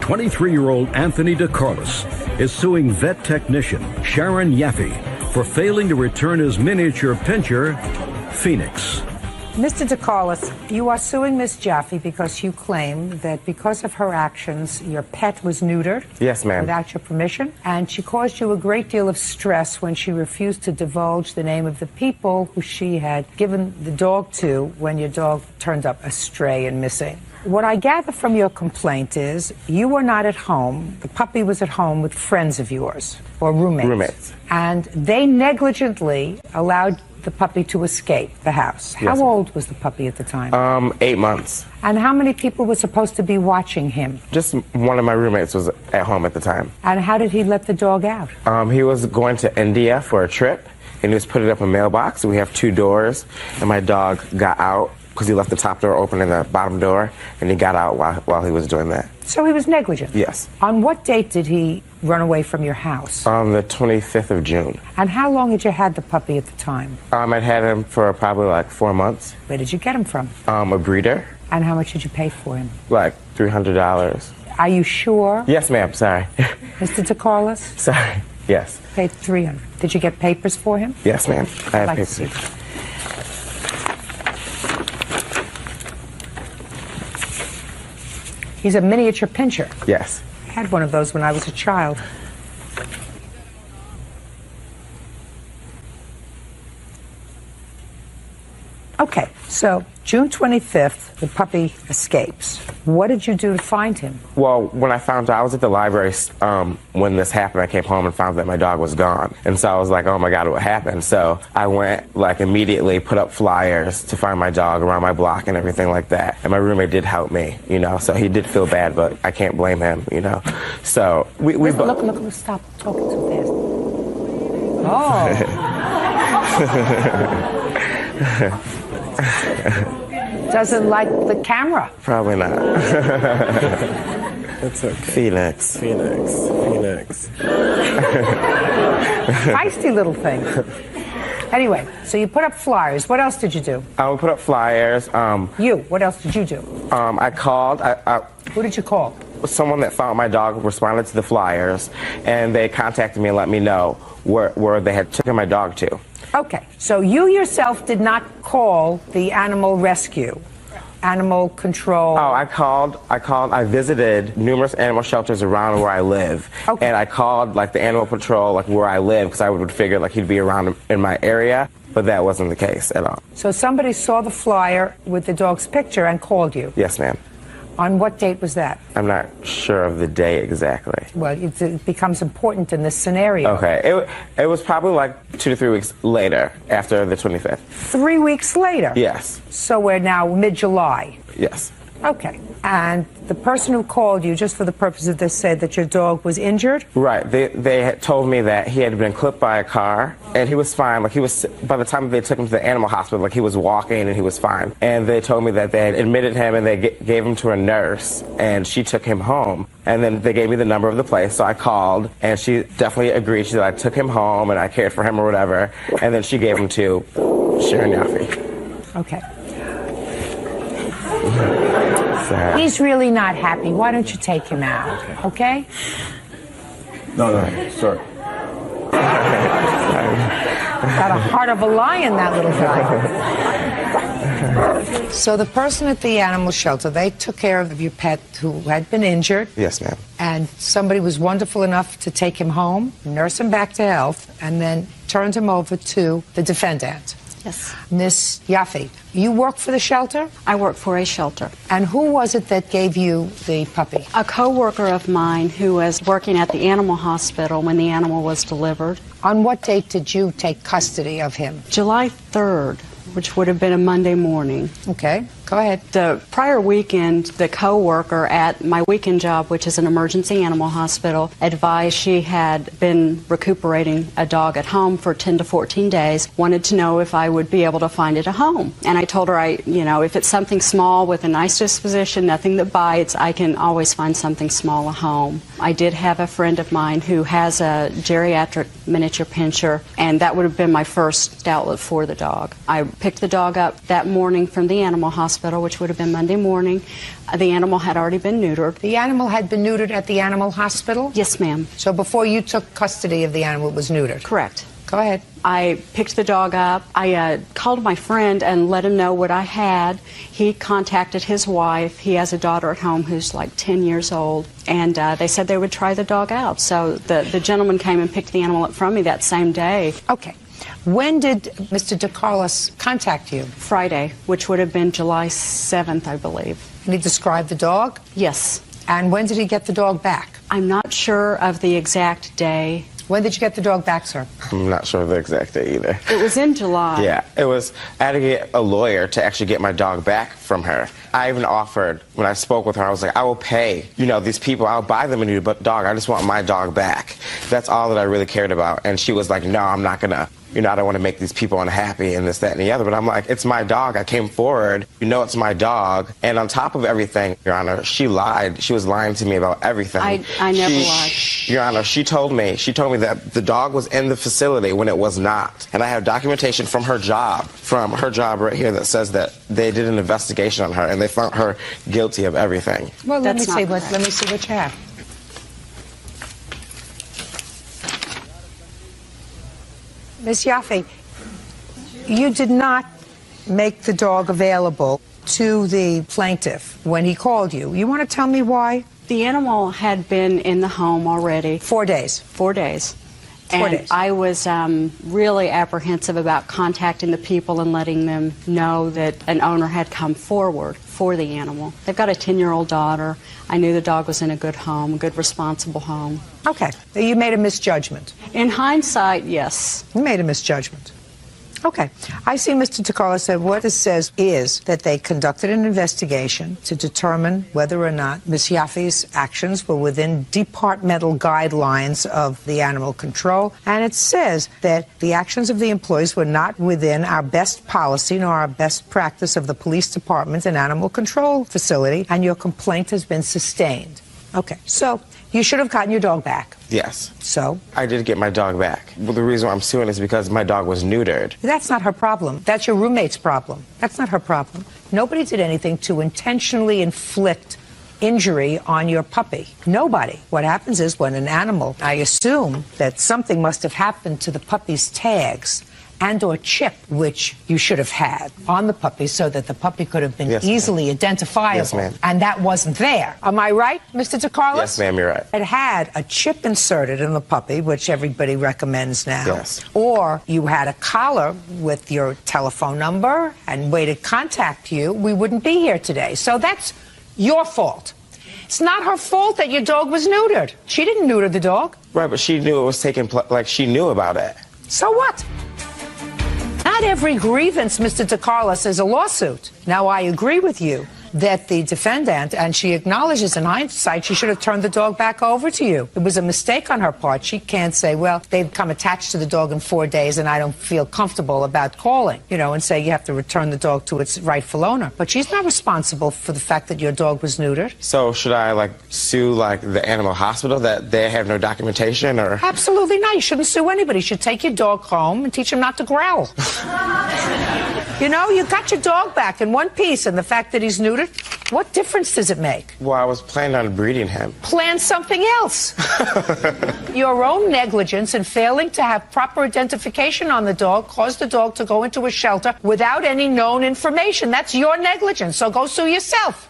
23-year-old Anthony DeCarlos is suing vet technician Sharon Yaffe for failing to return his miniature pinscher, Phoenix. Mr. DeCarlos, you are suing Ms. Jaffe because you claim that because of her actions, your pet was neutered. Yes, ma'am. Without your permission. And she caused you a great deal of stress when she refused to divulge the name of the people who she had given the dog to when your dog turned up astray and missing. What I gather from your complaint is you were not at home. The puppy was at home with friends of yours or roommates. Roommates. And they negligently allowed the puppy to escape the house. Yes. How old was the puppy at the time? 8 months. And how many people were supposed to be watching him? Just one of my roommates was at home at the time. And how did he let the dog out? He was going to India for a trip, and he was putting up a mailbox. We have 2 doors, and my dog got out because he left the top door open and the bottom door, and he got out while he was doing that. So he was negligent? Yes. On what date did he run away from your house? On the 25th of June. And how long had you had the puppy at the time? I'd had him for probably like 4 months. Where did you get him from? A breeder. And how much did you pay for him? Like $300. Are you sure? Yes, ma'am. Sorry. Mr. DeCarlos? Sorry. Yes. Paid $300. Did you get papers for him? Yes, ma'am. I have I'd like papers. to see. He's a miniature pinscher. Yes. I had one of those when I was a child. Okay, so June 25th, the puppy escapes. What did you do to find him? Well, when I found out, I was at the library when this happened. I came home and found that my dog was gone. And so I was like, oh my God, what happened? So I went, like, immediately put up flyers to find my dog around my block and everything like that. And my roommate did help me, you know, so he did feel bad, but I can't blame him, you know. So we Look, stop talking too fast. Oh. Doesn't like the camera. Probably not. That's okay. Phoenix. Feisty little thing. Anyway, so you put up flyers. What else did you do? I would put up flyers. What else did you do? I called. Who did you call? Someone that found my dog responded to the flyers, and they contacted me and let me know where they had taken my dog to. Okay, so you yourself did not call the animal rescue, animal control. Oh, I called. I visited numerous animal shelters around where I live, okay. And I called like the animal patrol, like where I live, because I would figure like he'd be around in my area, but that wasn't the case at all. So somebody saw the flyer with the dog's picture and called you? Yes, ma'am. On what date was that? I'm not sure of the day exactly. Well, it becomes important in this scenario. Okay. It was probably like 2 to 3 weeks later, after the 25th. 3 weeks later? Yes. So we're now mid-July? Yes. Okay. And the person who called you, just for the purpose of this, said that your dog was injured? Right. They had told me that he had been clipped by a car, and he was fine. Like, he was, by the time they took him to the animal hospital, like, he was walking and he was fine. And they told me that they had admitted him and they gave him to a nurse, and she took him home. And then they gave me the number of the place, so I called, and she definitely agreed. She said I took him home and I cared for him or whatever. And then she gave him to Sharon Yaffe. Okay. Sad. He's really not happy. Why don't you take him out, okay? No, sorry. Got a heart of a lion, that little guy. So the person at the animal shelter, they took care of your pet who had been injured. Yes, ma'am. And somebody was wonderful enough to take him home, nurse him back to health, and then turned him over to the defendant. Yes. Miss Yaffe, you work for the shelter? I work for a shelter. And who was it that gave you the puppy? A co-worker of mine who was working at the animal hospital when the animal was delivered. On what date did you take custody of him? July 3rd, which would have been a Monday morning. Okay, go ahead. The prior weekend, the co-worker at my weekend job, which is an emergency animal hospital, advised she had been recuperating a dog at home for 10 to 14 days, wanted to know if I would be able to find it a home. And I told her, if it's something small with a nice disposition, nothing that bites, I can always find something small a home. I did have a friend of mine who has a geriatric miniature pinscher, and that would have been my first outlet for the dog. I picked the dog up that morning from the animal hospital Hospital, which would have been Monday morning. The animal had already been neutered. The animal had been neutered at the animal hospital? Yes, ma'am. So before you took custody of the animal, it was neutered? Correct. Go ahead. I picked the dog up. I called my friend and let him know what I had. He contacted his wife. He has a daughter at home who's like 10 years old. And they said they would try the dog out. So the gentleman came and picked the animal up from me that same day. Okay. When did Mr. DeCarlos contact you? Friday, which would have been July 7th, I believe. And he described the dog? Yes. And when did he get the dog back? I'm not sure of the exact day. When did you get the dog back, sir? I'm not sure of the exact day either. It was in July. Yeah, I had to get a lawyer to actually get my dog back from her. I even offered, when I spoke with her, I was like, I will pay, these people, I'll buy them a new dog. I just want my dog back. That's all that I really cared about. And she was like, no, I'm not gonna, I don't want to make these people unhappy and this, that, and the other. But I'm like, it's my dog. I came forward. It's my dog. And on top of everything, Your Honor, she lied. She was lying to me about everything. I never lied. Your Honor, she told me that the dog was in the facility when it was not. And I have documentation from her job right here that says that they did an investigation on her and they found her guilty of everything. Well, let me see what you have. Ms. Yaffe, you did not make the dog available to the plaintiff when he called you. You want to tell me why? The animal had been in the home already. 4 days. 4 days. 4 days. I was really apprehensive about contacting the people and letting them know that an owner had come forward for the animal. They've got a 10-year-old daughter. I knew the dog was in a good home, a good, responsible home. Okay. You made a misjudgment. In hindsight, yes. You made a misjudgment. Okay. I see Mr. DeCarlo said what it says is that they conducted an investigation to determine whether or not Ms. Yaffe's actions were within departmental guidelines of the animal control. And it says that the actions of the employees were not within our best policy nor our best practice of the police department and animal control facility. And your complaint has been sustained. Okay. So you should have gotten your dog back. Yes. So? I did get my dog back. Well, the reason why I'm suing is because my dog was neutered. That's not her problem. That's your roommate's problem. That's not her problem. Nobody did anything to intentionally inflict injury on your puppy. Nobody. What happens is when an animal, I assume that something must have happened to the puppy's tags and or chip, which you should have had on the puppy so that the puppy could have been easily identifiable. Yes, ma'am. And that wasn't there. Am I right, Mr. DeCarlos? Yes, ma'am, you're right. It had a chip inserted in the puppy, which everybody recommends now. Yes. Or you had a collar with your telephone number and way to contact you, we wouldn't be here today. So that's your fault. It's not her fault that your dog was neutered. She didn't neuter the dog. Right, but she knew it was taking place, like she knew about it. So what? Not every grievance, Mr. DeCarlos, is a lawsuit. Now, I agree with you that the defendant, and she acknowledges in hindsight, she should have turned the dog back over to you. It was a mistake on her part. She can't say, well, they've come attached to the dog in 4 days and I don't feel comfortable about calling, and say you have to return the dog to its rightful owner. But she's not responsible for the fact that your dog was neutered. So should I, sue, the animal hospital that they have no documentation, or? Absolutely not. You shouldn't sue anybody. You should take your dog home and teach him not to growl. You got your dog back in one piece, and the fact that he's neutered, what difference does it make? Well, I was planning on breeding him. Plan something else. Your own negligence in failing to have proper identification on the dog caused the dog to go into a shelter without any known information. That's your negligence, so go sue yourself.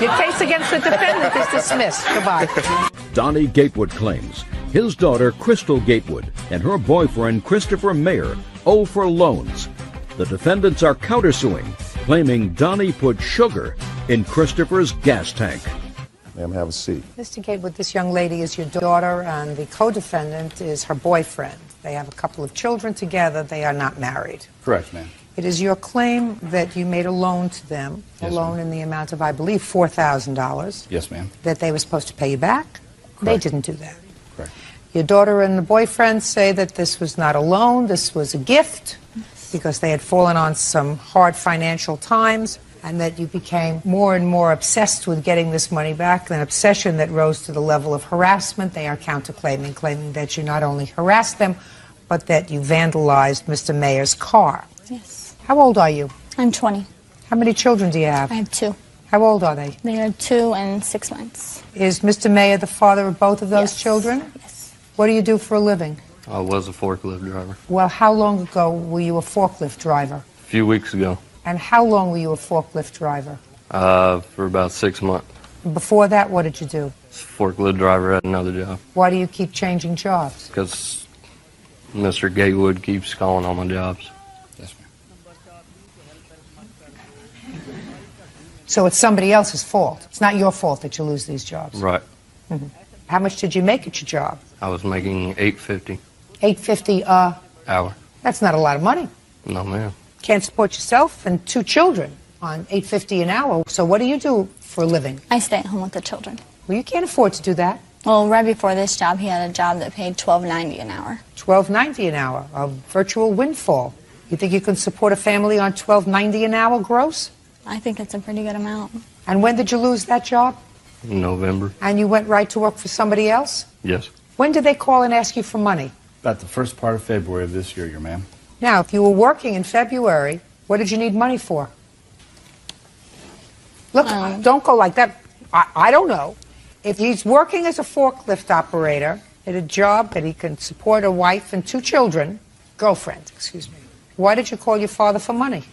Your case against the defendant is dismissed. Goodbye. Donnie Gatewood claims his daughter, Crystal Gatewood, and her boyfriend, Christopher Mayer, owe for loans. The defendants are countersuing, claiming Donnie put sugar in Christopher's gas tank. Ma'am, have a seat. Mr. Gatewood, this young lady is your daughter, and the co-defendant is her boyfriend. They have a couple of children together. They are not married. Correct, ma'am. It is your claim that you made a loan to them, Yes, a loan ma'am. in the amount of, I believe, $4,000. Yes, ma'am. That they were supposed to pay you back. They Correct. didn't do that. Correct. Your daughter and the boyfriend say that this was not a loan, this was a gift, because they had fallen on some hard financial times, and that you became more and more obsessed with getting this money back, an obsession that rose to the level of harassment. They are counterclaiming, claiming that you not only harassed them, but that you vandalized Mr. Mayer's car. Yes. How old are you? I'm 20. How many children do you have? I have 2. How old are they? They are 2 and 6 months. Is Mr. Mayer the father of both of those Yes. children? Yes. What do you do for a living? I was a forklift driver. Well, how long ago were you a forklift driver? A few weeks ago, And how long were you a forklift driver? for about 6 months. Before that, what did you do? Forklift driver at another job. Why do you keep changing jobs? Because Mr. Gatewood keeps calling on my jobs. Yes, ma'am. So it's somebody else's fault. It's not your fault that you lose these jobs. Right. How much did you make at your job? I was making $8.50 $8.50 hour. That's not a lot of money. No, ma'am. Can't support yourself and 2 children on $8.50 an hour. So what do you do for a living? I stay at home with the children. Well, you can't afford to do that. Well, right before this job, he had a job that paid $12.90 an hour. $12.90 an hour, a virtual windfall. You think you can support a family on $12.90 an hour gross? I think that's a pretty good amount. And when did you lose that job? November. And you went right to work for somebody else? Yes. When did they call and ask you for money? About the first part of February of this year, your ma'am. Now, if you were working in February, what did you need money for? Look, don't go like that. I don't know. If he's working as a forklift operator at a job that he can support a wife and 2 children, girlfriend, excuse me, why did you call your father for money?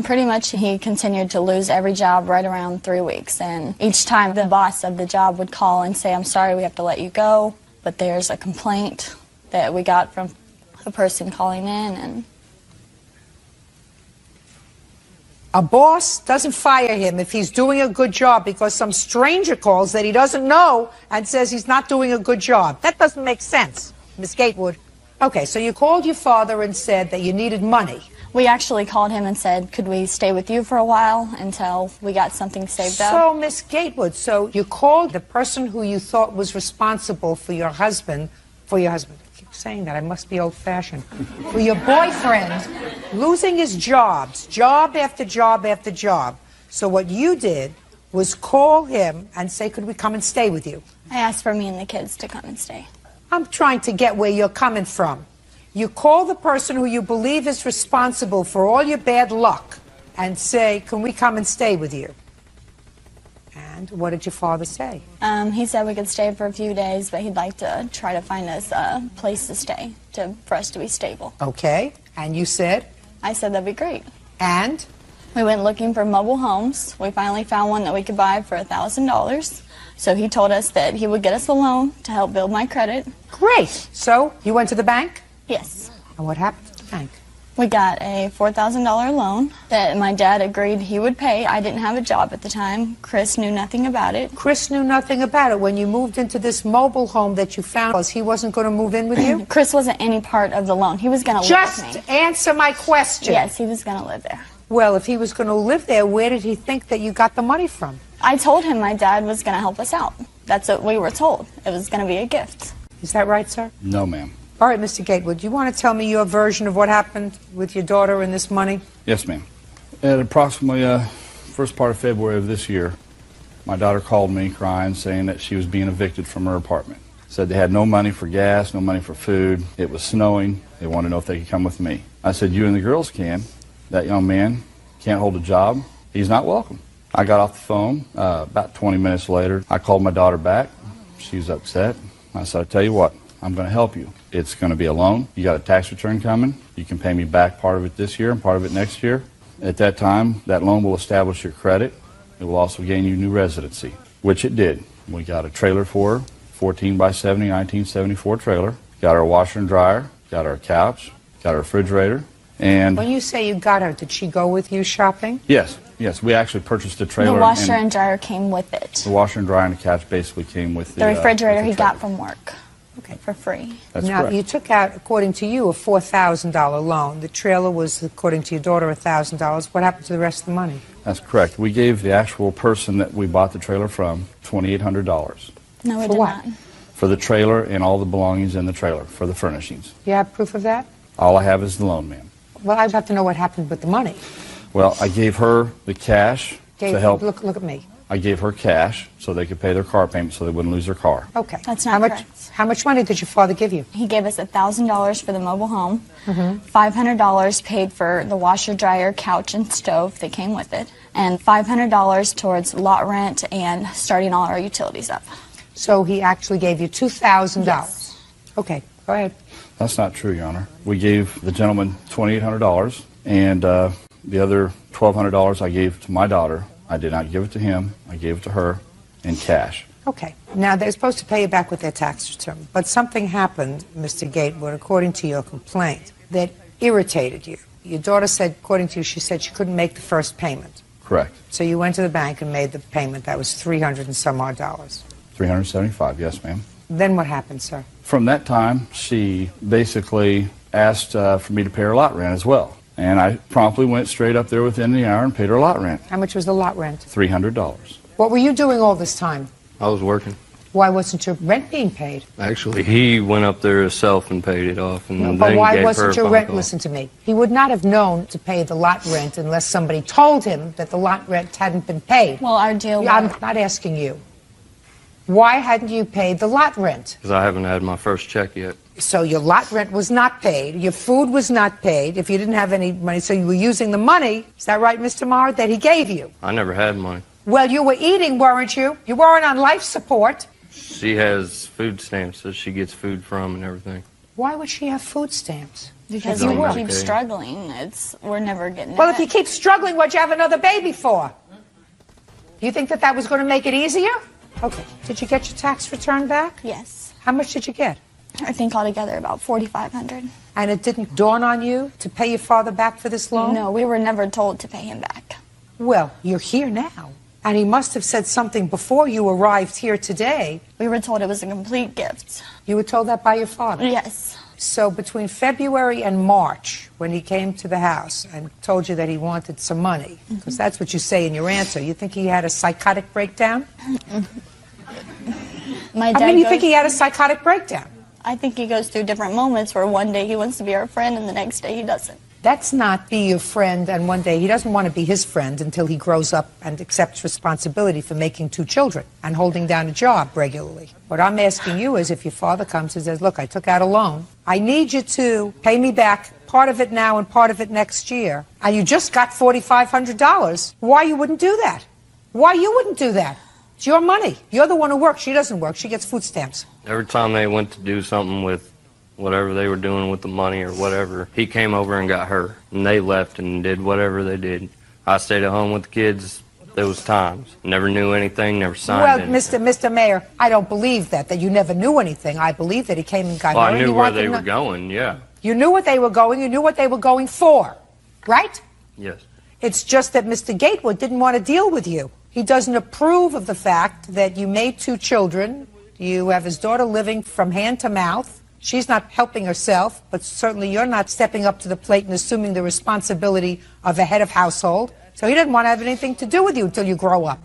Pretty much he continued to lose every job right around 3 weeks. And each time the boss of the job would call and say, I'm sorry, we have to let you go, but there's a complaint that we got from a person calling in. And A boss doesn't fire him if he's doing a good job because some stranger calls that he doesn't know and says he's not doing a good job. That doesn't make sense, Miss Gatewood. Okay, so you called your father and said that you needed money. we actually called him and said, could we stay with you for a while until we got something saved up? So, Miss Gatewood, so you called the person who you thought was responsible for your husband, I keep saying that, I must be old-fashioned, for your boyfriend losing his jobs, job after job after job. So what you did was call him and say, could we come and stay with you? I asked for me and the kids to come and stay. I'm trying to get where you're coming from. You call the person who you believe is responsible for all your bad luck and say, can we come and stay with you? And what did your father say? He said we could stay for a few days, but he'd like to try to find us a place to stay for us to be stable. Okay. And you said? I said that'd be great. And? We went looking for mobile homes. We finally found one that we could buy for $1,000. So he told us that he would get us a loan to help build my credit. Great. So you went to the bank? Yes. And what happened to the bank? We got a $4,000 loan that my dad agreed he would pay. I didn't have a job at the time. Chris knew nothing about it. Chris knew nothing about it. When you moved into this mobile home that you found, he wasn't going to move in with you? Chris wasn't any part of the loan. He was going to live with me. Just answer my question. Yes, he was going to live there. Well, if he was going to live there, where did he think that you got the money from? I told him my dad was going to help us out. That's what we were told. It was going to be a gift. Is that right, sir? No, ma'am. All right, Mr. Gatewood, you want to tell me your version of what happened with your daughter and this money? Yes, ma'am. At approximately first part of February of this year, my daughter called me crying, saying that she was being evicted from her apartment. Said they had no money for gas, no money for food. It was snowing. They wanted to know if they could come with me. I said, you and the girls can. That young man can't hold a job. He's not welcome. I got off the phone. About 20 minutes later, I called my daughter back. She's upset. I said, I tell you what, I'm going to help you. It's going to be a loan. You got a tax return coming. You can pay me back part of it this year and part of it next year. At that time, that loan will establish your credit. It will also gain you new residency, which it did. We got a trailer for her, 14 by 70, 1974 trailer. Got her a washer and dryer. Got her a couch. Got her a refrigerator. And when you say you got her, did she go with you shopping? Yes. We actually purchased a trailer. The washer and dryer came with it. The washer and dryer and the couch basically came with the refrigerator with the he got from work. Okay. For free. That's now, correct. you took out, according to you, a $4,000 loan. The trailer was, according to your daughter, $1,000. What happened to the rest of the money? That's correct. We gave the actual person that we bought the trailer from $2,800. No, we For did what? not. For the trailer and all the belongings in the trailer, for the furnishings. You have proof of that? All I have is the loan, ma'am. Well, I'd have to know what happened with the money. Well, I gave her the cash to help. Look at me. I gave her cash so they could pay their car payment so they wouldn't lose their car. Okay. That's not correct. How much money did your father give you? He gave us $1,000 for the mobile home, $500 paid for the washer, dryer, couch, and stove that came with it, and $500 towards lot rent and starting all our utilities up. So he actually gave you $2,000. Yes. Okay, go ahead. That's not true, Your Honor. We gave the gentleman $2,800, and the other $1,200 I gave to my daughter. I did not give it to him. I gave it to her in cash. Okay. Now, they're supposed to pay you back with their tax return, but something happened, Mr. Gatewood, according to your complaint, that irritated you. Your daughter said, according to you, she said she couldn't make the first payment. Correct. So you went to the bank and made the payment. That was $300 and some odd dollars. $375, yes, ma'am. Then what happened, sir? From that time, she basically asked for me to pay her lot rent as well. And I promptly went straight up there within the hour and paid her lot rent. How much was the lot rent? $300. What were you doing all this time? I was working. Why wasn't your rent being paid? Actually, he went up there himself and paid it off. And then But why gave wasn't her your a rent? phone call. Listen to me. He would not have known to pay the lot rent unless somebody told him that the lot rent hadn't been paid. Well, our deal I'm was... not asking you. Why hadn't you paid the lot rent? Because I haven't had my first check yet. So your lot rent was not paid. Your food was not paid. If you didn't have any money, so you were using the money, is that right, Mr. Maher, that he gave you? I never had money. Well, you were eating, weren't you? You weren't on life support. She has food stamps that she gets food from and everything. Why would she have food stamps? Because She's we on keep Medicaid. struggling. We're never getting Well, ahead. if you keep struggling, what'd you have another baby for? You think that that was going to make it easier? Okay. Did you get your tax return back? Yes. How much did you get? I think altogether about $4,500. And it didn't dawn on you to pay your father back for this loan? No, we were never told to pay him back. Well, you're here now. And he must have said something before you arrived here today. We were told it was a complete gift. You were told that by your father? Yes. So between February and March, when he came to the house and told you that he wanted some money, because that's what you say in your answer, you think he had a psychotic breakdown? My dad I mean, you goes- think he had a psychotic breakdown? I think he goes through different moments where one day he wants to be our friend and the next day he doesn't. That's not be your friend, and one day he doesn't want to be his friend until he grows up and accepts responsibility for making 2 children and holding down a job regularly. What I'm asking you is if your father comes and says, look, I took out a loan. I need you to pay me back part of it now and part of it next year, and you just got $4,500, why you wouldn't do that? Why you wouldn't do that? It's your money. You're the one who works. She doesn't work. She gets food stamps. Every time they went to do something with whatever they were doing with the money or whatever, he came over and got her. And they left and did whatever they did. I stayed at home with the kids those times. Never knew anything, never signed Well, anything. Mr. Mayor, I don't believe that you never knew anything. I believe that he came and got Well, her. I and knew you where wanted they to were know- going, yeah. You knew what they were going. You knew what they were going for, right? Yes. It's just that Mr. Gatewood didn't want to deal with you. He doesn't approve of the fact that you made 2 children. You have his daughter living from hand to mouth. She's not helping herself, but certainly you're not stepping up to the plate and assuming the responsibility of a head of household. So he doesn't want to have anything to do with you until you grow up.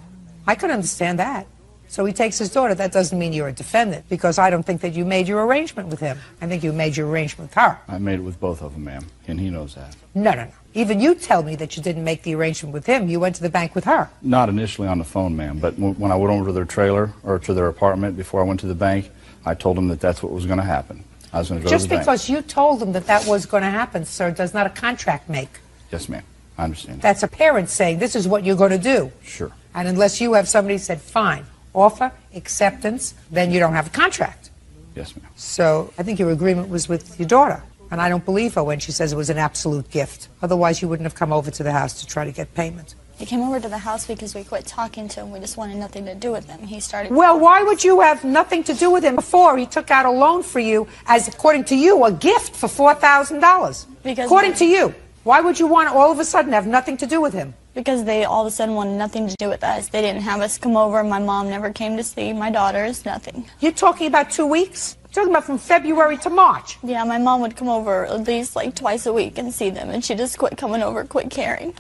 I could understand that. So he takes his daughter. That doesn't mean you're a defendant, because I don't think that you made your arrangement with him. I think you made your arrangement with her. I made it with both of them, ma'am, and he knows that. No. Even you tell me that you didn't make the arrangement with him. You went to the bank with her. Not initially on the phone, ma'am, but when I went over to their trailer or to their apartment before I went to the bank, I told them that that's what was going to happen. I was going to go Just to the bank. because you told them that that was going to happen, sir, does not a contract make. Yes, ma'am. I understand that. That's a parent saying, this is what you're going to do. Sure. And unless you have somebody said, fine, offer, acceptance, then you don't have a contract. Yes, ma'am. So I think your agreement was with your daughter. And I don't believe her when she says it was an absolute gift. Otherwise, you wouldn't have come over to the house to try to get payment. He came over to the house because we quit talking to him. We just wanted nothing to do with him. He started... Well, why would you have nothing to do with him before he took out a loan for you as, according to you, a gift for $4,000? Because according they- to you. Why would you want to all of a sudden have nothing to do with him? Because they all of a sudden wanted nothing to do with us. They didn't have us come over. My mom never came to see my daughters, nothing. You're talking about 2 weeks? You're talking about from February to March. Yeah, my mom would come over at least like twice a week and see them, and she just quit coming over, quit caring.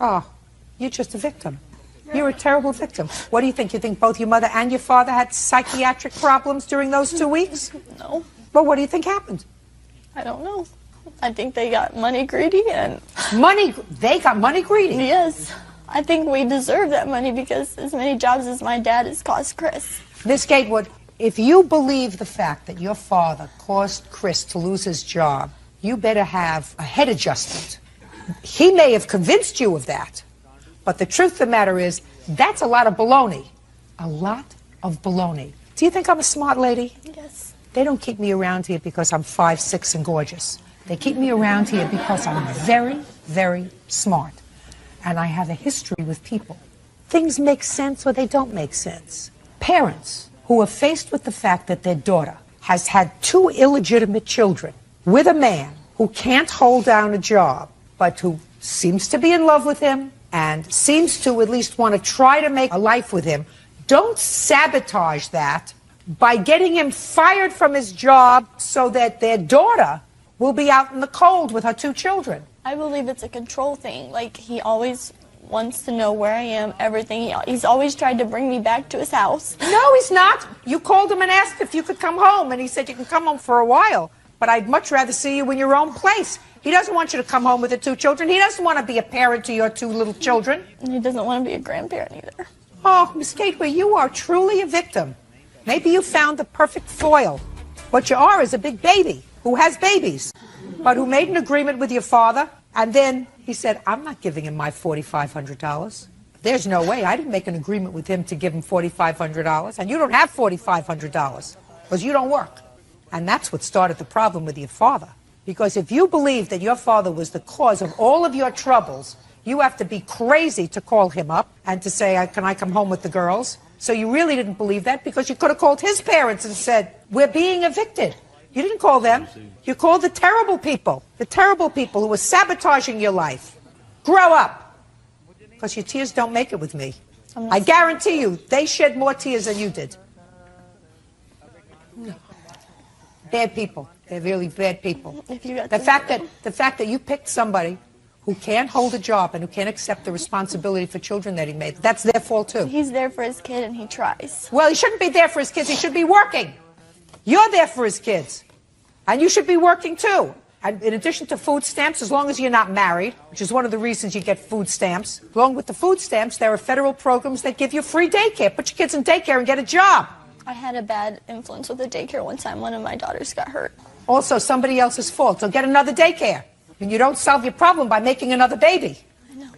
Oh, you're just a victim. You're a terrible victim. What do you think? You think both your mother and your father had psychiatric problems during those 2 weeks? No, Well, what do you think happened? I don't know. I think they got money greedy and Money, they got money greedy. yes. I think we deserve that money because as many jobs as my dad has cost Chris. Miss Gatewood, if you believe the fact that your father caused Chris to lose his job, you better have a head adjustment. He may have convinced you of that, but the truth of the matter is, that's a lot of baloney. A lot of baloney. Do you think I'm a smart lady? Yes. They don't keep me around here because I'm 5'6" and gorgeous. They keep me around here because I'm very, very smart. And I have a history with people. Things make sense or they don't make sense. Parents who are faced with the fact that their daughter has had 2 illegitimate children with a man who can't hold down a job, but who seems to be in love with him and seems to at least want to try to make a life with him, don't sabotage that by getting him fired from his job so that their daughter will be out in the cold with her 2 children. I believe it's a control thing. Like, he always wants to know where I am, everything. He's always tried to bring me back to his house. No, he's not. You called him and asked if you could come home, and he said you can come home for a while, but I'd much rather see you in your own place. He doesn't want you to come home with the 2 children. He doesn't want to be a parent to your 2 little children. And he doesn't want to be a grandparent either. Oh, Miss Gateway, you are truly a victim. Maybe you found the perfect foil. What you are is a big baby who has babies, but who made an agreement with your father, and then he said, I'm not giving him my $4,500. There's no way. I didn't make an agreement with him to give him $4,500, and you don't have $4,500 because you don't work. And that's what started the problem with your father. Because if you believe that your father was the cause of all of your troubles, you have to be crazy to call him up and to say, can I come home with the girls? So you really didn't believe that because you could have called his parents and said, we're being evicted. You didn't call them. You called the terrible people who were sabotaging your life. Grow up. Because your tears don't make it with me. I guarantee you, they shed more tears than you did. Bad people. They're really bad people. The fact that you picked somebody who can't hold a job and who can't accept the responsibility for children that he made, that's their fault too. He's there for his kid and he tries. Well, he shouldn't be there for his kids. He should be working. You're there for his kids. And you should be working too. And in addition to food stamps, as long as you're not married, which is one of the reasons you get food stamps, along with the food stamps, there are federal programs that give you free daycare. Put your kids in daycare and get a job. I had a bad influence with the daycare one time. One of my daughters got hurt. Also, somebody else's fault. So get another daycare. And you don't solve your problem by making another baby. I know.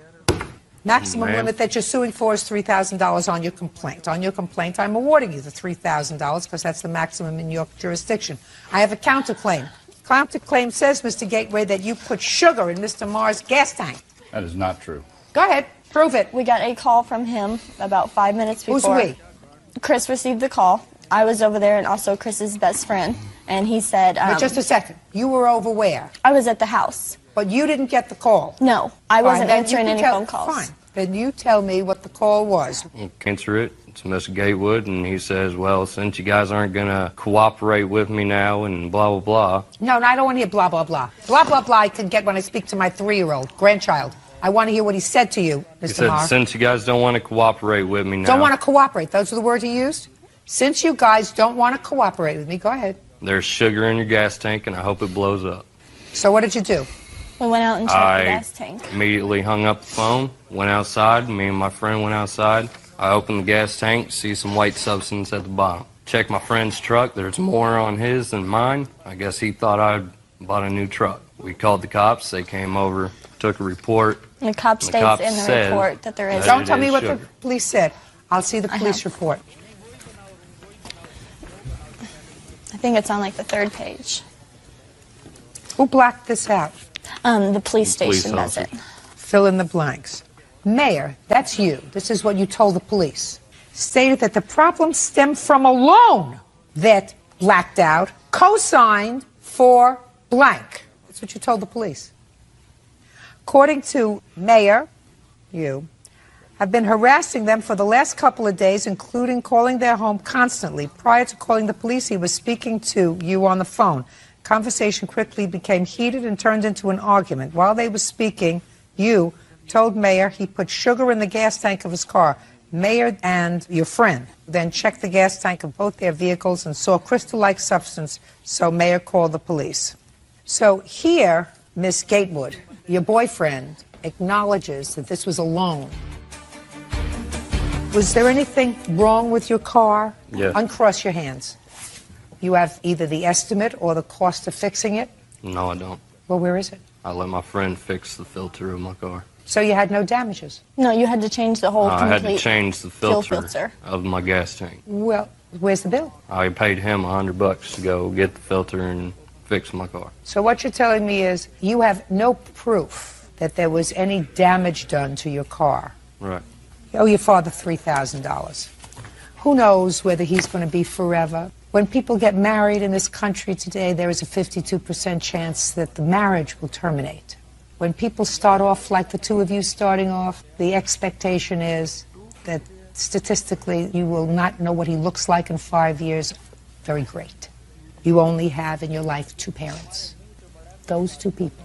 Maximum limit that you're suing for is $3,000 on your complaint. On your complaint, I'm awarding you the $3,000 because that's the maximum in your jurisdiction. I have a counterclaim. Counterclaim says, Mr. Gateway, that you put sugar in Mr. Marr's gas tank. That is not true. Go ahead. Prove it. We got a call from him about 5 minutes before. Who's we? Chris received the call. I was over there and also Chris's best friend. And he said... Wait just a second. You were over where? I was at the house. But you didn't get the call? No. I wasn't answering any phone calls. Fine. Then you tell me what the call was. Answer it. It's Mr. Gatewood, and he says, well, since you guys aren't going to cooperate with me now and blah, blah, blah. No, I don't want to hear blah, blah, blah. Blah, blah, blah I can get when I speak to my 3-year-old grandchild. I want to hear what he said to you, Mr. He said, Marr. since you guys don't want to cooperate with me now. Don't want to cooperate. Those are the words he used? Since you guys don't want to cooperate with me, go ahead. There's sugar in your gas tank, and I hope it blows up. So what did you do? We went out and checked the gas tank. Immediately hung up the phone, went outside. Me and my friend went outside. I opened the gas tank, see some white substance at the bottom. Checked my friend's truck. There's more on his than mine. I guess he thought I'd bought a new truck. We called the cops. They came over, took a report. The cop states in the report that there is... Don't tell me what the police said. I'll see the police report. I think it's on like the 3rd page. Who blacked this out? The police station does it. Fill in the blanks. Mayor, that's you. This is what you told the police. Stated that the problem stemmed from a loan that blacked out, co-signed for blank. That's what you told the police. According to Mayor, you have been harassing them for the last couple of days, including calling their home constantly. Prior to calling the police, he was speaking to you on the phone. Conversation quickly became heated and turned into an argument. While they were speaking, you told Mayor he put sugar in the gas tank of his car. Mayor and your friend then checked the gas tank of both their vehicles and saw crystal-like substance, so Mayor called the police. So here, Miss Gatewood, your boyfriend, acknowledges that this was a loan Was there anything wrong with your car? Yeah. Uncross your hands. You have either the estimate or the cost of fixing it? No, I don't. Well, where is it? I let my friend fix the filter of my car. So you had no damages? No, you had to change the whole I had complete to change the fuel filter of my gas tank. Well, where's the bill? I paid him $100 to go get the filter and fix my car. So what you're telling me is you have no proof that there was any damage done to your car. Right. You owe your father $3,000. Who knows whether he's going to be forever? When people get married in this country today, there is a 52% chance that the marriage will terminate. When people start off like the two of you starting off, the expectation is that statistically you will not know what he looks like in 5 years. Very great. You only have in your life two parents. Those two people.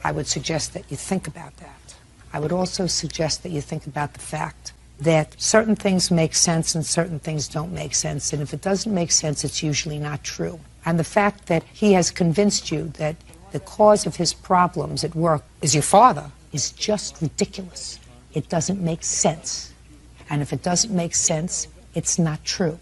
I would suggest that you think about that. I would also suggest that you think about the fact that certain things make sense and certain things don't make sense. And if it doesn't make sense, it's usually not true. And the fact that he has convinced you that the cause of his problems at work is your father is just ridiculous. It doesn't make sense. And if it doesn't make sense, it's not true.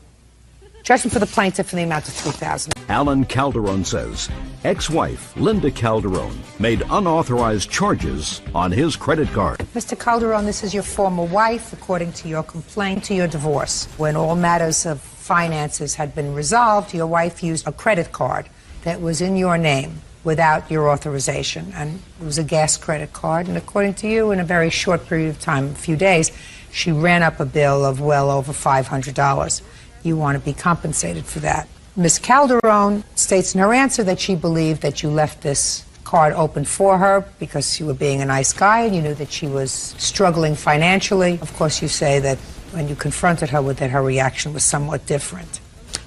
Judgment for the plaintiff in the amount of $3,000. Alan Calderon says ex-wife Linda Calderon made unauthorized charges on his credit card. Mr. Calderon, this is your former wife, according to your complaint to your divorce. When all matters of finances had been resolved, your wife used a credit card that was in your name without your authorization. And it was a gas credit card. And according to you, in a very short period of time, a few days, she ran up a bill of well over $500. You want to be compensated for that. Ms. Calderon states in her answer that she believed that you left this card open for her because you were being a nice guy and you knew that she was struggling financially. Of course, you say that when you confronted her with it, her reaction was somewhat different.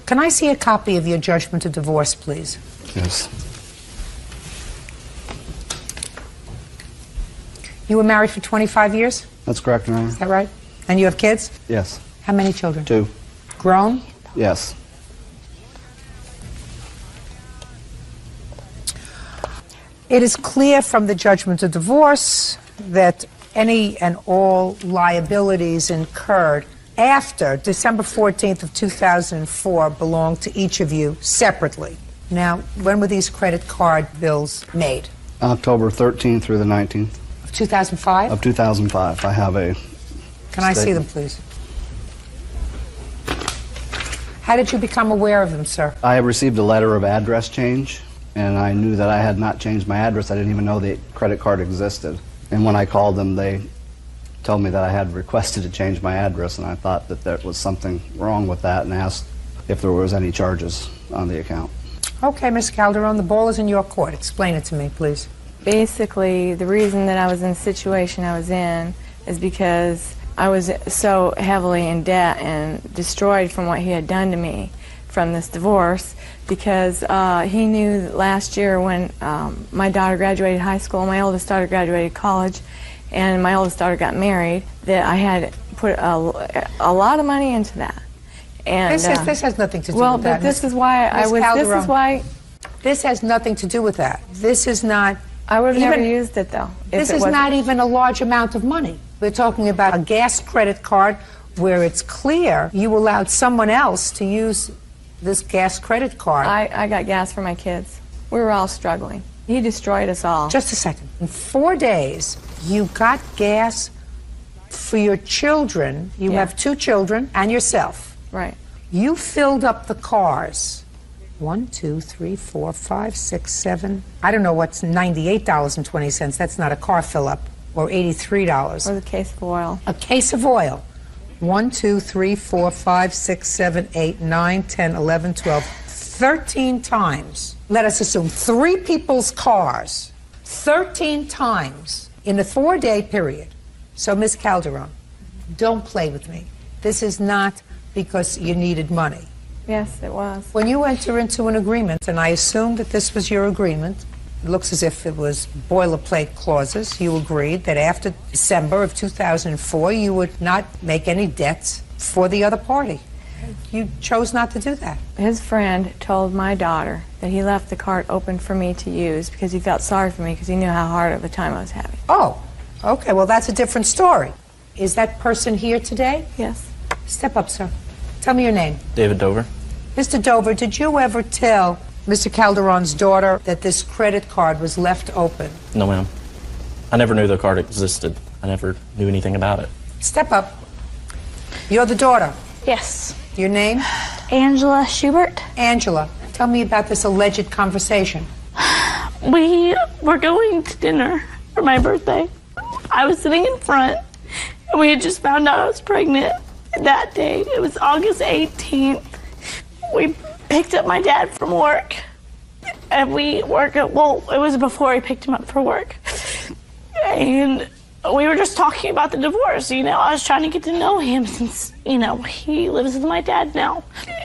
Can I see a copy of your judgment of divorce, please? Yes. You were married for 25 years? That's correct, Your Honor. Is that right? And you have kids? Yes. How many children? 2. Grown? Yes. It is clear from the judgment of divorce that any and all liabilities incurred after December 14th of 2004 belong to each of you separately. Now, when were these credit card bills made? October 13th through the 19th. Of 2005? Of 2005. I have a Can I see them, please? How did you become aware of them, sir? I received a letter of address change, and I knew that I had not changed my address. I didn't even know the credit card existed. And when I called them, they told me that I had requested to change my address, and I thought that there was something wrong with that and asked if there was any charges on the account. Okay, Ms. Calderon, the ball is in your court. Explain it to me, please. Basically, the reason that I was in the situation I was in is because I was so heavily in debt and destroyed from what he had done to me from this divorce, because he knew that last year when my daughter graduated high school, my oldest daughter graduated college, and my oldest daughter got married, that I had put a lot of money into that. And this has nothing to do well, with that. but this is why I was. Calderon, this is why. This has nothing to do with that. This is not. I would have never used it though. This is not even a large amount of money. We're talking about a gas credit card where it's clear you allowed someone else to use this gas credit card. I got gas for my kids. We were all struggling. He destroyed us all. Just a second. In 4 days, you got gas for your children. You have 2 children and yourself. Right. You filled up the cars. 1, 2, 3, 4, 5, 6, 7. I don't know what's $98.20. That's not a car fill up. Or $83. Or the case of oil. A case of oil. 1, 2, 3, 4, 5, 6, 7, 8, 9, 10, 11, 12, 13 times. Let us assume 3 people's cars. 13 times in a 4-day period. So, Ms. Calderon, don't play with me. This is not because you needed money. Yes, it was. When you enter into an agreement, and I assume that this was your agreement, it looks as if it was boilerplate clauses. You agreed that after December of 2004, you would not make any debts for the other party. You chose not to do that. His friend told my daughter that he left the card open for me to use because he felt sorry for me because he knew how hard of a time I was having. Oh, okay, well, that's a different story. Is that person here today? Yes. Step up, sir. Tell me your name. David Dover. Mr. Dover, did you ever tell Mr. Calderon's daughter that this credit card was left open? No, ma'am. I never knew the card existed. I never knew anything about it. Step up. You're the daughter. Yes. Your name? Angela Schubert. Angela, tell me about this alleged conversation. We were going to dinner for my birthday. I was sitting in front, and we had just found out I was pregnant that day. It was August 18th. We picked up my dad from work, and we work at, well, it was before we picked him up for work. And we were just talking about the divorce. You know, I was trying to get to know him since, you know, he lives with my dad now.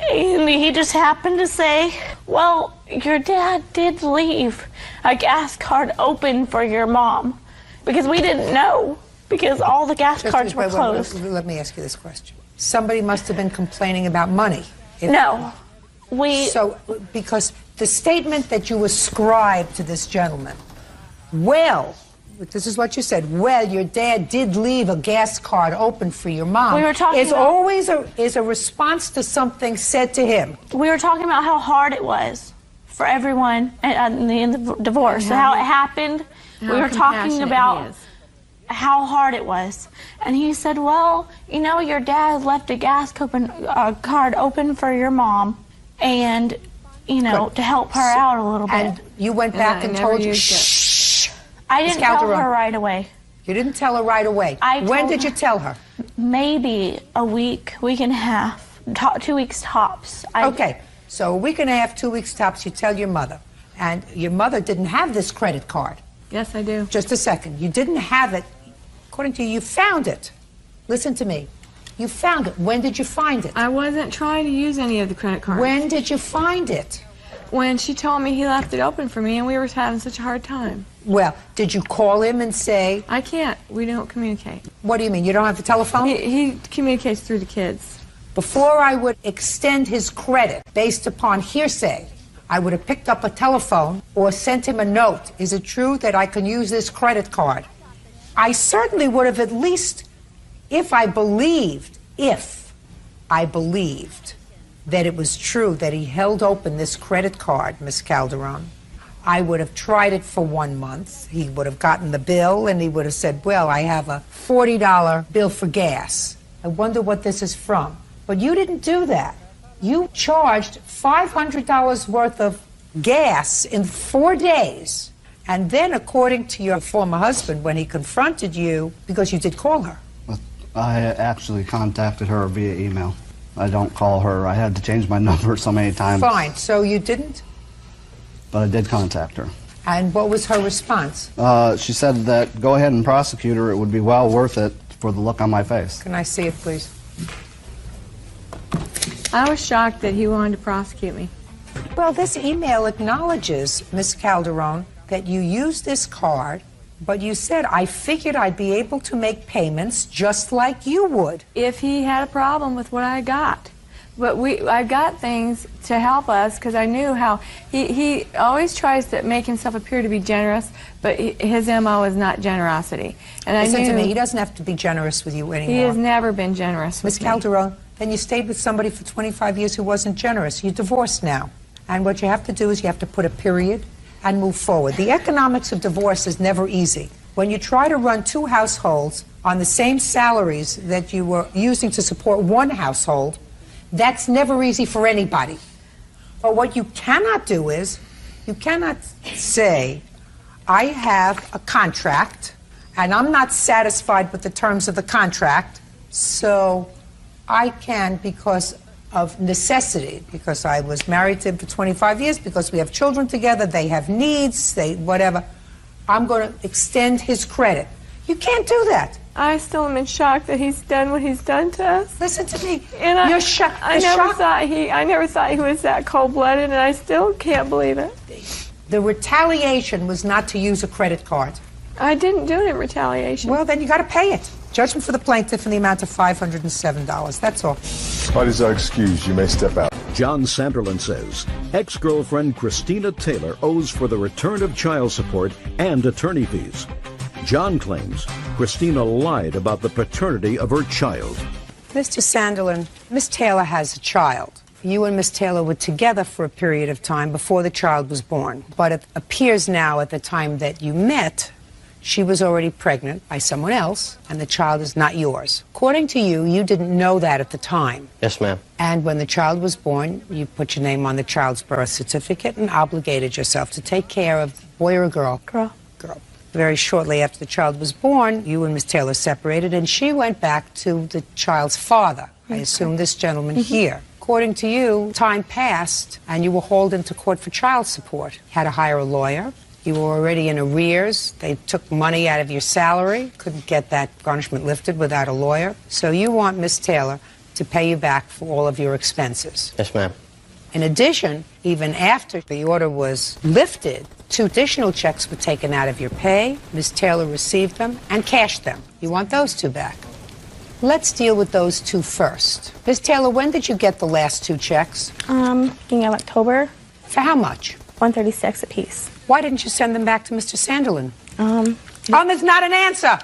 And he just happened to say, well, your dad did leave a gas card open for your mom. Because we didn't know, because all the gas cards were closed. Let me ask you this question. Somebody must have been complaining about money. No. So, because the statement that you ascribed to this gentleman, well, this is what you said, well, your dad did leave a gas card open for your mom. We were talking is about, always a response to something said to him. We were talking about how hard it was for everyone in the divorce, how it happened. We were talking about how hard it was. And he said, well, you know, your dad left a gas card open for your mom, and, you know, to help her out a little bit. And you went back and told her, shh. I didn't tell her right away. You didn't tell her right away. When did you tell her? Maybe a week, week and a half, 2 weeks tops. Okay, so a week and a half, 2 weeks tops, you tell your mother. And your mother didn't have this credit card. Yes, I do. Just a second. You didn't have it. According to you, you found it. Listen to me. You found it. When did you find it? I wasn't trying to use any of the credit cards. When did you find it? When she told me he left it open for me and we were having such a hard time. Well, did you call him and say... I can't. We don't communicate. What do you mean? You don't have the telephone? He communicates through the kids. Before I would extend his credit based upon hearsay, I would have picked up a telephone or sent him a note. Is it true that I can use this credit card? I certainly would have at least, if I believed that it was true that he held open this credit card, Miss Calderon, I would have tried it for 1 month. He would have gotten the bill and he would have said, well, I have a $40 bill for gas. I wonder what this is from. But you didn't do that. You charged $500 worth of gas in 4 days. And then, according to your former husband, when he confronted you, because you did call her. I actually contacted her via email. I don't call her. I had to change my number so many times. Fine. So you didn't? But I did contact her. And what was her response? She said that go ahead and prosecute her. It would be well worth it for the look on my face. Can I see it, please? I was shocked that he wanted to prosecute me. Well, this email acknowledges, Miss Calderon, that you used this card, but you said, I figured I'd be able to make payments just like you would. If he had a problem with what I got. But I got things to help us because I knew how he always tries to make himself appear to be generous, but his MO is not generosity. And Listen to me, he doesn't have to be generous with you anymore. He has never been generous with me. Miss Calderon, then you stayed with somebody for 25 years who wasn't generous. You're divorced now. And what you have to do is you have to put a period and move forward. The economics of divorce is never easy. When you try to run 2 households on the same salaries that you were using to support 1 household, that's never easy for anybody. But what you cannot do is, you cannot say, I have a contract, and I'm not satisfied with the terms of the contract, so I can, because of necessity, because I was married to him for 25 years, because we have children together, they have needs, whatever, I'm going to extend his credit. You can't do that. I still am in shock that he's done what he's done to us. Listen to me. And You're shocked. I never thought he was that cold-blooded, and I still can't believe it. The retaliation was not to use a credit card. I didn't do it in retaliation. Well, then you got to pay it. Judgment for the plaintiff in the amount of $507. That's all. Parties are excused. You may step out. John Sanderlin says ex-girlfriend Christina Taylor owes for the return of child support and attorney fees. John claims Christina lied about the paternity of her child. Mr. Sanderlin, Miss Taylor has a child. You and Miss Taylor were together for a period of time before the child was born. But it appears now at the time that you met, she was already pregnant by someone else, and the child is not yours. According to you, you didn't know that at the time. Yes, ma'am. And when the child was born, you put your name on the child's birth certificate and obligated yourself to take care of a boy or a girl? Girl. Girl. Very shortly after the child was born, you and Miss Taylor separated, and she went back to the child's father. I assume this gentleman here. According to you, time passed, and you were hauled into court for child support. You had to hire a lawyer. You were already in arrears. They took money out of your salary. Couldn't get that garnishment lifted without a lawyer. So you want Miss Taylor to pay you back for all of your expenses. Yes, ma'am. In addition, even after the order was lifted, 2 additional checks were taken out of your pay. Miss Taylor received them and cashed them. You want those 2 back. Let's deal with those 2 first. Miss Taylor, when did you get the last 2 checks? Beginning of October. For how much? $136 apiece. Why didn't you send them back to Mr. Sanderlin? There's not an answer.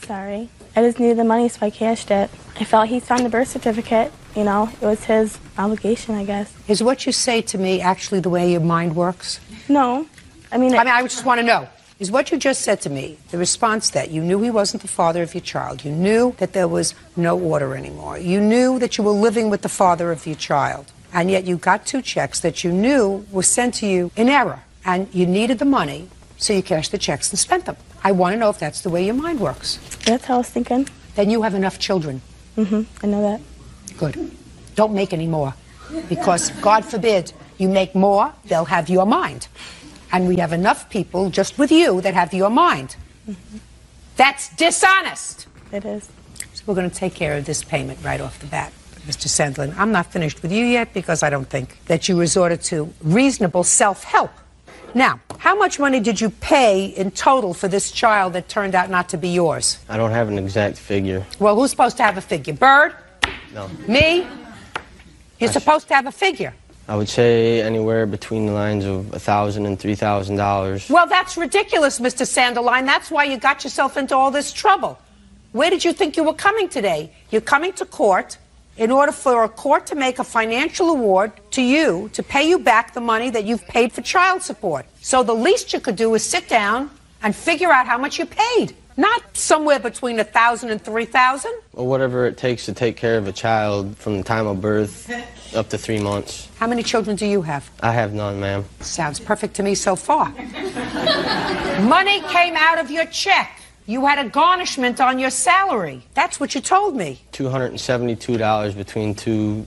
Sorry. I just needed the money, so I cashed it. I felt he signed the birth certificate. You know, it was his obligation, I guess. Is what you say to me actually the way your mind works? No. I just want to know. Is what you just said to me the response that you knew he wasn't the father of your child? You knew that there was no order anymore. You knew that you were living with the father of your child. And yet you got 2 checks that you knew were sent to you in error. And you needed the money, so you cashed the checks and spent them. I want to know if that's the way your mind works. That's how I was thinking. Then you have enough children. I know that. Good. Don't make any more. Because, God forbid, you make more, they'll have your mind. And we have enough people just with you that have your mind. That's dishonest. It is. So we're going to take care of this payment right off the bat. Mr. Sanderlin, I'm not finished with you yet because I don't think that you resorted to reasonable self-help. Now, how much money did you pay in total for this child that turned out not to be yours? I don't have an exact figure. Well, who's supposed to have a figure? Bird? No. Me? You're supposed to have a figure. I would say anywhere between the lines of $1,000 and $3,000. Well, that's ridiculous, Mr. Sanderline. That's why you got yourself into all this trouble. Where did you think you were coming today? You're coming to court in order for a court to make a financial award to you to pay you back the money that you've paid for child support. So the least you could do is sit down and figure out how much you paid. Not somewhere between $1,000 and $3,000. Well, whatever it takes to take care of a child from the time of birth up to 3 months. How many children do you have? I have none, ma'am. Sounds perfect to me so far. Money came out of your check. You had a garnishment on your salary. That's what you told me. $272 between 2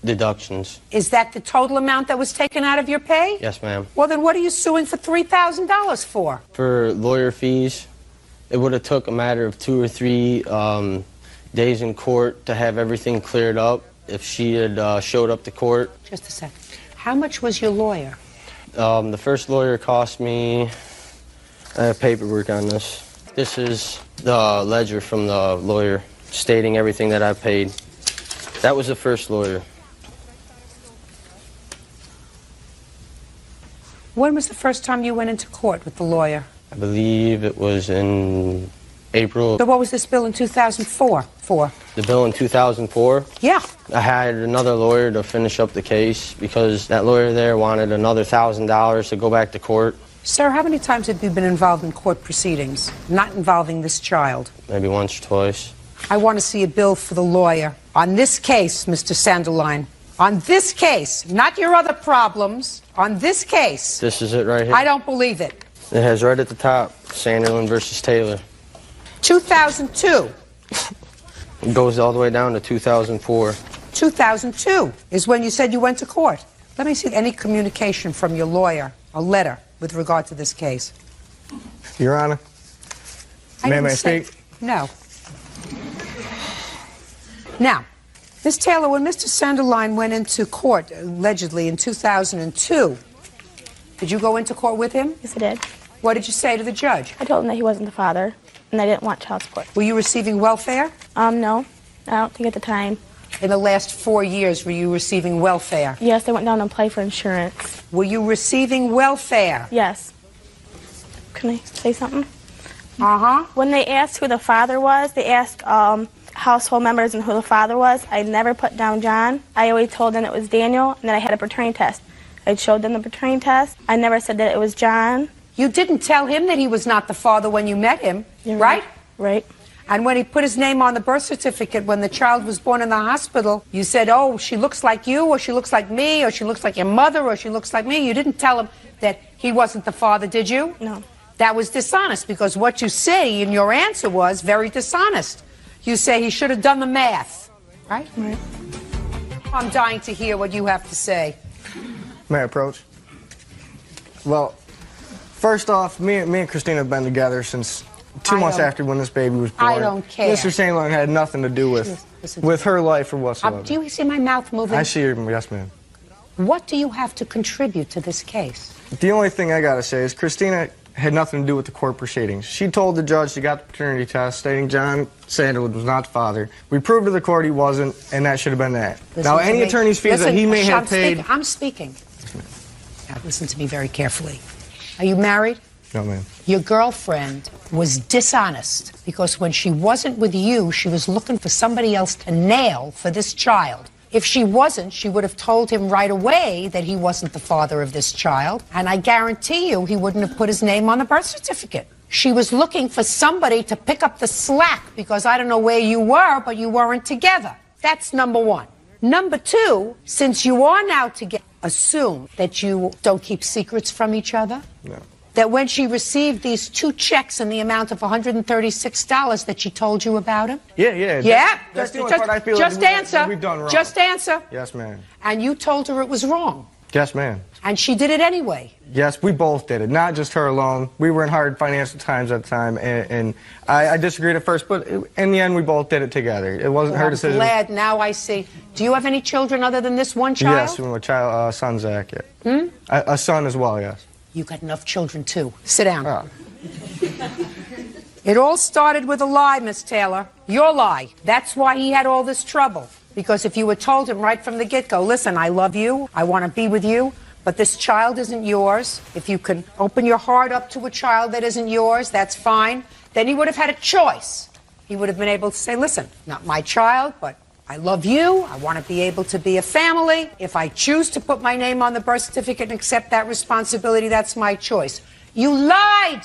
deductions. Is that the total amount that was taken out of your pay? Yes, ma'am. Well, then what are you suing for $3,000 for? For lawyer fees, it would have took a matter of 2 or 3 days in court to have everything cleared up if she had showed up to court. Just a second. How much was your lawyer? The first lawyer cost me, I have paperwork on this. This is the ledger from the lawyer stating everything that I paid. That was the first lawyer. When was the first time you went into court with the lawyer? I believe it was in April. So what was this bill in 2004 for? The bill in 2004? Yeah. I hired another lawyer to finish up the case because that lawyer there wanted another $1,000 to go back to court. Sir, how many times have you been involved in court proceedings, not involving this child? Maybe once or twice. I want to see a bill for the lawyer. On this case, Mr. Sanderline. On this case, not your other problems. On this case. This is it right here? I don't believe it. It has right at the top, Sanderlin versus Taylor. 2002. It goes all the way down to 2004. 2002 is when you said you went to court. Let me see any communication from your lawyer, a letter, with regard to this case. Your Honor, may I speak? No. Now, Ms. Taylor, when Mr. Sanderline went into court, allegedly in 2002, did you go into court with him? Yes, I did. What did you say to the judge? I told him that he wasn't the father, and I didn't want child support. Were you receiving welfare? No. I don't think at the time. In the last 4 years, were you receiving welfare? Yes, I went down and applied for insurance. Were you receiving welfare? Yes. Can I say something? When they asked who the father was, they asked household members and who the father was. I never put down John. I always told them it was Daniel, and then I had a paternity test. I showed them the paternity test. I never said that it was John. You didn't tell him that he was not the father when you met him, right? Right. And when he put his name on the birth certificate when the child was born in the hospital, you said, oh, she looks like you, or she looks like me, or she looks like your mother, or she looks like me. You didn't tell him that he wasn't the father, did you? No. That was dishonest, because what you say in your answer was very dishonest. You say he should have done the math, right? Right. I'm dying to hear what you have to say. May I approach? Well, first off, me and Christina have been together since 2 months after when this baby was born. I don't care. Mr. St. Laurent had nothing to do with her life or whatsoever. Do you see my mouth moving? I see her, yes, ma'am. What do you have to contribute to this case? The only thing I gotta say is Christina had nothing to do with the court proceedings. She told the judge she got the paternity test stating John Sandalwood was not the father. We proved to the court he wasn't, and that should have been that. Listen now, any me. attorney's fees that he may have paid... I'm speaking. Now, listen to me very carefully. Are you married? No, ma'am. Your girlfriend was dishonest because when she wasn't with you, she was looking for somebody else to nail for this child. If she wasn't, she would have told him right away that he wasn't the father of this child, and I guarantee you he wouldn't have put his name on the birth certificate. She was looking for somebody to pick up the slack because I don't know where you were, but you weren't together. That's number one. Number two, since you are now together, assume that you don't keep secrets from each other. No. That when she received these 2 checks in the amount of $136 that she told you about him? Yeah. Yeah? That's the only part I feel just like answer. we've done wrong. Just answer. Yes, ma'am. And you told her it was wrong. Yes, ma'am. And she did it anyway. Yes, we both did it, not just her alone. We were in hard financial times at the time, and I disagreed at first, but in the end, we both did it together. It wasn't her decision. I'm glad. Now I see. Do you have any children other than this one child? Yes, a child, son, Zach. Yeah. A son as well, yes. You got enough children, too. Sit down. Oh. It all started with a lie, Miss Taylor. Your lie. That's why he had all this trouble. Because if you had told him right from the get-go, listen, I love you, I want to be with you, but this child isn't yours. If you can open your heart up to a child that isn't yours, that's fine. Then he would have had a choice. He would have been able to say, listen, not my child, but I love you. I want to be able to be a family. If I choose to put my name on the birth certificate and accept that responsibility, that's my choice. You lied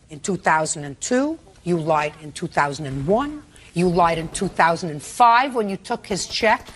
in 2002. You lied in 2001. You lied in 2005 when you took his check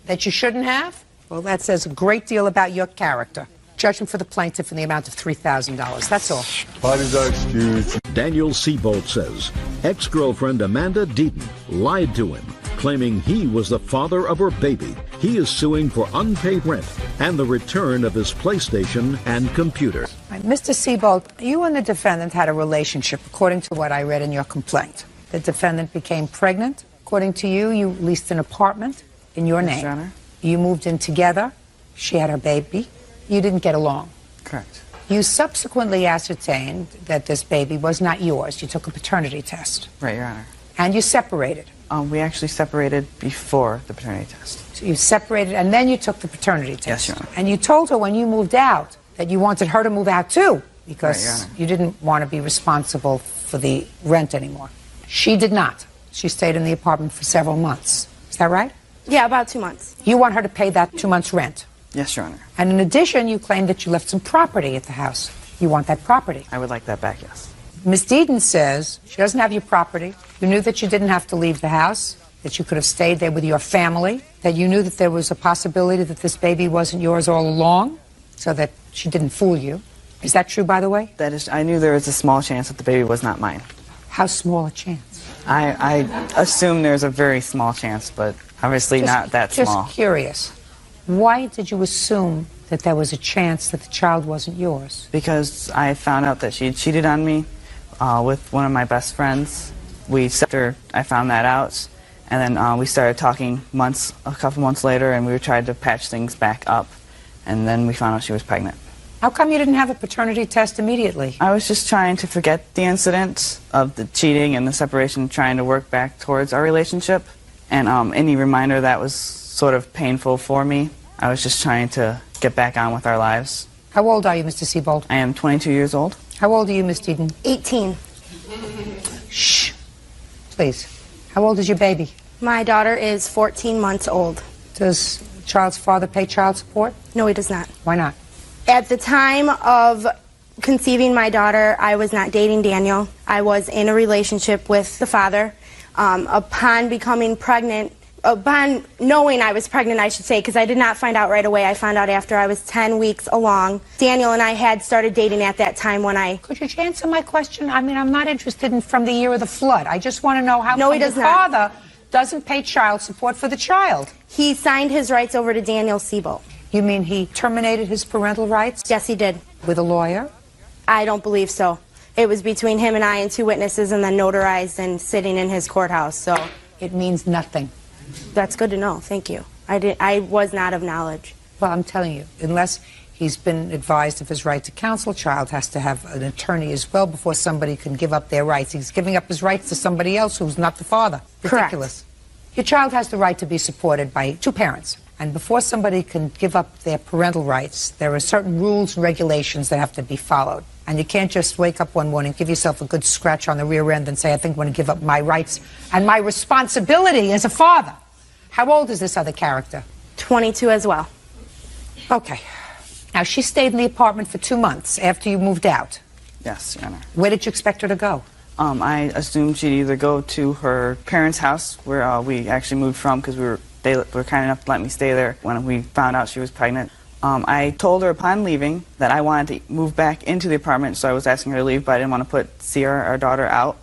that you shouldn't have. Well, that says a great deal about your character. Judgment for the plaintiff in the amount of $3,000. That's all. Parties are excused. Daniel Seabolt says ex-girlfriend Amanda Deaton lied to him, claiming he was the father of her baby. He is suing for unpaid rent and the return of his PlayStation and computer. Mr. Seabolt, you and the defendant had a relationship, according to what I read in your complaint. The defendant became pregnant. According to you, you leased an apartment in your name. Your Honor. You moved in together. She had her baby. You didn't get along. Correct. You subsequently ascertained that this baby was not yours. You took a paternity test. Right, Your Honor. And you separated. We actually separated before the paternity test. So you separated, and then you took the paternity test. Yes, Your Honor. And you told her when you moved out that you wanted her to move out too, because Right, Your Honor. you didn't want to be responsible for the rent anymore. She did not. She stayed in the apartment for several months. Is that right? Yeah, about 2 months. You want her to pay that 2 months' rent. Yes, Your Honor. And in addition, you claim that you left some property at the house. You want that property. I would like that back, yes. Ms. Deaton says she doesn't have your property. You knew that you didn't have to leave the house, that you could have stayed there with your family, that you knew that there was a possibility that this baby wasn't yours all along, so that she didn't fool you. Is that true, by the way? That is, I knew there was a small chance that the baby was not mine. How small a chance? I assume there's a very small chance, but obviously not that small. Just curious. Why did you assume that there was a chance that the child wasn't yours? Because I found out that she had cheated on me with one of my best friends. After I found that out, and then we started talking a couple months later, and we tried to patch things back up, and then we found out she was pregnant. How come you didn't have a paternity test immediately? I was just trying to forget the incident of the cheating and the separation, trying to work back towards our relationship, and any reminder that was sort of painful for me. I was just trying to get back on with our lives. How old are you, Mr. Seabolt? I am 22 years old. How old are you, Miss Deaton? 18. please. How old is your baby? My daughter is 14 months old. Does the child's father pay child support? No, he does not. Why not? At the time of conceiving my daughter, I was not dating Daniel. I was in a relationship with the father. Upon becoming pregnant, upon knowing I was pregnant, I should say, because I did not find out right away. I found out after I was 10 weeks along. Daniel and I had started dating at that time when I... Could you answer my question? I mean, I'm not interested in from the year of the flood. I just want to know how No, he does the not. father doesn't pay child support for the child. He signed his rights over to Daniel Siebel. You mean he terminated his parental rights? Yes, he did. With a lawyer? I don't believe so. It was between him and I and 2 witnesses and then notarized and sitting in his courthouse, so... It means nothing. That's good to know. Thank you. I was not of knowledge. Well, I'm telling you, unless he's been advised of his right to counsel, child has to have an attorney as well before somebody can give up their rights. He's giving up his rights to somebody else who's not the father. Ridiculous. Correct. Your child has the right to be supported by 2 parents. And before somebody can give up their parental rights, there are certain rules and regulations that have to be followed. And you can't just wake up one morning, give yourself a good scratch on the rear end and say, I think I'm going to give up my rights and my responsibility as a father. How old is this other character? 22 as well. Okay. Now, she stayed in the apartment for 2 months after you moved out. Yes, Your Honor. Where did you expect her to go? I assumed she'd either go to her parents' house, where we actually moved from, because they were kind enough to let me stay there when we found out she was pregnant. I told her upon leaving that I wanted to move back into the apartment, so I was asking her to leave, but I didn't want to put Sierra, our daughter, out.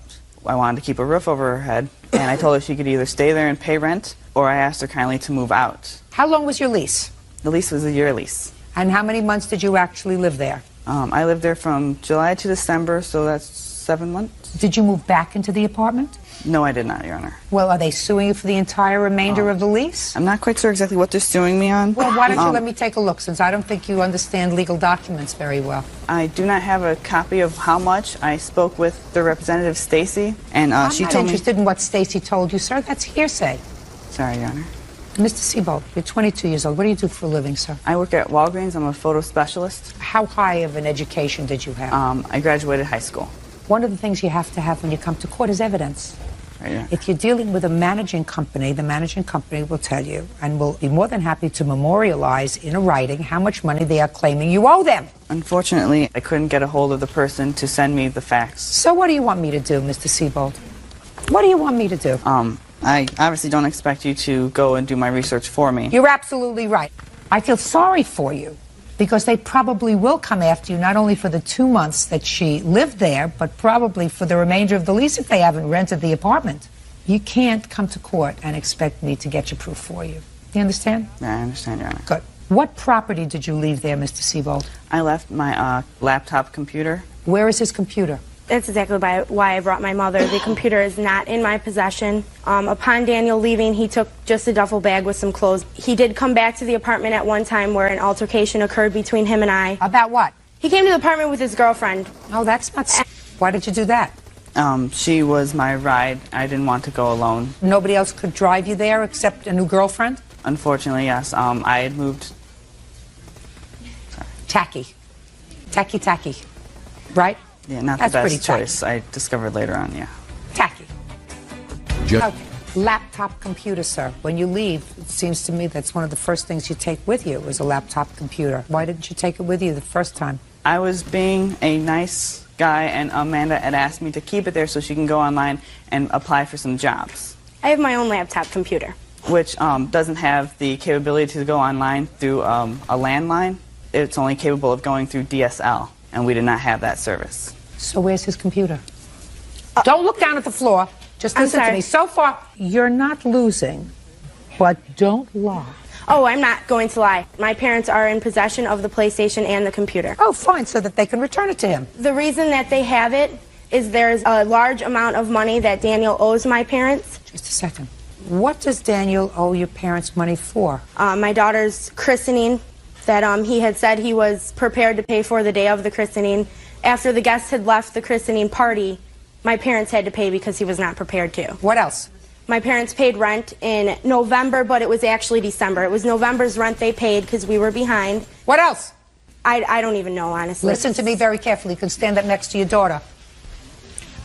I wanted to keep a roof over her head, and I told her she could either stay there and pay rent, or I asked her kindly to move out. How long was your lease? The lease was a year lease. And how many months did you actually live there? I lived there from July to December, so that's 7 months. Did you move back into the apartment? No, I did not, Your Honor. Well, are they suing you for the entire remainder of the lease? I'm not quite sure exactly what they're suing me on. Well, why don't you let me take a look, since I don't think you understand legal documents very well. I do not have a copy of how much. I spoke with the representative, Stacy, and she told me... I'm not interested in what Stacy told you, sir. That's hearsay. Sorry, Your Honor. Mr. Siebold, you're 22 years old. What do you do for a living, sir? I work at Walgreens. I'm a photo specialist. How high of an education did you have? I graduated high school. One of the things you have to have when you come to court is evidence. Right, yeah. If you're dealing with a managing company, the managing company will tell you and will be more than happy to memorialize in a writing how much money they are claiming you owe them. Unfortunately, I couldn't get a hold of the person to send me the facts. So what do you want me to do, Mr. Siebold? What do you want me to do? I obviously don't expect you to go and do my research for me. You're absolutely right. I feel sorry for you, because they probably will come after you, not only for the 2 months that she lived there, but probably for the remainder of the lease if they haven't rented the apartment. You can't come to court and expect me to get your proof for you. You understand? Yeah, I understand, Your Honor. Good. What property did you leave there, Mr. Siebold? I left my laptop computer. Where is his computer? That's exactly why I brought my mother. The computer is not in my possession. Upon Daniel leaving, he took just a duffel bag with some clothes. He did come back to the apartment at one time where an altercation occurred between him and I. About what? He came to the apartment with his girlfriend. Oh, that's not... Why did you do that? She was my ride. I didn't want to go alone. Nobody else could drive you there except a new girlfriend? Unfortunately, yes. I had moved... Tacky. Tacky. Right? Yeah, not That's the pretty best choice. I discovered later on, yeah. Tacky. Okay. Laptop computer, sir. When you leave, it seems to me that's one of the first things you take with you is a laptop computer. Why didn't you take it with you the first time? I was being a nice guy, and Amanda had asked me to keep it there so she can go online and apply for some jobs. I have my own laptop computer. Which doesn't have the capability to go online through a landline. It's only capable of going through DSL, and we did not have that service. So where's his computer? Don't look down at the floor. Just listen to me. So far, you're not losing, but don't lie. Oh, I'm not going to lie. My parents are in possession of the PlayStation and the computer. Oh, fine, so that they can return it to him. The reason that they have it is there's a large amount of money that Daniel owes my parents. Just a second. What does Daniel owe your parents money for? My daughter's christening that he had said he was prepared to pay for the day of the christening. After the guests had left the christening party, my parents had to pay because he was not prepared to. What else? My parents paid rent in November, but it was actually December. It was November's rent they paid because we were behind. What else? I don't even know, honestly. Listen to me very carefully. You can stand up next to your daughter.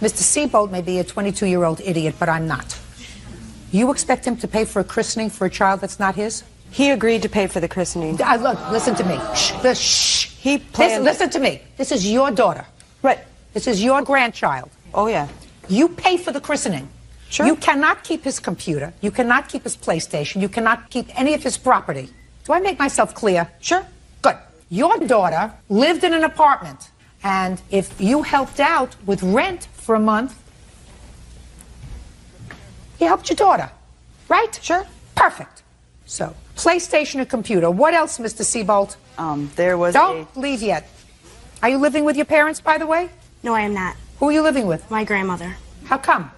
Mr. Seabolt may be a 22-year-old idiot, but I'm not. You expect him to pay for a christening for a child that's not his? He agreed to pay for the christening. Look, listen to me. Shh. He planned... Listen to me. This is your daughter. Right. This is your grandchild. Oh, yeah. You pay for the christening. Sure. You cannot keep his computer. You cannot keep his PlayStation. You cannot keep any of his property. Do I make myself clear? Sure. Good. Your daughter lived in an apartment, and if you helped out with rent for a month, you helped your daughter, right? Sure. Perfect. So, PlayStation or computer. What else, Mr. Seabolt? There was Don't leave yet. Are you living with your parents, by the way? No, I am not. Who are you living with? My grandmother. How come?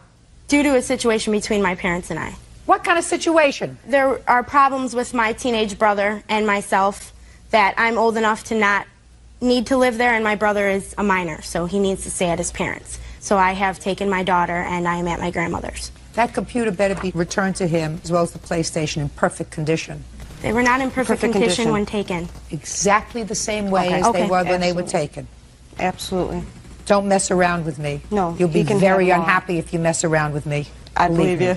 Due to a situation between my parents and I. What kind of situation? There are problems with my teenage brother and myself that I'm old enough to not need to live there, and my brother is a minor, so he needs to stay at his parents. So I have taken my daughter, and I am at my grandmother's. That computer better be returned to him, as well as the PlayStation, in perfect condition. They were not in perfect condition when taken. Exactly the same way as they were when they were taken. Absolutely. Don't mess around with me. No. You'll be very unhappy if you mess around with me. I believe you.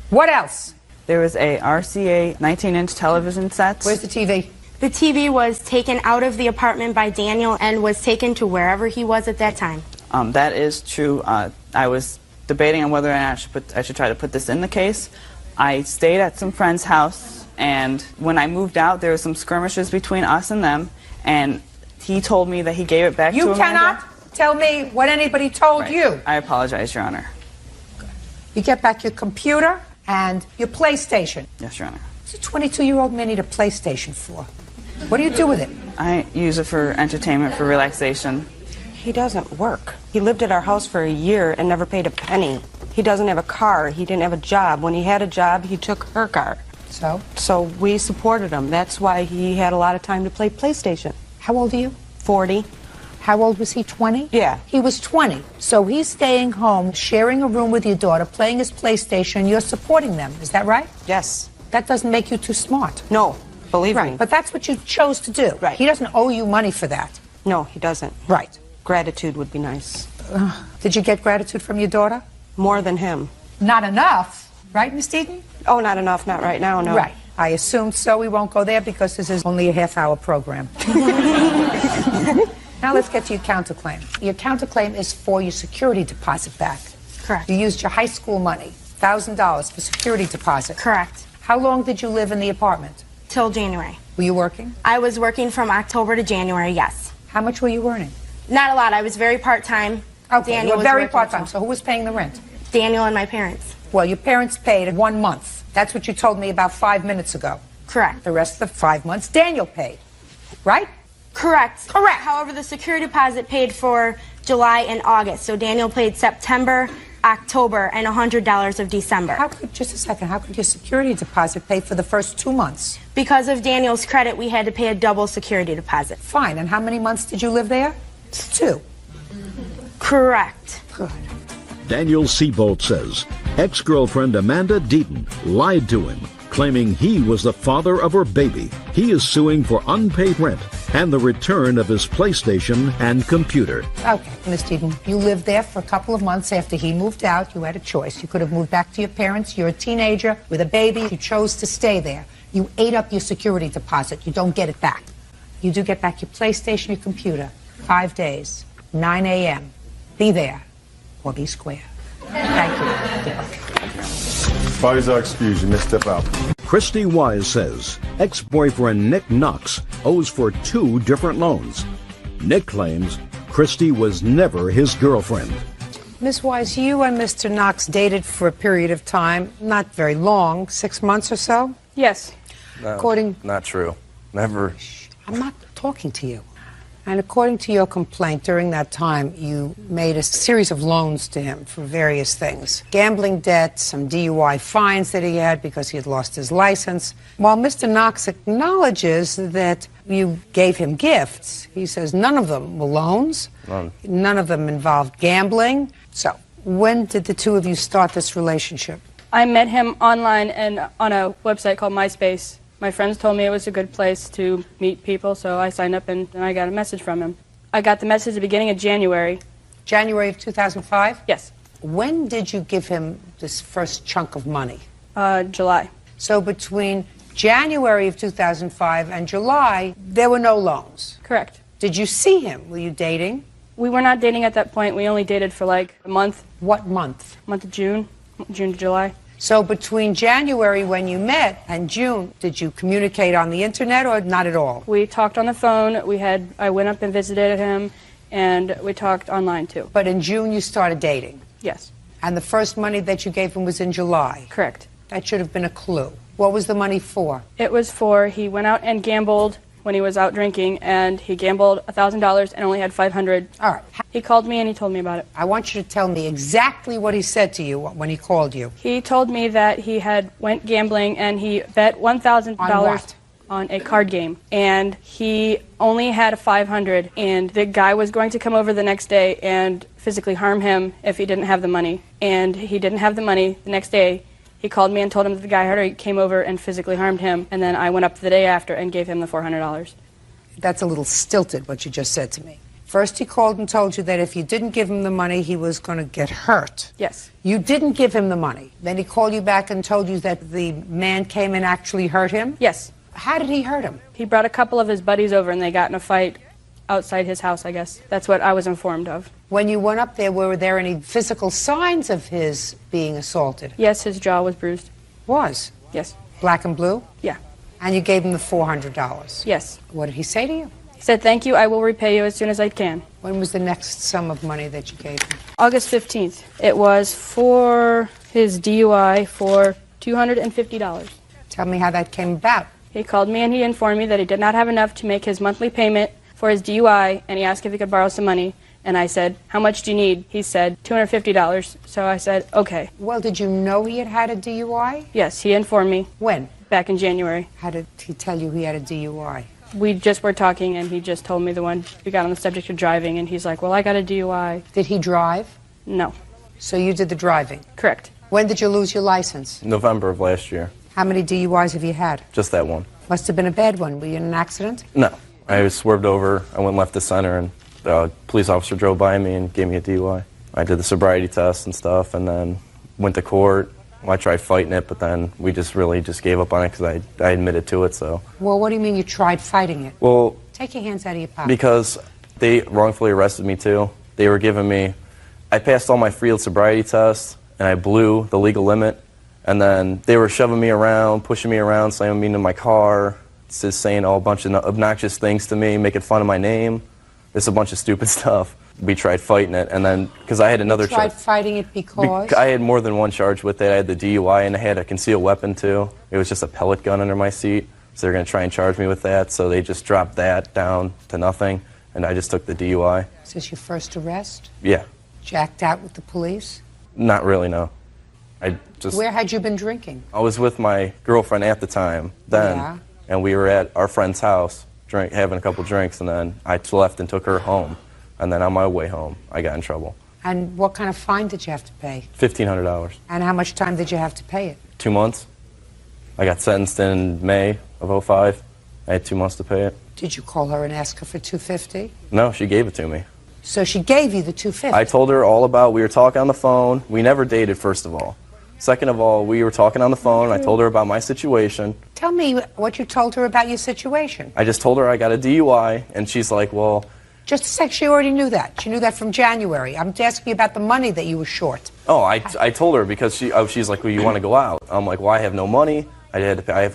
What else? There was a RCA 19-inch television set. Where's the TV? The TV was taken out of the apartment by Daniel and was taken to wherever he was at that time. That is true. I was debating on whether or not I should try to put this in the case. I stayed at some friend's house, and when I moved out, there were some skirmishes between us and them, and he told me that he gave it back to Amanda. You cannot tell me what anybody told you. I apologize, Your Honor. You get back your computer and your PlayStation. Yes, Your Honor. What's a 22-year-old man need a PlayStation for? What do you do with it? I use it for entertainment, for relaxation. He doesn't work. He lived at our house for a year and never paid a penny. He doesn't have a car. He didn't have a job. When he had a job, he took her car. So? So we supported him. That's why he had a lot of time to play PlayStation. How old are you? 40. How old was he, 20? Yeah. He was 20. So he's staying home, sharing a room with your daughter, playing his PlayStation. You're supporting them. Is that right? Yes. That doesn't make you too smart. No, believe me. But that's what you chose to do. Right. He doesn't owe you money for that. No, he doesn't. Right. Gratitude would be nice. Did you get gratitude from your daughter? More than him. Not enough. Right, Miss Deaton? Oh, not enough. Not right now, no. Right. I assumed so. We won't go there because this is only a half-hour program. Now let's get to your counterclaim. Your counterclaim is for your security deposit back. Correct. You used your high school money, $1,000 for security deposit. Correct. How long did you live in the apartment? Till January. Were you working? I was working from October to January, yes. How much were you earning? Not a lot. I was very part-time. Okay, Daniel you were was very working part-time. too. So who was paying the rent? Daniel and my parents. Well, your parents paid 1 month. That's what you told me about 5 minutes ago. Correct. The rest of the 5 months, Daniel paid. Right? Correct. Correct. However, the security deposit paid for July and August. So Daniel paid September, October, and $100 of December. Just a second. How could your security deposit pay for the first 2 months? Because of Daniel's credit, we had to pay a double security deposit. Fine. And how many months did you live there? 2. Correct. Good. Daniel Seabolt says ex-girlfriend Amanda Deaton lied to him, claiming he was the father of her baby. He is suing for unpaid rent and the return of his PlayStation and computer. Okay, Miss Deaton, you lived there for a couple of months after he moved out. You had a choice. You could have moved back to your parents. You're a teenager with a baby. You chose to stay there. You ate up your security deposit. You don't get it back. You do get back your PlayStation, your computer. 5 days, 9 a.m. Be there or be square. Thank you. Parties are excused. You may step out. Christy Wise says ex-boyfriend Nick Knox owes for 2 different loans. Nick claims Christy was never his girlfriend. Miss Wise, you and Mr. Knox dated for a period of time, not very long, 6 months or so? Yes. No, not true. Never. I'm not talking to you. And according to your complaint, during that time, you made a series of loans to him for various things. Gambling debts, some DUI fines that he had because he had lost his license. While Mr. Knox acknowledges that you gave him gifts, he says none of them were loans. None of them involved gambling. So, when did the two of you start this relationship? I met him online and on a website called MySpace. My friends told me it was a good place to meet people, so I signed up and I got a message from him. I got the message at the beginning of January. January of 2005? Yes. When did you give him this first chunk of money? July. So between January of 2005 and July, there were no loans? Correct. Did you see him? Were you dating? We were not dating at that point. We only dated for like a month. What month? Month of June to July. So between January when you met and June, did you communicate on the internet or not at all? We talked on the phone. I went up and visited him, and we talked online too. But in June you started dating? Yes. And the first money that you gave him was in July? Correct. That should have been a clue. What was the money for? It was for, he went out and gambled when he was out drinking, and he gambled $1,000 and only had $500. All right. He called me and he told me about it. I want you to tell me exactly what he said to you when he called you. He told me that he had went gambling and he bet $1,000 on a card game, and he only had $500, and the guy was going to come over the next day and physically harm him if he didn't have the money. And he didn't have the money the next day. He called me and told him that the guy had came over and physically harmed him, and then I went up the day after and gave him the $400. That's a little stilted, what you just said to me. First he called and told you that if you didn't give him the money, he was going to get hurt. Yes. You didn't give him the money. Then he called you back and told you that the man came and actually hurt him? Yes. How did he hurt him? He brought a couple of his buddies over and they got in a fight outside his house, I guess. That's what I was informed of. When you went up there, were there any physical signs of his being assaulted? Yes, his jaw was bruised. Was? Yes. Black and blue? Yeah. And you gave him the $400? Yes. What did he say to you? He said, "Thank you, I will repay you as soon as I can." When was the next sum of money that you gave him? August 15th. It was for his DUI for $250. Tell me how that came about. He called me and he informed me that he did not have enough to make his monthly payment for his DUI, and he asked if he could borrow some money. And I said, "How much do you need?" He said, $250. So I said, okay. Well, did you know he had had a DUI? Yes, he informed me. When? Back in January. How did he tell you he had a DUI? We just were talking, and he just told me the one. We got on the subject of driving, and he's like, "Well, I got a DUI." Did he drive? No. So you did the driving? Correct. When did you lose your license? November of last year. How many DUIs have you had? Just that one. Must have been a bad one. Were you in an accident? No. I was swerved over. I went left to center, and the police officer drove by me and gave me a DUI. I did the sobriety test and stuff, and then went to court. Well, I tried fighting it, but then we just gave up on it because I admitted to it, so. Well, what do you mean you tried fighting it? Well, take your hands out of your pocket. Because they wrongfully arrested me, too. They were giving me, I passed all my field sobriety tests, and I blew the legal limit, and then they were shoving me around, pushing me around, slamming me into my car, just saying a bunch of obnoxious things to me, making fun of my name. It's a bunch of stupid stuff. We tried fighting it, and then, because I had another charge. You tried fighting it because? I had more than one charge with it. I had the DUI, and I had a concealed weapon, too. It was just a pellet gun under my seat, so they were going to try and charge me with that, so they just dropped that down to nothing, and I just took the DUI. Is this your first arrest? Yeah. Jacked out with the police? Not really, no. Where had you been drinking? I was with my girlfriend at the time, then, Yeah. and we were at our friend's house, having a couple drinks, and then I left and took her home. And then on my way home, I got in trouble. And what kind of fine did you have to pay? $1,500. And how much time did you have to pay it? 2 months. I got sentenced in May of '05. I had 2 months to pay it. Did you call her and ask her for $250? No, she gave it to me. So she gave you the $250? I told her all about, we were talking on the phone. We never dated, first of all. Second of all, we were talking on the phone. I told her about my situation. Tell me what you told her about your situation. I just told her I got a DUI, and she's like, well... Just a sec, she already knew that. She knew that from January. I'm asking you about the money that you were short. Oh, I told her because she's like, well, you want to go out? I'm like, well, I have no money. I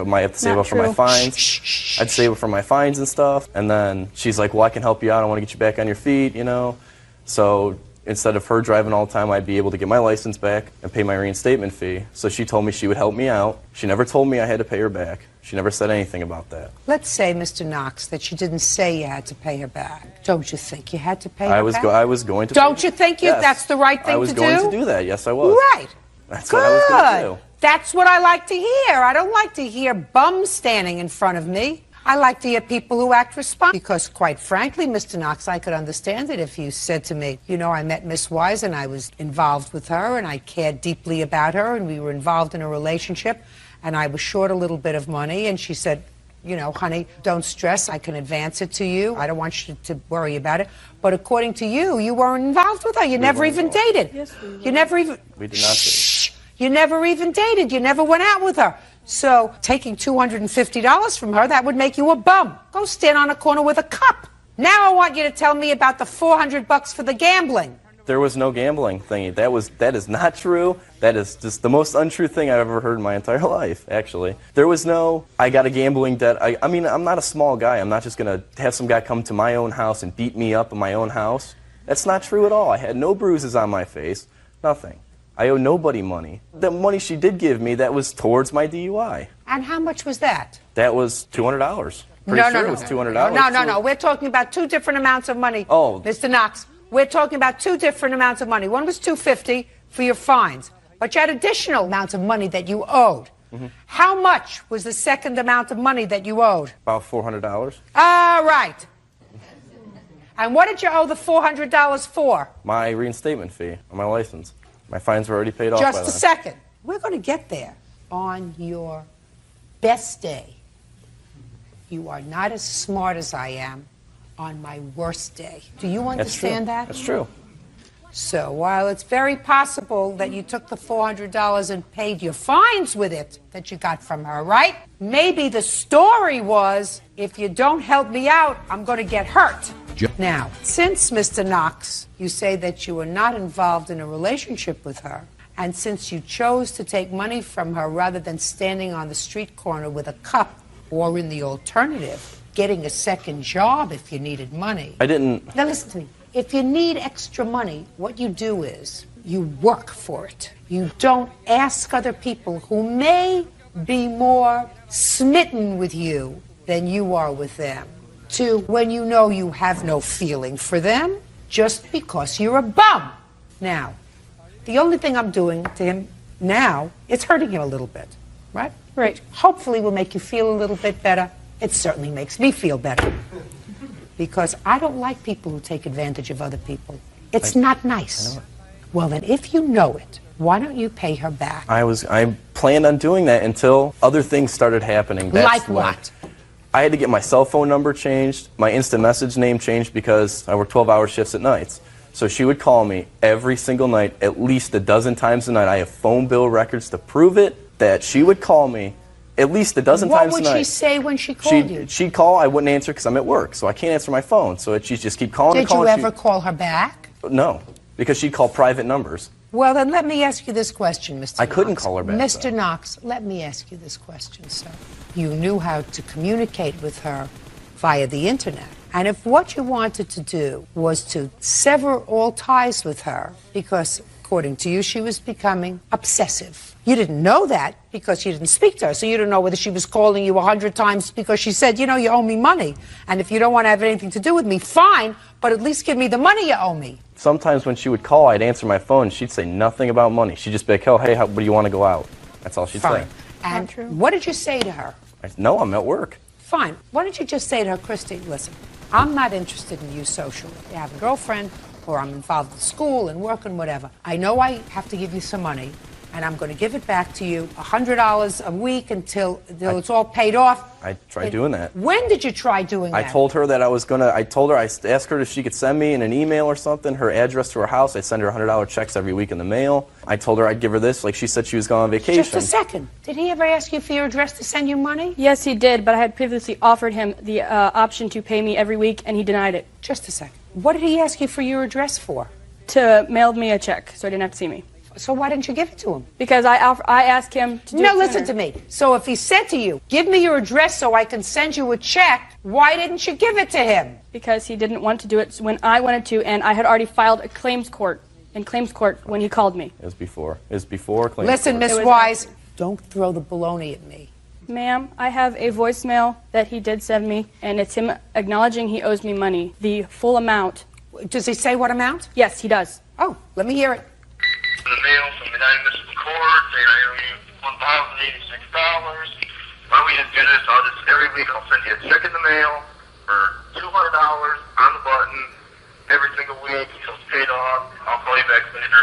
might have to save up for my fines. I'd save up for my fines and stuff. And then she's like, well, I can help you out. I want to get you back on your feet, you know. So instead of her driving all the time, I'd be able to get my license back and pay my reinstatement fee. So she told me she would help me out. She never told me I had to pay her back. She never said anything about that. Let's say, Mr. Knox, that she didn't say you had to pay her back. Don't you think you had to pay her back? I was going to. Don't you think that's the right thing to do? I was going to do that. Yes, I was. Right. That's what I was going to do. That's what I like to hear. I don't like to hear bums standing in front of me. I like to hear people who act responsible. Because, quite frankly, Mr. Knox, I could understand it if you said to me, you know, I met Miss Wise and I was involved with her and I cared deeply about her and we were involved in a relationship and I was short a little bit of money and she said, you know, honey, don't stress. I can advance it to you. I don't want you to worry about it. But according to you, you weren't involved with her. You never even dated. Yes, we were. You never even... We did not date. You never even dated. You never went out with her. So taking $250 from her, that would make you a bum. Go stand on a corner with a cup. Now I want you to tell me about the $400 for the gambling. There was no gambling thingy. That is not true. That is just the most untrue thing I've ever heard in my entire life, actually. There was no, I got a gambling debt. I mean, I'm not a small guy. I'm not just going to have some guy come to my own house and beat me up in my own house. That's not true at all. I had no bruises on my face, nothing. I owe nobody money. The money she did give me, that was towards my DUI. And how much was that? That was $200. Pretty sure it was $200. No. We're talking about two different amounts of money. Oh. Mr. Knox, we're talking about two different amounts of money. One was $250 for your fines, but you had additional amounts of money that you owed. Mm-hmm. How much was the second amount of money that you owed? About $400. All right. And what did you owe the $400 for? My reinstatement fee on my license. My fines were already paid off by Just then. a second. We're going to get there. On your best day, you are not as smart as I am on my worst day. Do you understand that? That's true. So while it's very possible that you took the $400 and paid your fines with it that you got from her, right? Maybe the story was, if you don't help me out, I'm going to get hurt. Now, since, Mr. Knox, you say that you were not involved in a relationship with her, and since you chose to take money from her rather than standing on the street corner with a cup, or in the alternative, getting a second job if you needed money. I didn't... Now listen to me. If you need extra money, what you do is you work for it. You don't ask other people who may be more smitten with you than you are with them to when you know you have no feeling for them just because you're a bum. Now, the only thing I'm doing to him now is hurting him a little bit, right? Right. Hopefully will make you feel a little bit better. It certainly makes me feel better. Because I don't like people who take advantage of other people. It's not nice. Well, then, if you know it, why don't you pay her back? I planned on doing that until other things started happening. Like what? I had to get my cell phone number changed, my instant message name changed because I work 12-hour shifts at nights. So she would call me every single night, at least a dozen times a night. I have phone bill records to prove it, that she would call me at least a dozen times a night. What would she say when she called you? She'd call, I wouldn't answer because I'm at work, so I can't answer my phone. So she'd just keep calling and calling. Did you ever call her back? No, because she'd call private numbers. Well, then let me ask you this question, Mr. I couldn't Knox. call her back. Mr. Knox, let me ask you this question, sir. You knew how to communicate with her via the internet. And if what you wanted to do was to sever all ties with her, because according to you, she was becoming obsessive. You didn't know that because you didn't speak to her, so you don't know whether she was calling you 100 times because she said, you know, you owe me money. And if you don't want to have anything to do with me, fine, but at least give me the money you owe me. Sometimes when she would call, I'd answer my phone. She'd say nothing about money. She'd just be like, oh, hey, what do you want to go out? That's all she'd say. And what did you say to her? No, I'm at work. Fine. Why don't you just say to her, Christy, listen, I'm not interested in you socially. You have a girlfriend, or I'm involved in school and work and whatever. I know I have to give you some money, and I'm going to give it back to you, $100 a week until it's all paid off. I tried doing that. When did you try doing that? I told her that I was going to, I asked her if she could send me in an email or something, her address to her house. I'd send her $100 checks every week in the mail. I told her I'd give her this, like she said she was going on vacation. Just a second. Did he ever ask you for your address to send you money? Yes, he did, but I had previously offered him the option to pay me every week, and he denied it. Just a second. What did he ask you for your address for? To mail me a check, so he didn't have to see me. So why didn't you give it to him? Because I asked him to do it. No, listen to me. So if he said to you, give me your address so I can send you a check, why didn't you give it to him? Because he didn't want to do it when I wanted to, and I had already filed a claims court when he called me. It was before claims Listen, court. Miss Wise, don't throw the baloney at me. Ma'am, I have a voicemail that he did send me, and it's him acknowledging he owes me money, the full amount. Does he say what amount? Yes, he does. Oh, let me hear it. The mail from the United Municipal Court saying I owe you $1,086. Why don't we just do this? Every week I'll send you a check in the mail for $200 on the button every single week until it's paid off. I'll call you back later,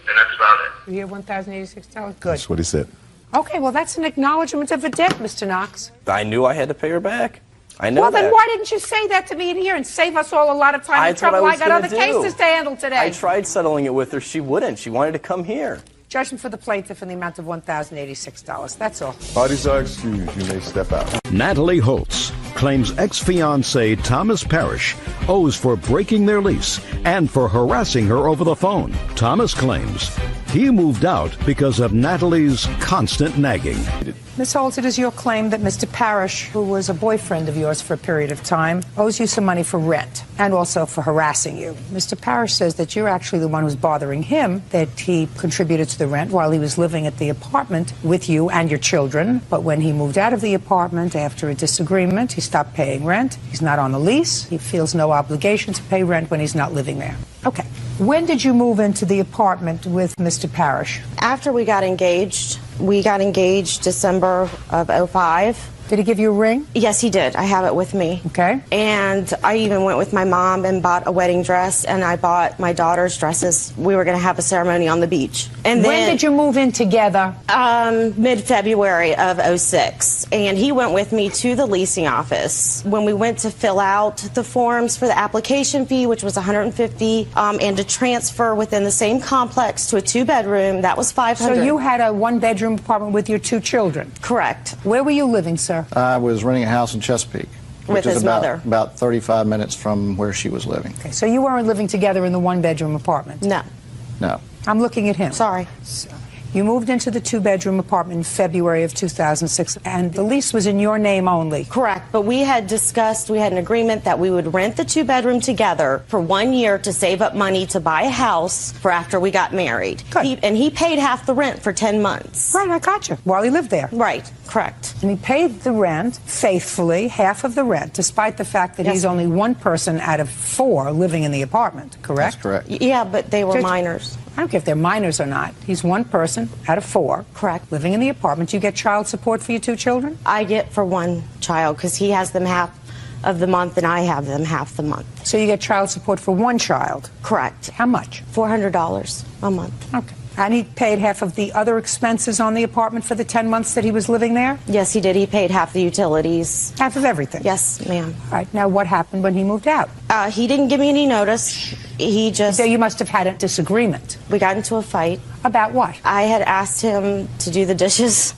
and that's about it. You hear $1,086? Good. That's what he said. Okay, well, that's an acknowledgement of a debt, Mr. Knox. I knew I had to pay her back. I know Well, that. then why didn't you say that to me in here and save us all a lot of time and trouble? I got other cases to handle today. I tried settling it with her. She wouldn't. She wanted to come here. Judgment for the plaintiff in the amount of $1,086. That's all. Parties are excused. You may step out. Natalie Holtz claims ex-fiancé Thomas Parrish owes for breaking their lease and for harassing her over the phone. Thomas claims he moved out because of Natalie's constant nagging. Ms. Holtz, it is your claim that Mr. Parrish, who was a boyfriend of yours for a period of time, owes you some money for rent and also for harassing you. Mr. Parrish says that you're actually the one who's bothering him, that he contributed to the rent while he was living at the apartment with you and your children. But when he moved out of the apartment after a disagreement, he stopped paying rent. He's not on the lease. He feels no obligation to pay rent when he's not living there. Okay. When did you move into the apartment with Mr. Parrish? After we got engaged. We got engaged December of 2005. Did he give you a ring? Yes, he did. I have it with me. Okay. And I even went with my mom and bought a wedding dress, and I bought my daughter's dresses. We were going to have a ceremony on the beach. And when then, did you move in together? Mid-February of 2006. And he went with me to the leasing office. When we went to fill out the forms for the application fee, which was $150, and to transfer within the same complex to a two-bedroom, that was $500. So you had a one-bedroom apartment with your two children? Correct. Where were you living, sir? I was renting a house in Chesapeake, with his mother. About 35 minutes from where she was living. Okay, so you weren't living together in the one-bedroom apartment? No. No. I'm looking at him. Sorry. You moved into the two-bedroom apartment in February of 2006, and the lease was in your name only. Correct, but we had discussed, we had an agreement that we would rent the two-bedroom together for 1 year to save up money to buy a house for after we got married. Good. And he paid half the rent for 10 months. Right, I got you, while he lived there. Right, correct. And he paid the rent faithfully, half of the rent, despite the fact that he's only one person out of 4 living in the apartment, correct? That's correct. Yeah, but they were minors. I don't care if they're minors or not. He's one person out of 4. Correct. Living in the apartment. You get child support for your 2 children? I get for one child because he has them half of the month and I have them half the month. So you get child support for one child? Correct. How much? $400 a month. Okay. And he paid half of the other expenses on the apartment for the 10 months that he was living there? Yes, he did. He paid half the utilities. Half of everything? Yes, ma'am. All right. Now, what happened when he moved out? He didn't give me any notice. He just... So you must have had a disagreement. We got into a fight. About what? I had asked him to do the dishes,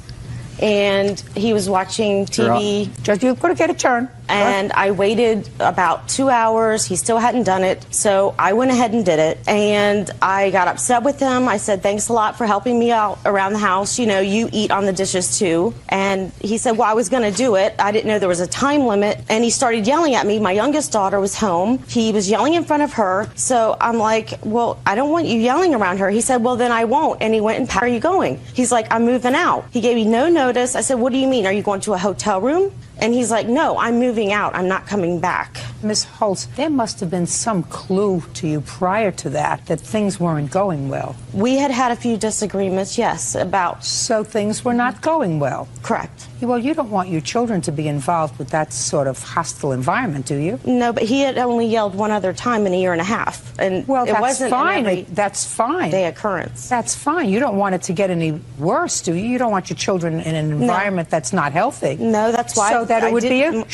and he was watching TV. Just, you've got to get a turn. And I waited about 2 hours. He still hadn't done it. So I went ahead and did it. And I got upset with him. I said, thanks a lot for helping me out around the house. You know, you eat on the dishes too. And he said, well, I was going to do it. I didn't know there was a time limit. And he started yelling at me. My youngest daughter was home. He was yelling in front of her. So I'm like, well, I don't want you yelling around her. He said, well, then I won't. And he went and, where are you going? He's like, I'm moving out. He gave me no notice. I said, what do you mean? Are you going to a hotel room? And he's like, no, I'm moving out. I'm not coming back. Ms. Holtz, there must have been some clue to you prior to that things weren't going well. We had had a few disagreements, yes, about... So things were not going well? Correct. Well, you don't want your children to be involved with that sort of hostile environment, do you? No, but he had only yelled one other time in a year and a half. And well, it wasn't fine. That's fine. Day occurrence. That's fine. You don't want it to get any worse, do you? You don't want your children in an environment that's not healthy. No, that's why. So that it would be a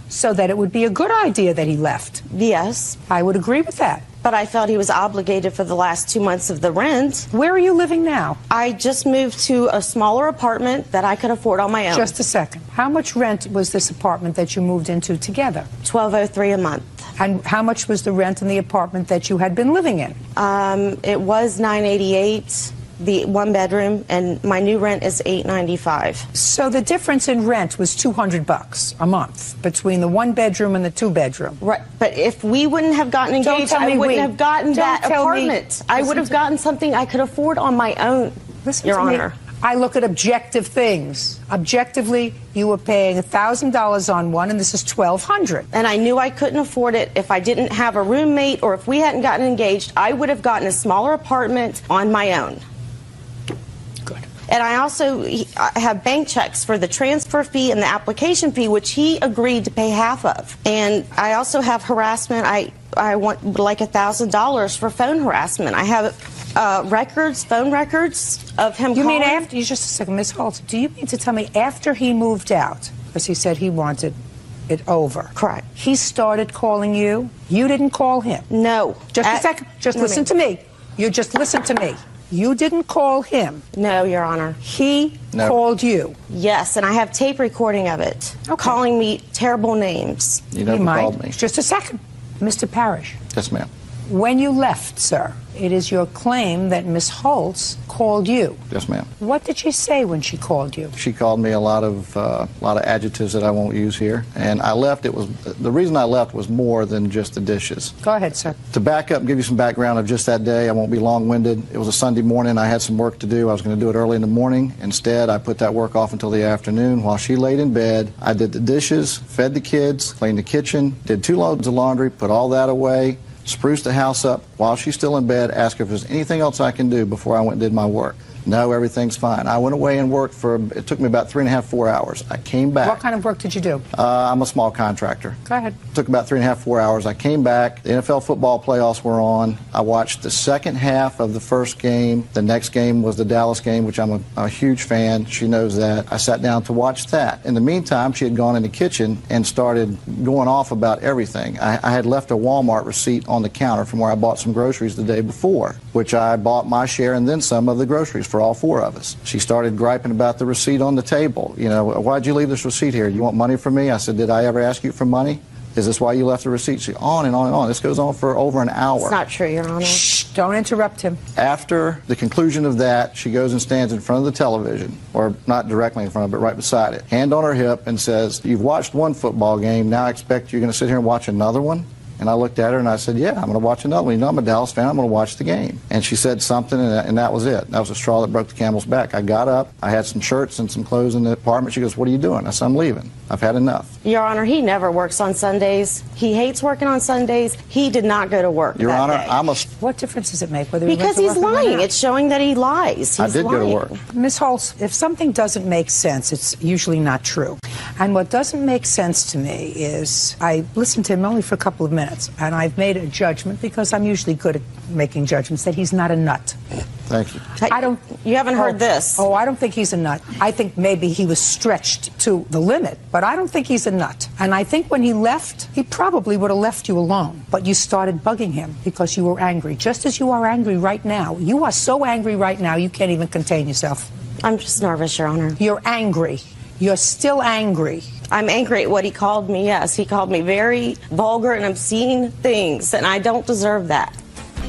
so that it would be a good idea that he left. Yes. I would agree with that. But I felt he was obligated for the last 2 months of the rent. Where are you living now? I just moved to a smaller apartment that I could afford on my own. Just a second. How much rent was this apartment that you moved into together? $1,203 a month. And how much was the rent in the apartment that you had been living in? It was $988. The one bedroom, and my new rent is $895. So the difference in rent was $200 a month between the one bedroom and the two bedroom. Right, but if we wouldn't have gotten engaged, I wouldn't have gotten that apartment. I would have gotten something I could afford on my own. Listen Your to Honor. Me. I look at objective things. Objectively, you were paying $1,000 on one, and this is $1,200. And I knew I couldn't afford it if I didn't have a roommate, or if we hadn't gotten engaged. I would have gotten a smaller apartment on my own. And I also have bank checks for the transfer fee and the application fee, which he agreed to pay half of. And I also have harassment. I want like $1,000 for phone harassment. I have Records, phone records of him You calling. mean after, you just a second, Miss Holt, do you mean to tell me after he moved out, because he said he wanted it over? Correct. He started calling you? You didn't call him? No. Just a second. Just listen to me. You just listen to me. You didn't call him? No, Your Honor. He called you? Yes, and I have tape recording of it. Calling me terrible names. You never called me. Just a second. Mr. Parrish. Yes, ma'am. When you left, sir, it is your claim that Miss Holtz called you. Yes, ma'am. What did she say when she called you? She called me a lot of adjectives that I won't use here, and I left. The reason I left was more than just the dishes. Go ahead, sir. To back up and give you some background of just that day, I won't be long-winded. It was a Sunday morning. I had some work to do. I was going to do it early in the morning. Instead, I put that work off until the afternoon. While she laid in bed, I did the dishes, fed the kids, cleaned the kitchen, did 2 loads of laundry, put all that away, spruced the house up while she's still in bed, asked her if there's anything else I can do before I went and did my work. No, everything's fine. I went away and worked it took me about 3.5, 4 hours. I came back. What kind of work did you do? I'm a small contractor. Go ahead. It took about 3.5, 4 hours. I came back. The NFL football playoffs were on. I watched the second half of the first game. The next game was the Dallas game, which I'm a huge fan. She knows that. I sat down to watch that. In the meantime, she had gone in the kitchen and started going off about everything. I had left a Walmart receipt on the counter from where I bought some groceries the day before, which I bought my share and then some of the groceries for all 4 of us. She started griping about the receipt on the table. You know, why'd you leave this receipt here? You want money from me? I said, did I ever ask you for money? Is this why you left the receipt? She on and on and on. This goes on for over an hour. It's not true, Your Honor. Shh, don't interrupt him. After the conclusion of that, she goes and stands in front of the television, or not directly in front of it, right beside it, hand on her hip, and says, you've watched one football game, now I expect you're going to sit here and watch another one? And I looked at her and I said, yeah, I'm going to watch another one. You know, I'm a Dallas fan. I'm going to watch the game. And she said something, and that was it. That was the straw that broke the camel's back. I got up. I had some shirts and some clothes in the apartment. She goes, what are you doing? I said, I'm leaving. I've had enough. Your Honor, he never works on Sundays. He hates working on Sundays. He did not go to work Your that Honor, day. What difference does it make whether he Because went to he's work or lying. not? It's showing that he lies. I He's did go to lying. work. Miss Holtz, if something doesn't make sense, it's usually not true. And what doesn't make sense to me is I listened to him only for a couple of minutes, and I've made a judgment, because I'm usually good at making judgments, that he's not a nut. Thank you. I don't. You haven't heard this. Oh, I don't think he's a nut. I think maybe he was stretched to the limit, but I don't think he's a nut. And I think when he left, he probably would have left you alone. But you started bugging him because you were angry, just as you are angry right now. You are so angry right now, you can't even contain yourself. I'm just nervous, Your Honor. You're angry. You're still angry. I'm angry at what he called me, yes. He called me very vulgar and obscene things, and I don't deserve that.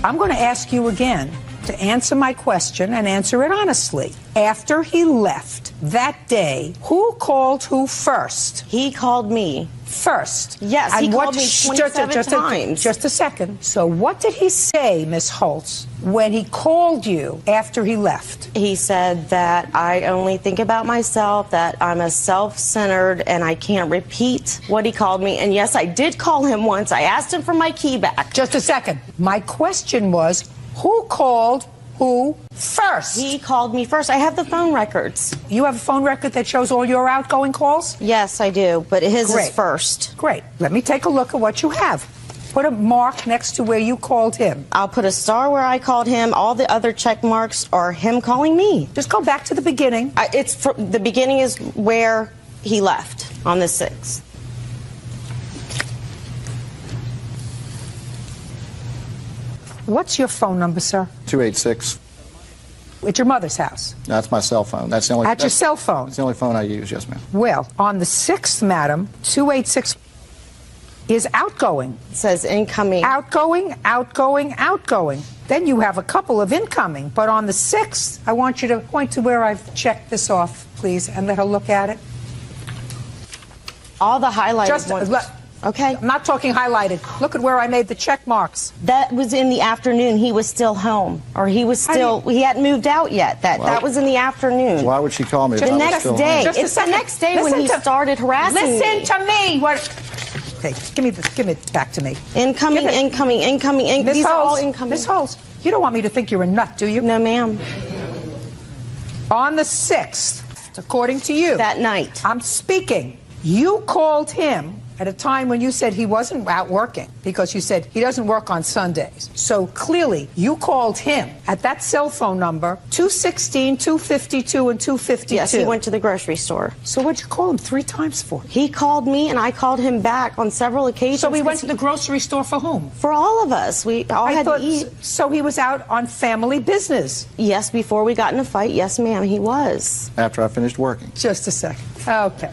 I'm going to ask you again to answer my question and answer it honestly. After he left that day, who called who first? He called me. First? Yes, and he what, called me 27 times. Just a second. So what did he say, Miss Holtz, when he called you after he left? He said that I only think about myself, that I'm a self-centered, and I can't repeat what he called me. And yes, I did call him once. I asked him for my key back. Just a second. My question was, who called who first? He called me first. I have the phone records. You have a phone record that shows all your outgoing calls? Yes, I do, but his Great. is first. Great. Let me take a look at what you have. Put a mark next to where you called him. I'll put a star where I called him. All the other check marks are him calling me. Just go back to the beginning. The beginning is where he left on the 6th. What's your phone number, sir? 286. At your mother's house? That's my cell phone. That's the only. At your cell phone? That's the only phone I use. Yes, ma'am. Well, on the 6th, madam, 286 is outgoing. It says incoming. Outgoing, outgoing, outgoing. Then you have a couple of incoming. But on the 6th, I want you to point to where I've checked this off, please, and let her look at it. All the highlighted ones. Okay. I'm not talking highlighted. Look at where I made the check marks. That was in the afternoon. He was still home. Or he was still, he hadn't moved out yet. That was in the afternoon. Why would she call me? The next day. It's the next day when he started harassing me. Listen to me. What? Okay, give it back to me. Incoming. These are all incoming. Miss Holtz, you don't want me to think you're a nut, do you? No, ma'am. On the 6th, according to you. That night. I'm speaking. You called him at a time when you said he wasn't out working, because you said he doesn't work on Sundays. So clearly, you called him at that cell phone number, 216, 252, and 252. Yes, he went to the grocery store. So what'd you call him 3 times for? He called me, and I called him back on several occasions. So he went to the grocery store for whom? For all of us. We all had to eat. So he was out on family business? Yes, before we got in a fight, yes, ma'am, he was. After I finished working. Just a second. Okay.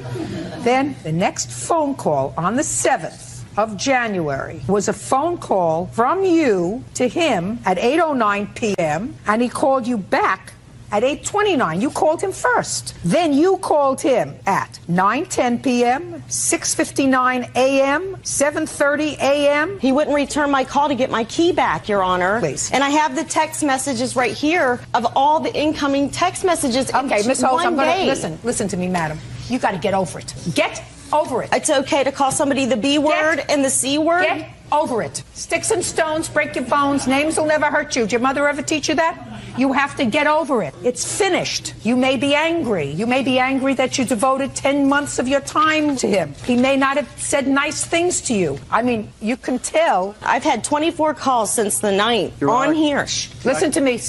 Then the next phone call on the 7th of January was a phone call from you to him at 8:09 p.m. and he called you back at 8:29. You called him first. Then you called him at 9:10 p.m., 6:59 a.m., 7:30 a.m. He wouldn't return my call to get my key back, Your Honor. Please. And I have the text messages right here of all the incoming text messages. Okay, Miss Holtz, I'm day. going to listen to me, madam. You got to get over it. Get over it. It's okay to call somebody the B word and the C word? Get over it. Sticks and stones break your bones. Names will never hurt you. Did your mother ever teach you that? You have to get over it. It's finished. You may be angry. You may be angry that you devoted 10 months of your time to him. He may not have said nice things to you. I mean, you can tell. I've had 24 calls since the 9th on here. Listen to me.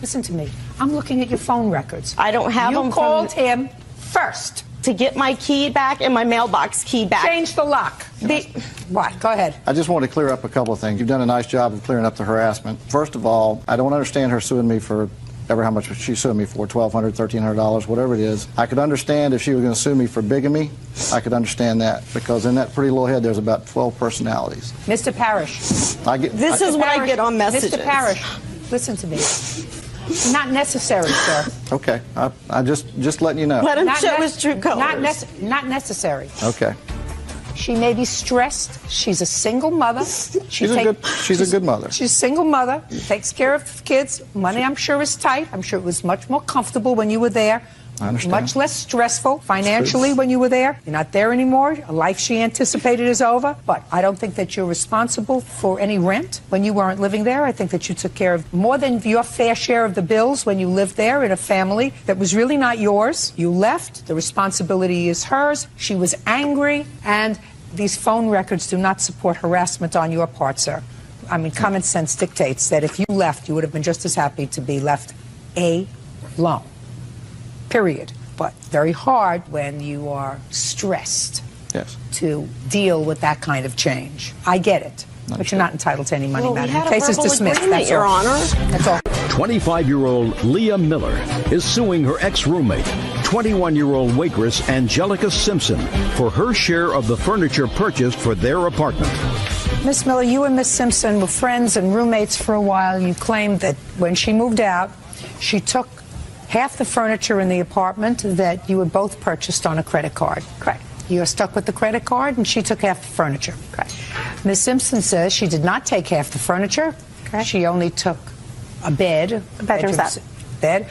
Listen to me. I'm looking at your phone records. I don't have them. You called him first. To get my key back and my mailbox key back. Change the lock. What? Go ahead. I just want to clear up a couple of things. You've done a nice job of clearing up the harassment. First of all, I don't understand her suing me for ever how much she sued me for, $1,200, $1,300, whatever it is. I could understand if she was going to sue me for bigamy. I could understand that, because in that pretty little head there's about 12 personalities. Mr. Parrish. This is what I get on messages. Mr. Parrish, listen to me. Not necessary, sir. Okay, I just letting you know. Let him show his true colors. Not necessary. Okay. She may be stressed. She's a single mother. She's a good mother. She's a single mother. Takes care of the kids. Money, I'm sure, is tight. I'm sure it was much more comfortable when you were there. I understand. Much less stressful financially when you were there. You're not there anymore. A life she anticipated is over. But I don't think that you're responsible for any rent when you weren't living there. I think that you took care of more than your fair share of the bills when you lived there in a family that was really not yours. You left. The responsibility is hers. She was angry. And these phone records do not support harassment on your part, sir. I mean, common sense dictates that if you left, you would have been just as happy to be left alone. Period. But very hard when you are stressed to deal with that kind of change. I get it. But you're not entitled to any money, madam. The case is dismissed. That's Your all. Honor. That's all. 25-year-old Leah Miller is suing her ex-roommate, 21-year-old waitress Angelica Simpson, for her share of the furniture purchased for their apartment. Miss Miller, you and Miss Simpson were friends and roommates for a while. You claimed that when she moved out, she took half the furniture in the apartment that you had both purchased on a credit card. Correct. You are stuck with the credit card, and she took half the furniture. Correct. Ms. Simpson says she did not take half the furniture. Correct. She only took a bed. A bedroom set. Bed.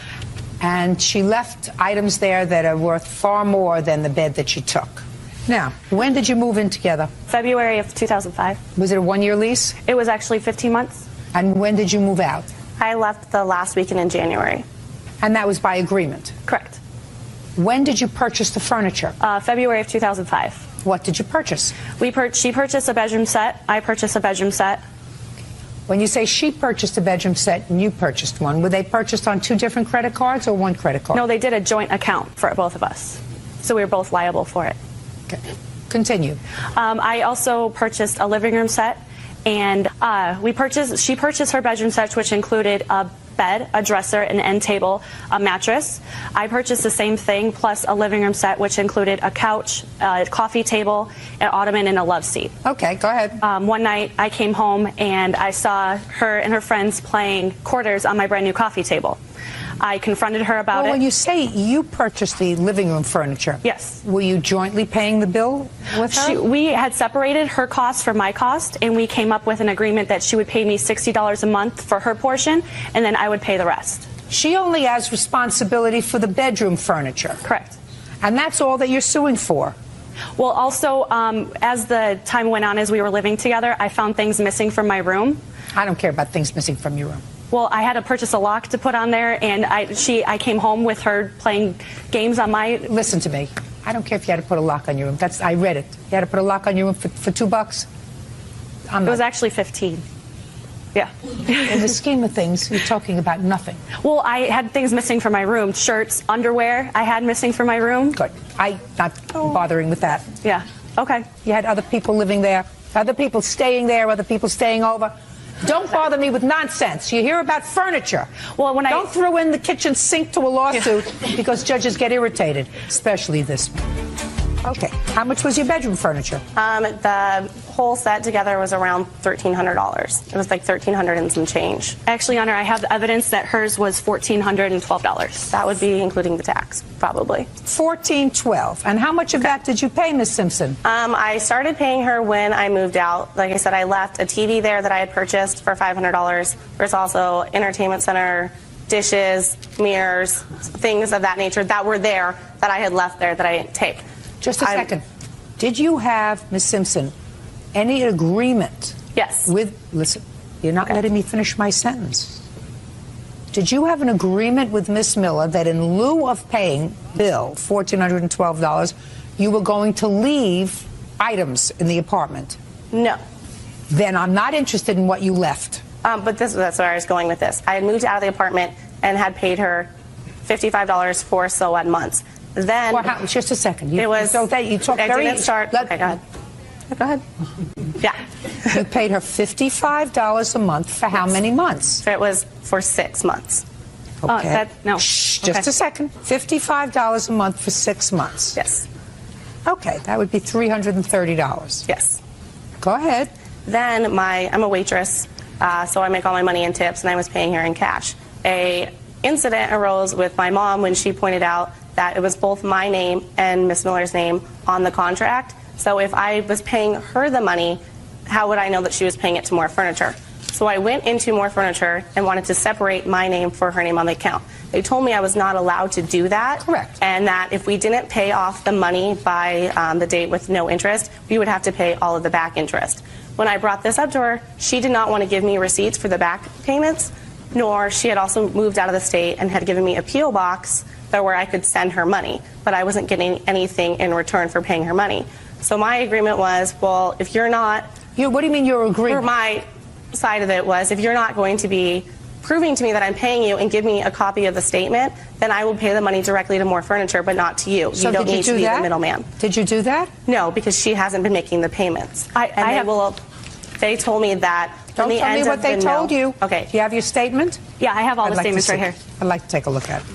And she left items there that are worth far more than the bed that she took. Now, when did you move in together? February of 2005. Was it a one-year lease? It was actually 15 months. And when did you move out? I left the last weekend in January. And that was by agreement? Correct. When did you purchase the furniture? February of 2005. What did you purchase? She purchased a bedroom set. I purchased a bedroom set. When you say she purchased a bedroom set and you purchased one, were they purchased on two different credit cards or one credit card? No, they did a joint account for both of us. So we were both liable for it. Okay. Continue. I also purchased a living room set, and she purchased her bedroom set, which included a bed, a dresser, an end table, a mattress. I purchased the same thing plus a living room set, which included a couch, a coffee table, an ottoman, and a love seat. Okay, go ahead. One night I came home and I saw her and her friends playing quarters on my brand new coffee table. I confronted her about it. When you say you purchased the living room furniture, yes, were you jointly paying the bill with her? We had separated her cost from my cost, and we came up with an agreement that she would pay me $60 a month for her portion, and then I would pay the rest. She only has responsibility for the bedroom furniture. Correct. And that's all that you're suing for. Well, also, as the time went on, as we were living together, I found things missing from my room. I don't care about things missing from your room. Well, I had to purchase a lock to put on there, and I came home with her playing games on my... Listen to me. I don't care if you had to put a lock on your room. I read it. You had to put a lock on your room for $2? It was actually 15. Yeah. In the scheme of things, you're talking about nothing. Well, I had things missing from my room. Shirts, underwear I had missing from my room. Good. I'm not bothering with that. Yeah. Okay. You had other people living there, other people staying there, other people staying over. Don't bother me with nonsense. You hear about furniture. Well, Don't throw in the kitchen sink to a lawsuit because judges get irritated, especially this one. Okay. How much was your bedroom furniture? The whole set together was around $1,300. It was like $1,300 and some change. Actually, Honor, I have evidence that hers was $1,412. That would be including the tax, probably. $1,412. And how much of that did you pay, Miss Simpson? I started paying her when I moved out. Like I said, I left a TV there that I had purchased for $500. There's also entertainment center, dishes, mirrors, things of that nature that were there that I had left there that I didn't take. Just a second. Did you have, Ms. Simpson, any agreement? Yes. Listen, you're not letting me finish my sentence. Did you have an agreement with Miss Miller that in lieu of paying Bill $1,412, you were going to leave items in the apartment? No. Then I'm not interested in what you left. But that's where I was going with this. I had moved out of the apartment and had paid her $55 for so on months. Then just a second. You talk very. Didn't start. Okay, go ahead. Go ahead. Yeah. You paid her $55 a month for how many months? It was for 6 months. Okay. No. Just a second. $55 a month for 6 months. Yes. Okay, that would be $330. Yes. Go ahead. Then I'm a waitress, so I make all my money in tips, and I was paying her in cash. A incident arose with my mom when she pointed out that it was both my name and Miss Miller's name on the contract. So if I was paying her the money, how would I know that she was paying it to More Furniture? So I went into More Furniture and wanted to separate my name for her name on the account. They told me I was not allowed to do that. Correct. And that if we didn't pay off the money by the date with no interest, we would have to pay all of the back interest. When I brought this up to her, she did not want to give me receipts for the back payments, nor she had also moved out of the state and had given me a P.O. box where I could send her money, but I wasn't getting anything in return for paying her money. So my agreement was, well, if you're not... What do you mean your agreement? My side of it was, if you're not going to be proving to me that I'm paying you and give me a copy of the statement, then I will pay the money directly to More Furniture, but not to you. So you don't need to be the middleman. Did you do that? No, because she hasn't been making the payments. They told me that... Don't tell me what they told you. Okay. Do you have your statement? Yeah, I have all the statements right here. I'd like to take a look at it.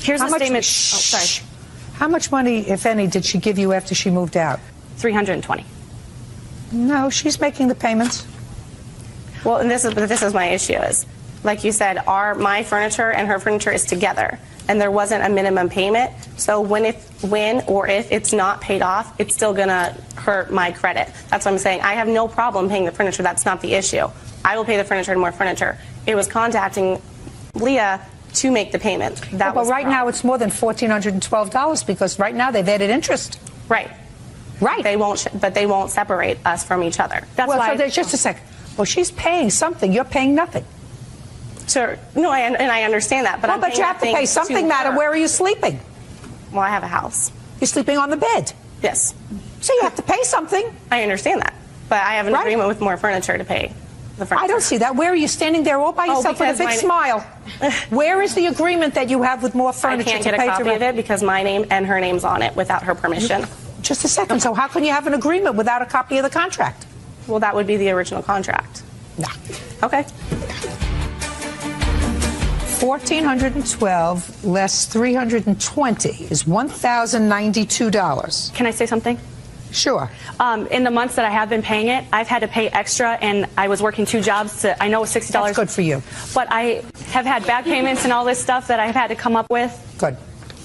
Here's the statement. Sorry. How much money, if any, did she give you after she moved out? $320. No, she's making the payments. Well, and this is my issue is, like you said, my furniture and her furniture is together, and there wasn't a minimum payment. So when or if it's not paid off, it's still gonna hurt my credit. That's what I'm saying. I have no problem paying the furniture. That's not the issue. I will pay the furniture and More Furniture. It was contacting Leah to make the payment. But right now it's more than $1,412 because right now they've added interest. Right. Right. But they won't separate us from each other. That's why. So just a second. Well, she's paying something. You're paying nothing. Sure. No, and I understand that. But but you have to pay something, madam. Where are you sleeping? Well, I have a house. You're sleeping on the bed. Yes. So you have to pay something. I understand that. But I have an agreement with More Furniture to pay the furniture. I don't see that. Where are you standing there all by yourself with a big smile? Where is the agreement that you have with More Furniture? I can't get a copy of it because my name and her name's on it without her permission. Just a second. So how can you have an agreement without a copy of the contract? Well, that would be the original contract. Nah. Okay. $1,412 less $320 is $1,092. Can I say something? Sure. In the months that I have been paying it, I've had to pay extra, and I was working 2 jobs. I know it's $60. That's good for you. But I have had back payments and all this stuff that I've had to come up with. Good.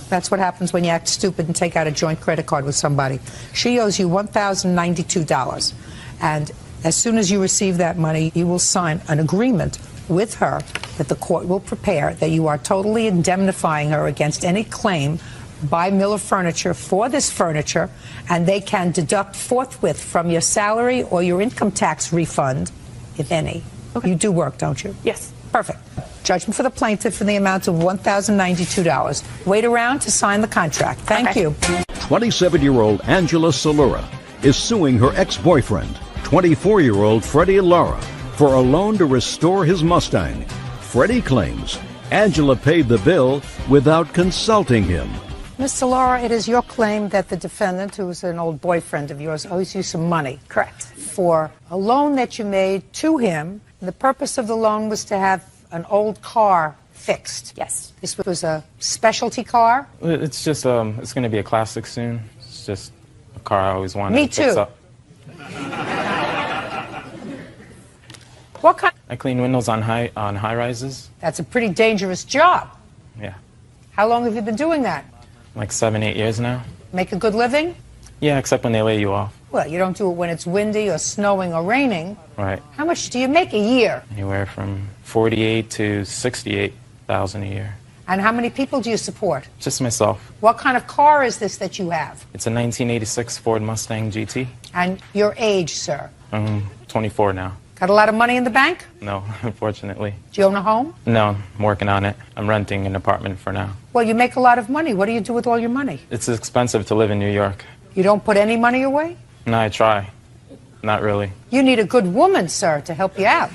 That's what happens when you act stupid and take out a joint credit card with somebody. She owes you $1,092. And as soon as you receive that money, you will sign an agreement with her that the court will prepare that you are totally indemnifying her against any claim by Miller Furniture for this furniture, and they can deduct forthwith from your salary or your income tax refund, if any. Okay. You do work, don't you? Yes. Perfect. Judgment for the plaintiff in the amount of $1,092. Wait around to sign the contract. Thank you. 27-year-old Angela Salura is suing her ex-boyfriend, 24-year-old Freddie Lara, for a loan to restore his Mustang. Freddie claims Angela paid the bill without consulting him. Mr. Lara, it is your claim that the defendant, who was an old boyfriend of yours, owes you some money. Correct. For a loan that you made to him. The purpose of the loan was to have an old car fixed. Yes. This was a specialty car? It's just, it's going to be a classic soon. It's just a car I always wanted Me to fix too. up. What kind? I clean windows on high rises. That's a pretty dangerous job. Yeah, How long have you been doing that? like 7-8 years now. Make a good living? Yeah, except when they lay you off. Well, you don't do it when it's windy or snowing or raining. Right. How much do you make a year? Anywhere from 48 to 68,000 a year. And how many people do you support? Just myself. What kind of car is this that you have? It's a 1986 Ford Mustang GT. And your age, sir? I'm 24 now. Got a lot of money in the bank? No, unfortunately. Do you own a home? No, I'm working on it. I'm renting an apartment for now. Well, you make a lot of money. What do you do with all your money? It's expensive to live in New York. You don't put any money away? No, I try. Not really. You need a good woman, sir, to help you out.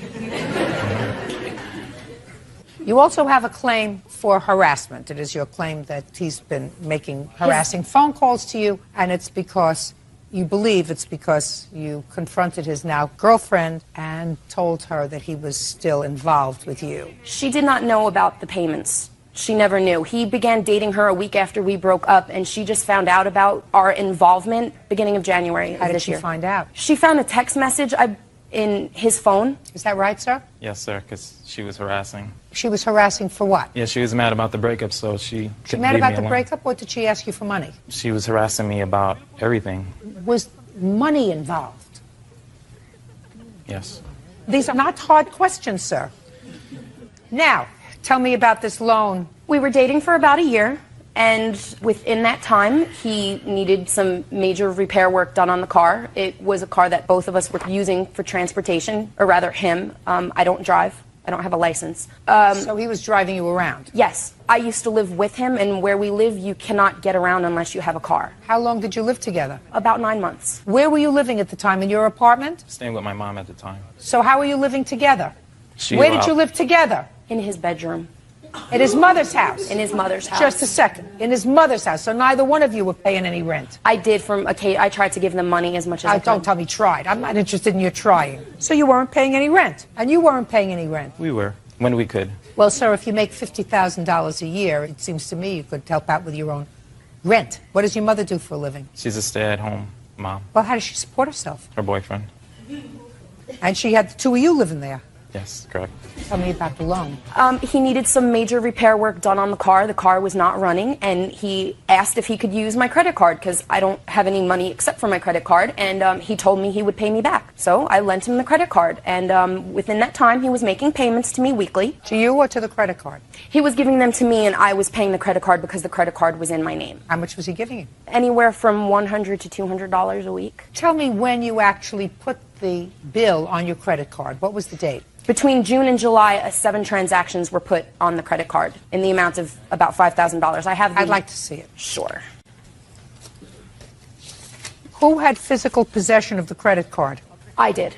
You also have a claim for harassment. It is your claim that he's been making harassing phone calls to you, and it's because you believe it's because you confronted his now girlfriend and told her that he was still involved with you. She did not know about the payments. She never knew. He began dating her a week after we broke up, and she just found out about our involvement beginning of January of this year. How did she find out? She found a text message in his phone. Is that right, sir? Yes, sir, because she was harassing. She was harassing for what? Yeah, she was mad about the breakup, so she She couldn't mad leave about me the alone. breakup, or did she ask you for money? She was harassing me about everything. Was money involved? Yes. These are not hard questions, sir. Now, tell me about this loan. We were dating for about a year, and within that time, he needed some major repair work done on the car. It was a car that both of us were using for transportation, or rather him. I don't drive. I don't have a license. So he was driving you around? Yes. I used to live with him, and where we live, you cannot get around unless you have a car. How long did you live together? About 9 months. Where were you living at the time? In your apartment? Staying with my mom at the time. So how were you living together? She Where did you live together? In his bedroom. At his mother's house? In his mother's house. Just a second. In his mother's house. So neither one of you were paying any rent. I did I tried to give them money as much as I could. Don't tell me tried. I'm not interested in your trying. So you weren't paying any rent. And you weren't paying any rent. We were, when we could. Well, sir, if you make $50,000 a year, it seems to me you could help out with your own rent. What does your mother do for a living? She's a stay-at-home mom. Well, how does she support herself? Her boyfriend. And she had the two of you living there. Yes, correct. Tell me about the loan. He needed some major repair work done on the car. The car was not running, and he asked if he could use my credit card because I don't have any money except for my credit card, and he told me he would pay me back. So I lent him the credit card, and within that time, he was making payments to me weekly. To you or to the credit card? He was giving them to me, and I was paying the credit card because the credit card was in my name. How much was he giving you? Anywhere from $100 to $200 a week. Tell me when you actually put the bill on your credit card. What was the date? Between June and July, 7 transactions were put on the credit card in the amount of about $5,000. I'd like to see it. Sure. Who had physical possession of the credit card? I did.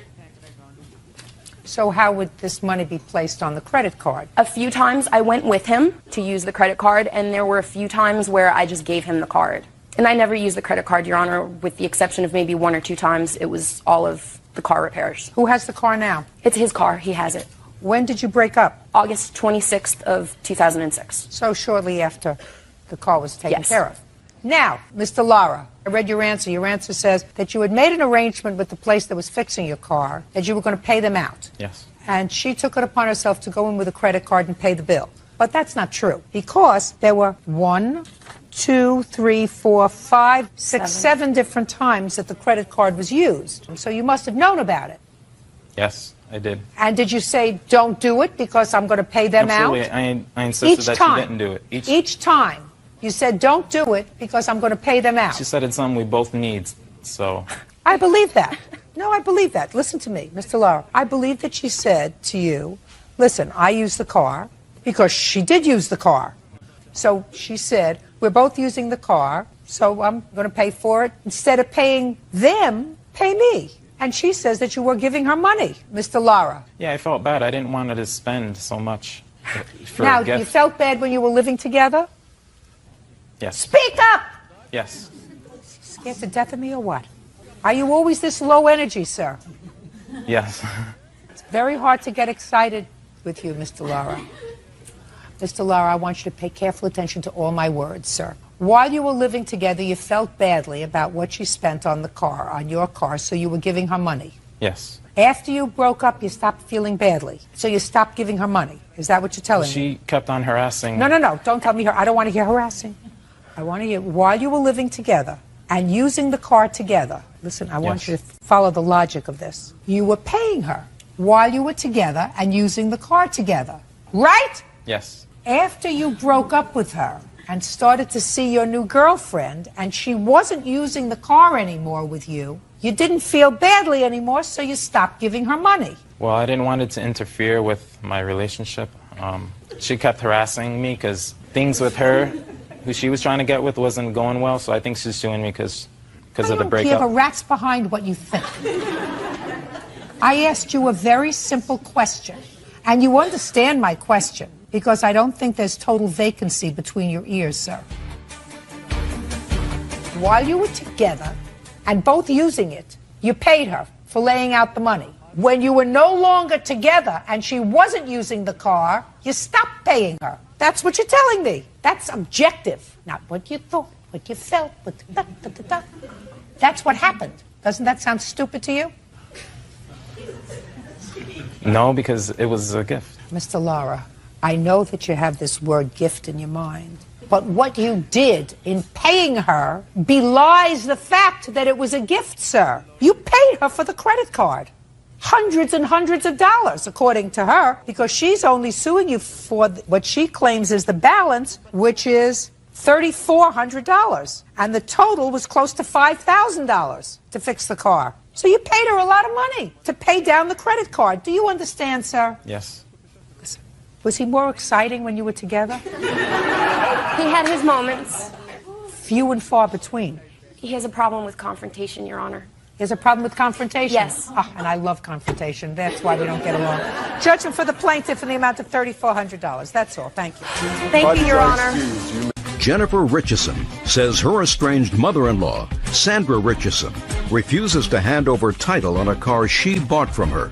So how would this money be placed on the credit card? A few times I went with him to use the credit card, and there were a few times where I just gave him the card. And I never used the credit card, Your Honor, with the exception of maybe 1 or 2 times. It was all of the car repairs. Who has the car now? It's his car. He has it. When did you break up? August 26th of 2006. So shortly after the car was taken Yes. care of. Now, Mr. Lara, I read your answer. Your answer says that you had made an arrangement with the place that was fixing your car, that you were going to pay them out. Yes. And she took it upon herself to go in with a credit card and pay the bill. But that's not true, because there were 1, 2, 3, 4, 5, 6, 7 different times that the credit card was used. So you must have known about it. Yes, I did. And did you say, don't do it because I'm going to pay them Absolutely. out? I insisted that she didn't do it. Each time you said, don't do it because I'm going to pay them out. She said it's something we both need, so... I believe that. No, I believe that. Listen to me, Mr. Lara. I believe that she said to you, listen, I use the car. because she did use the car. So she said, we're both using the car, so I'm going to pay for it. Instead of paying them, pay me. And she says that you were giving her money, Mr. Lara. Yeah, I felt bad. I didn't want her to spend so much for Now, a gift. you felt bad when you were living together? Yes. Speak up! Yes. Scared to death of me or what? Are you always this low energy, sir? Yes. It's very hard to get excited with you, Mr. Lara. Mr. Lara, I want you to pay careful attention to all my words, sir. While you were living together, you felt badly about what she spent on the car, on your car, so you were giving her money. Yes. After you broke up, you stopped feeling badly, so you stopped giving her money. Is that what you're telling me? She kept on harassing. No, don't tell me her. I don't want to hear harassing. I want to hear, while you were living together and using the car together, listen, I want you to follow the logic of this. You were paying her while you were together and using the car together, right? Yes. After you broke up with her and started to see your new girlfriend and she wasn't using the car anymore with you, you didn't feel badly anymore, so you stopped giving her money. Well, I didn't want it to interfere with my relationship. She kept harassing me because things with her, who she was trying to get with, wasn't going well, so I think she's suing me because of the I don't breakup. give a rat's behind what you think. I asked you a very simple question, and you understand my question, because I don't think there's total vacancy between your ears, sir. While you were together and both using it, you paid her for laying out the money. When you were no longer together and she wasn't using the car, you stopped paying her. That's what you're telling me. That's objective, not what you thought, what you felt. That's what happened. Doesn't that sound stupid to you? No, because it was a gift. Mr. Lara, I know that you have this word gift in your mind, but what you did in paying her belies the fact that it was a gift, sir. You paid her for the credit card. Hundreds and hundreds of dollars, according to her, because she's only suing you for what she claims is the balance, which is $3,400. And the total was close to $5,000 to fix the car. So you paid her a lot of money to pay down the credit card. Do you understand, sir? Yes. Was he more exciting when you were together? He had his moments. Few and far between. He has a problem with confrontation, Your Honor. He has a problem with confrontation? Yes. And I love confrontation. That's why we don't get along. Judgment for the plaintiff in the amount of $3,400. That's all. Thank you. Thank you, Your Honor. Jennifer Richardson says her estranged mother-in-law, Sandra Richardson, refuses to hand over title on a car she bought from her.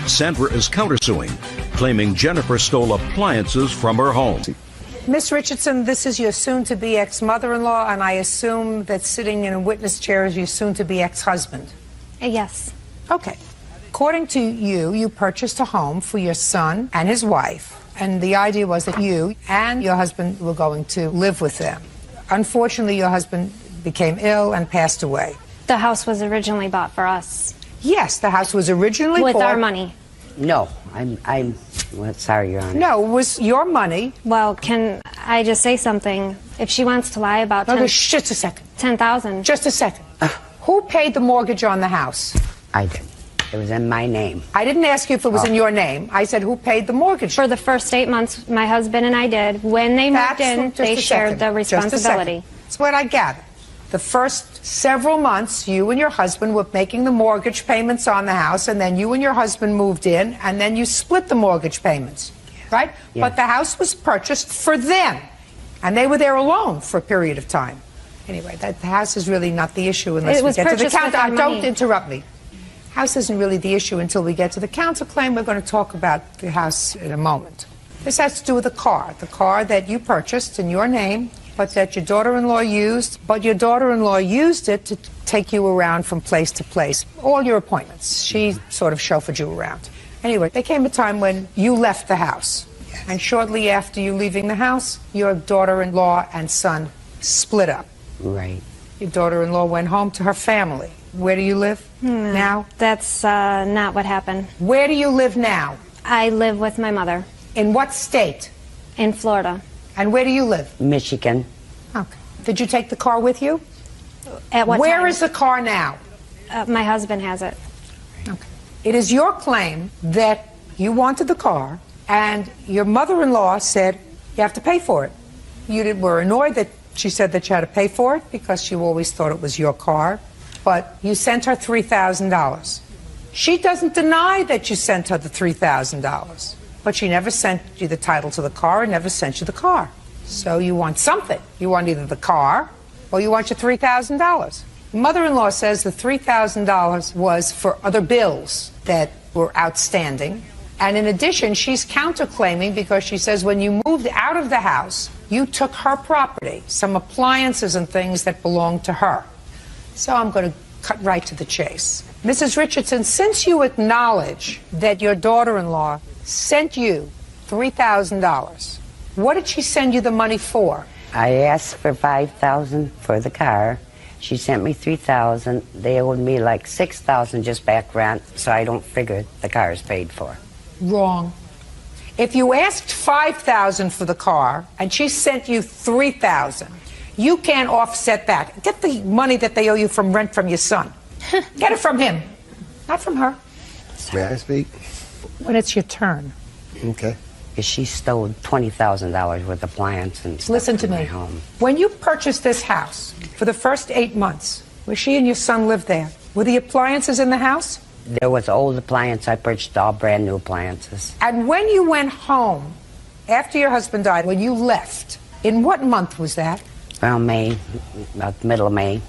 Sandra is countersuing, claiming Jennifer stole appliances from her home. Miss Richardson, this is your soon-to-be ex-mother-in-law, and I assume that sitting in a witness chair is your soon-to-be ex-husband. Yes. Okay. According to you, you purchased a home for your son and his wife, and the idea was that you and your husband were going to live with them. Unfortunately, your husband became ill and passed away. The house was originally bought for us. Yes, the house was originally with bought... our money. No, well, sorry, Your Honor. No, it was your money. Well, can I just say something? If she wants to lie about just a second. 10,000. Just a second. Who paid the mortgage on the house? I did. It was in my name. I didn't ask you if it was in your name. I said who paid the mortgage? For the first 8 months, my husband and I did. When they moved in, they shared the responsibility. That's what I gathered. The first several months, you and your husband were making the mortgage payments on the house, and then you and your husband moved in, and then you split the mortgage payments, right? Yes. But the house was purchased for them, and they were there alone for a period of time. Anyway, the house is really not the issue unless we get to the counter. Don't interrupt me. House isn't really the issue until we get to the counterclaim. We're going to talk about the house in a moment. This has to do with the car that you purchased in your name, but that your daughter-in-law used, but your daughter-in-law used it to take you around from place to place. All your appointments. She sort of chauffeured you around. Anyway, there came a time when you left the house. And shortly after you leaving the house, your daughter-in-law and son split up. Right. Your daughter-in-law went home to her family. Where do you live now? That's not what happened. Where do you live now? I live with my mother. In what state? In Florida. And where do you live? Michigan. Okay. Did you take the car with you? At what Where time? is the car now? My husband has it. Okay. It is your claim that you wanted the car, And your mother-in-law said, you have to pay for it. You were annoyed that she said that you had to pay for it because you always thought it was your car. But you sent her $3,000. She doesn't deny that you sent her the $3,000. But she never sent you the title to the car and never sent you the car. So you want something. You want either the car or you want your $3,000. Mother-in-law says the $3,000 was for other bills that were outstanding. And in addition, she's counterclaiming because she says when you moved out of the house, you took her property, some appliances and things that belonged to her. So I'm going to cut right to the chase. Mrs. Richardson, since you acknowledge that your daughter-in-law sent you $3,000, what did she send you the money for? I asked for $5,000 for the car. She sent me $3,000. They owed me like $6,000 just back rent, so I don't figure the car is paid for. Wrong. If you asked $5,000 for the car and she sent you $3,000, you can't offset that. Get the money that they owe you from rent from your son. Get it from him, not from her. May I speak? When it's your turn. Okay. She stole $20,000 worth of appliances and stuff. Listen to from me. my home. When you purchased this house, for the first 8 months, where she and your son lived there, were the appliances in the house? There was old appliances. I purchased all brand new appliances. And when you went home, after your husband died, when you left, in what month was that? Around May, about the middle of May.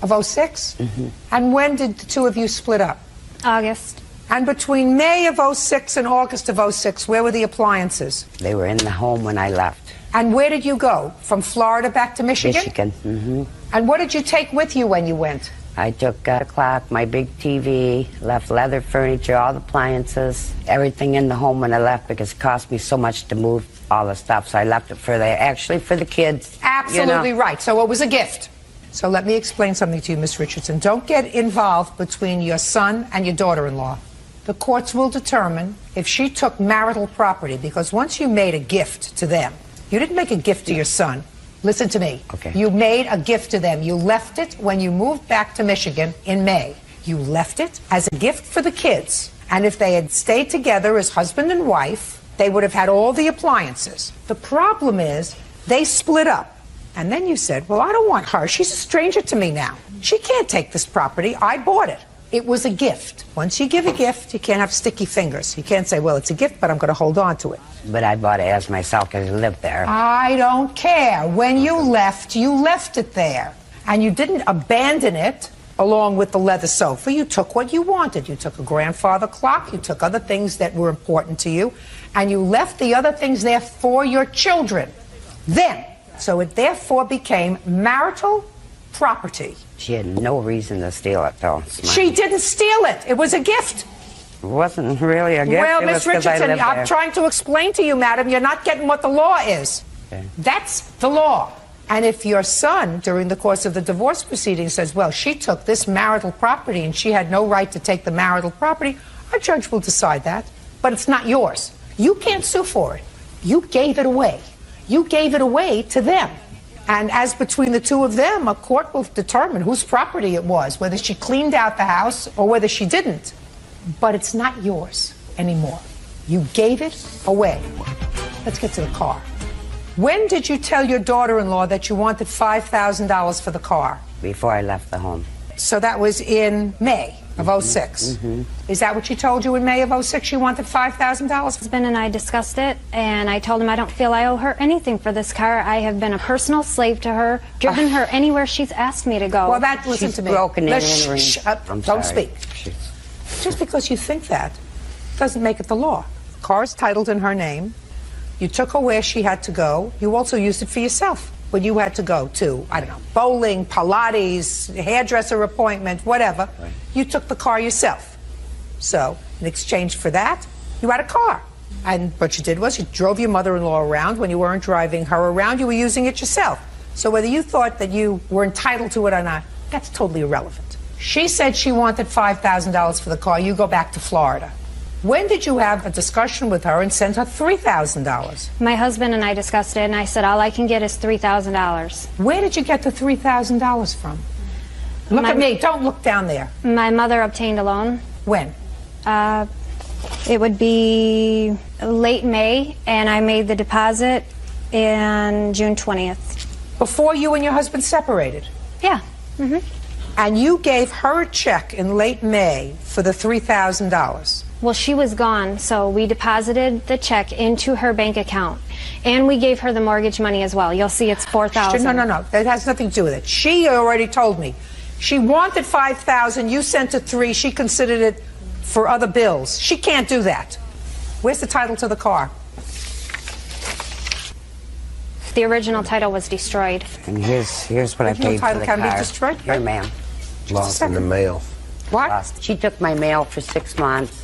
Of 06? Mm-hmm. And when did the two of you split up? August. And between May of 06 and August of 06, where were the appliances? They were in the home when I left. And where did you go? From Florida back to Michigan? Michigan. Mm-hmm. And what did you take with you when you went? I took a clock, my big TV, left leather furniture, all the appliances, everything in the home when I left because it cost me so much to move all the stuff. So I left it for the kids. Absolutely right. So it was a gift. So let me explain something to you, Miss Richardson. Don't get involved between your son and your daughter-in-law. The courts will determine if she took marital property, because once you made a gift to them, you didn't make a gift to your son. Listen to me. Okay. You made a gift to them. You left it when you moved back to Michigan in May. You left it as a gift for the kids. And if they had stayed together as husband and wife, they would have had all the appliances. The problem is they split up. And then you said, well, I don't want her. She's a stranger to me now. She can't take this property. I bought it. It was a gift. Once you give a gift, you can't have sticky fingers. You can't say, well, it's a gift, but I'm going to hold on to it. But I bought it as myself because I lived there. I don't care. When you left it there. And you didn't abandon it along with the leather sofa. You took what you wanted. You took a grandfather clock. You took other things that were important to you. And you left the other things there for your children. Then, so it therefore became marital property. She had no reason to steal it, though. She didn't steal it. It was a gift. It wasn't really a gift. Well, it Miss was 'cause I Richardson, lived I'm there. trying to explain to you, madam, you're not getting what the law is. Okay. That's the law. And if your son, during the course of the divorce proceeding, says, well, she took this marital property and she had no right to take the marital property, a judge will decide that. But it's not yours. You can't sue for it. You gave it away. You gave it away to them. And as between the two of them, a court will determine whose property it was, whether she cleaned out the house or whether she didn't. But it's not yours anymore. You gave it away. Let's get to the car. When did you tell your daughter-in-law that you wanted $5,000 for the car? Before I left the home. So that was in May of 06. Mm-hmm. Is that what she told you in May of 06? She wanted $5,000? My husband and I discussed it, and I told him I don't feel I owe her anything for this car. I have been a personal slave to her, driven her anywhere she's asked me to go. Well, listen to me. Broken in Don't speak. Just because you think that doesn't make it the law. The car is titled in her name. You took her where she had to go. You also used it for yourself when you had to go to, I don't know, bowling, Pilates, hairdresser appointment, whatever. Right. You took the car yourself. So in exchange for that, you had a car. And what you did was you drove your mother-in-law around. When you weren't driving her around, you were using it yourself. So whether you thought that you were entitled to it or not, that's totally irrelevant. She said she wanted $5,000 for the car. You go back to Florida. When did you have a discussion with her and send her $3,000? My husband and I discussed it, and I said all I can get is $3,000. Where did you get the $3,000 from? Look at me. Don't look down there. My mother obtained a loan. When? It would be late May, and I made the deposit in June 20th. Before you and your husband separated? Yeah. And you gave her a check in late May for the $3,000. Well, she was gone, so we deposited the check into her bank account, and we gave her the mortgage money as well. You'll see it's $4,000. No. That has nothing to do with it. She already told me. She wanted $5,000. You sent her $3,000. She considered it for other bills. She can't do that. Where's the title to the car? The original title was destroyed. And here's what I paid for the can car. Be destroyed? Here, ma'am. Lost in the mail. What? She took my mail for 6 months.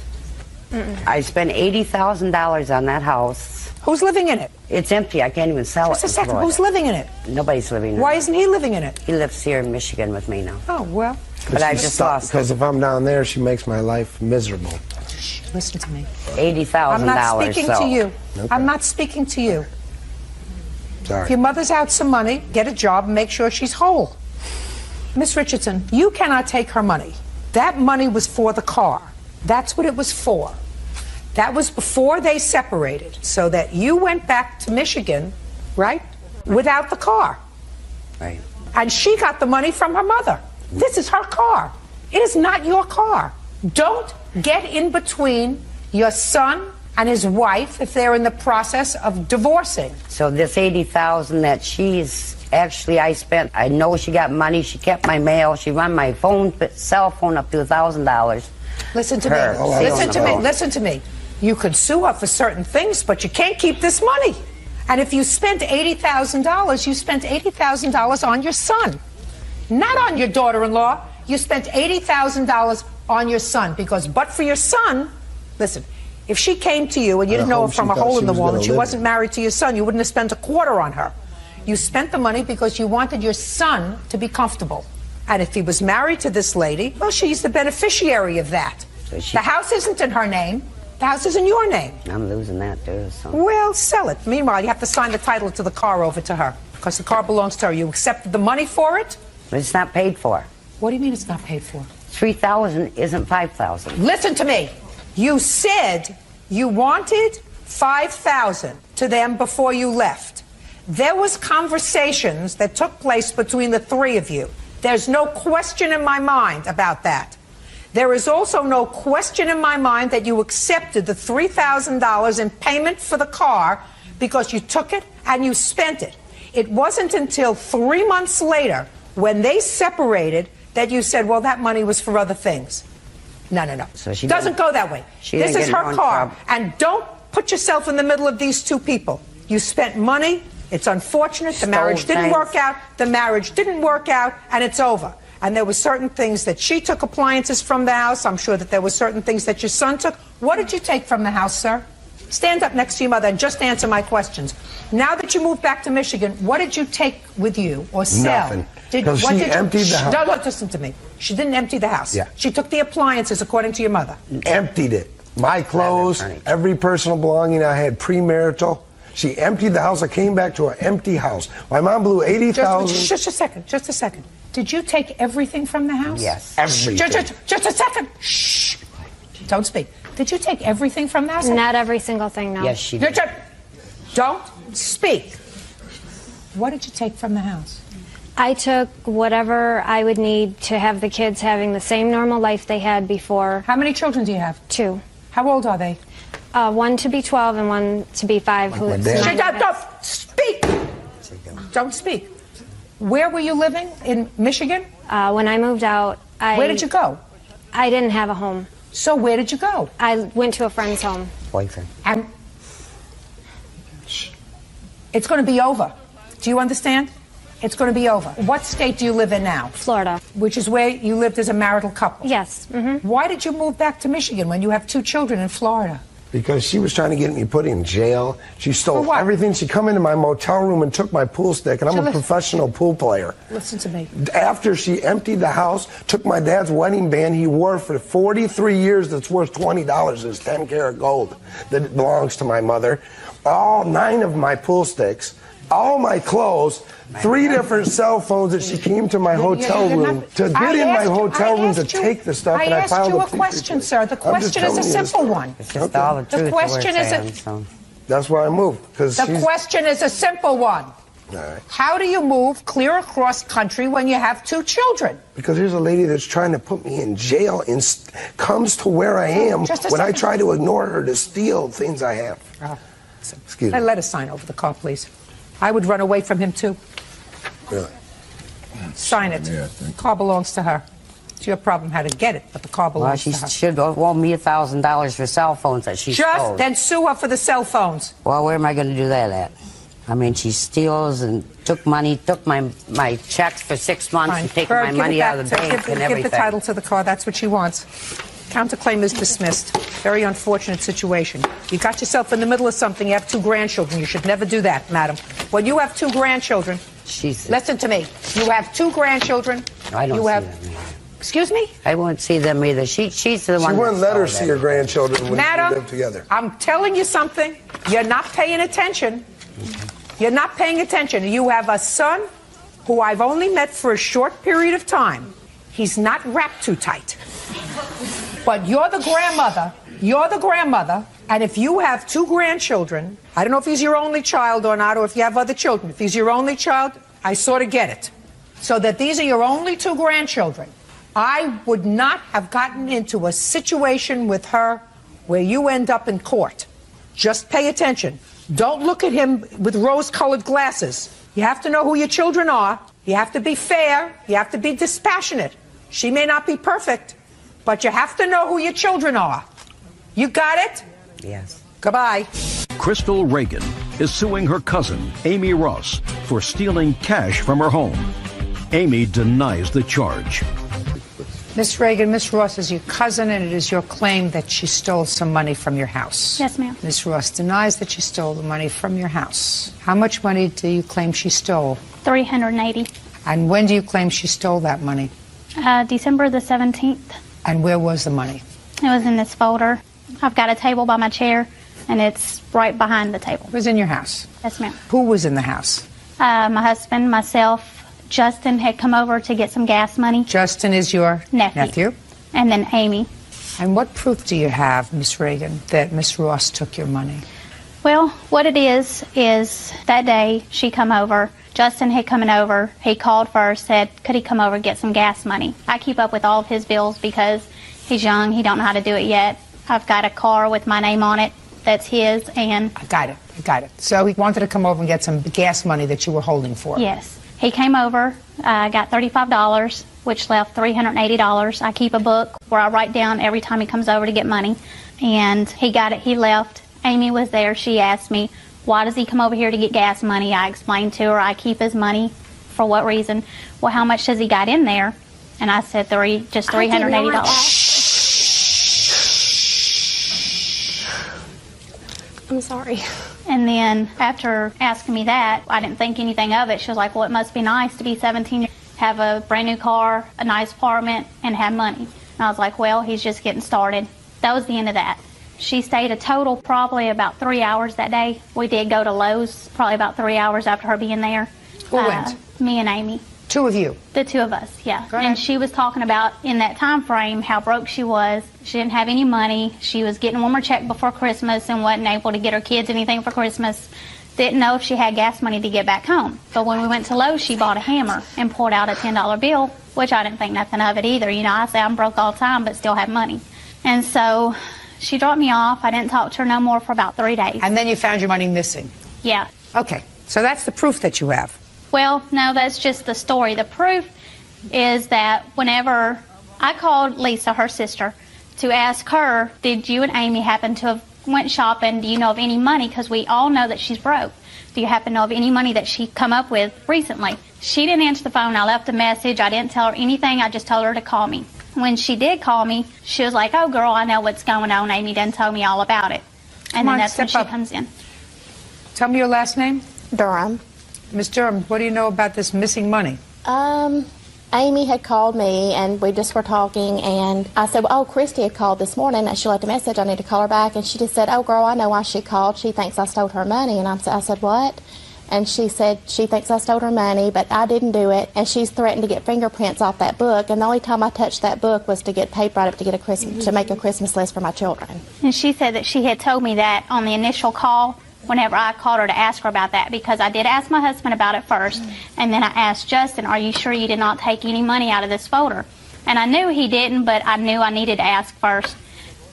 I spent $80,000 on that house. Who's living in it? It's empty. I can't even sell it. Just a second. Who's living in it? Nobody's living in it. Why isn't he living in it? He lives here in Michigan with me now. Oh, well. But I just lost it. Because if I'm down there, she makes my life miserable. Listen to me. $80,000. I'm not speaking to you. Okay. I'm not speaking to you. Sorry. If your mother's out some money, get a job and make sure she's whole. Miss Richardson, you cannot take her money. That money was for the car. That's what it was for. That was before they separated, so that you went back to Michigan, right, without the car. Right. And she got the money from her mother. This is her car. It is not your car. Don't get in between your son and his wife if they're in the process of divorcing. So this $80,000 that I spent, I know she got money, she kept my mail, she run my cell phone up to $1,000. Listen to me. Listen to me. You could sue her for certain things, but you can't keep this money. And if you spent $80,000, you spent $80,000 on your son, not on your daughter-in-law. You spent $80,000 on your son because, but for your son, listen, if she came to you and you didn't know her from a hole in the wall and she wasn't married to your son, you wouldn't have spent a quarter on her. You spent the money because you wanted your son to be comfortable. And if he was married to this lady, well, she's the beneficiary of that. The house isn't in her name. The house is in your name. I'm losing that too. So. Well, sell it. Meanwhile, you have to sign the title to the car over to her because the car belongs to her. You accepted the money for it? But it's not paid for. What do you mean it's not paid for? $3,000 isn't $5,000. Listen to me. You said you wanted $5,000 to them before you left. There was conversations that took place between the three of you. There's no question in my mind about that. There is also no question in my mind that you accepted the $3,000 in payment for the car because you took it and you spent it. It wasn't until 3 months later when they separated that you said, well, that money was for other things. No. So she doesn't go that way. This is her car. And don't put yourself in the middle of these two people. You spent money. It's unfortunate. The marriage didn't work out. The marriage didn't work out, and it's over. And there were certain things that she took appliances from the house. I'm sure that there were certain things that your son took. What did you take from the house, sir? Stand up next to your mother and just answer my questions. Now that you moved back to Michigan, what did you take with you or sell? Nothing. Because she emptied the house. No, listen to me. She didn't empty the house. Yeah. She took the appliances, according to your mother. Emptied it. My clothes, every personal belonging I had premarital. She emptied the house. I came back to an empty house. My mom blew $80,000. Just a second. Did you take everything from the house? Yes. Everything. Just a second. Shh. Don't speak. Did you take everything from the house? Not every single thing, no. Yes, she did. Don't speak. What did you take from the house? I took whatever I would need to have the kids having the same normal life they had before. How many children do you have? 2. How old are they? One to be 12 and one to be 5. Don't speak. Don't speak. Where were you living? In Michigan? When I moved out, Where did you go? I didn't have a home. So where did you go? I went to a friend's home. Boyfriend. And it's going to be over. Do you understand? It's going to be over. What state do you live in now? Florida. Which is where you lived as a marital couple? Yes. Mm-hmm. Why did you move back to Michigan when you have 2 children in Florida? Because she was trying to get me put in jail. She stole everything. She come into my motel room and took my pool stick, and I'm a professional pool player. Listen to me. After she emptied the house, took my dad's wedding band he wore for 43 years that's worth $20. It's 10 karat gold that belongs to my mother. All 9 of my pool sticks, all my clothes, 3 different cell phones that she came to my hotel room to get in my hotel room to take the stuff. And I asked you a question, sir. The question is a simple one. It's just all the truth. The question is That's why I moved. The question is a simple one. All right. How do you move clear across country when you have 2 children? Because here's a lady that's trying to put me in jail and comes to where I am when I try to ignore her to steal things I have. Excuse me. Let us sign over the car, please. I would run away from him, too. Really? Sign it. The car belongs to her. It's your problem how to get it, but the car belongs to her. Well, she should owe me $1,000 for cell phones that she stole. Then sue her for the cell phones. Well, where am I going to do that at? I mean, she steals and took money, took my checks for 6 months and taken my money out of the bank and everything. Give the title to the car. That's what she wants. Counterclaim is dismissed. Very unfortunate situation. You got yourself in the middle of something. You have 2 grandchildren. You should never do that, madam. When you have 2 grandchildren, listen to me. You have 2 grandchildren. I don't see them. Excuse me? I won't see them either. She's the one. She wouldn't let her see her grandchildren when Madam, we lived together. I'm telling you something. You're not paying attention. You're not paying attention. You have a son who I've only met for a short period of time. He's not wrapped too tight. But you're the grandmother. You're the grandmother. And if you have 2 grandchildren, I don't know if he's your only child or not, or if you have other children. If he's your only child, I sort of get it. So that these are your only 2 grandchildren. I would not have gotten into a situation with her where you end up in court. Just pay attention. Don't look at him with rose-colored glasses. You have to know who your children are. You have to be fair. You have to be dispassionate. She may not be perfect, but you have to know who your children are. You got it? Yes. Goodbye. Crystal Reagan is suing her cousin, Amy Ross, for stealing cash from her home. Amy denies the charge. Miss Reagan, Miss Ross is your cousin, and it is your claim that she stole some money from your house. Yes, ma'am. Miss Ross denies that she stole the money from your house. How much money do you claim she stole? $380. And when do you claim she stole that money? December the 17th. And where was the money? It was in this folder. I've got a table by my chair, and it's right behind the table. It was in your house? Yes, ma'am. Who was in the house? My husband, myself, Justin had come over to get some gas money. Justin is your nephew? And then Amy. And what proof do you have, Miss Reagan, that Miss Ross took your money? Well, what it is that day she come over. Justin had come over. He called first, said, could he come over and get some gas money? I keep up with all of his bills because he's young. He don't know how to do it yet. I've got a car with my name on it that's his, and... I got it. So he wanted to come over and get some gas money that you were holding for him. Yes. He came over, got $35, which left $380. I keep a book where I write down every time he comes over to get money. And he got it. He left. Amy was there. She asked me, why does he come over here to get gas money? I explained to her I keep his money. For what reason? Well, how much does he got in there? And I said just $380. I'm sorry. And then after asking me that, I didn't think anything of it. She was like, well, it must be nice to be 17, have a brand new car, a nice apartment, and have money. And I was like, well, he's just getting started. That was the end of that. She stayed a total probably about 3 hours that day. We did go to Lowe's probably about 3 hours after her being there. Who went? Me and Amy. 2 of you? The 2 of us, yeah. And she was talking about in that time frame how broke she was. She didn't have any money. She was getting one more check before Christmas and wasn't able to get her kids anything for Christmas. Didn't know if she had gas money to get back home. But when we went to Lowe's, she bought a hammer and pulled out a $10 bill, which I didn't think nothing of it either. You know, I say I'm broke all the time but still have money. And so she dropped me off. I didn't talk to her no more for about 3 days. And then you found your money missing? Yeah. Okay. So that's the proof that you have? Well, no, that's just the story. The proof is that whenever I called Lisa, her sister, to ask her, did you and Amy happen to have went shopping? Do you know of any money? Because we all know that she's broke. Do you happen to know of any money that she come up with recently? She didn't answer the phone. I left a message. I didn't tell her anything. I just told her to call me. When she did call me, she was like, oh, girl, I know what's going on. Amy done told me all about it. And then that's when she comes in. Tell me your last name. Durham. Miss Durham, what do you know about this missing money? Amy had called me, and we just were talking, and I said, well, oh, Christy had called this morning, and she left a message. I need to call her back. And she just said, oh, girl, I know why she called. She thinks I stole her money. And I said, what? and she said she thinks I stole her money, but I didn't do it, and she's threatened to get fingerprints off that book, and the only time I touched that book was to get paper out of it to get to make a Christmas list for my children. And she said that she had told me that on the initial call whenever I called her to ask her about that, because I did ask my husband about it first, and then I asked Justin, are you sure you did not take any money out of this folder? And I knew he didn't, but I knew I needed to ask first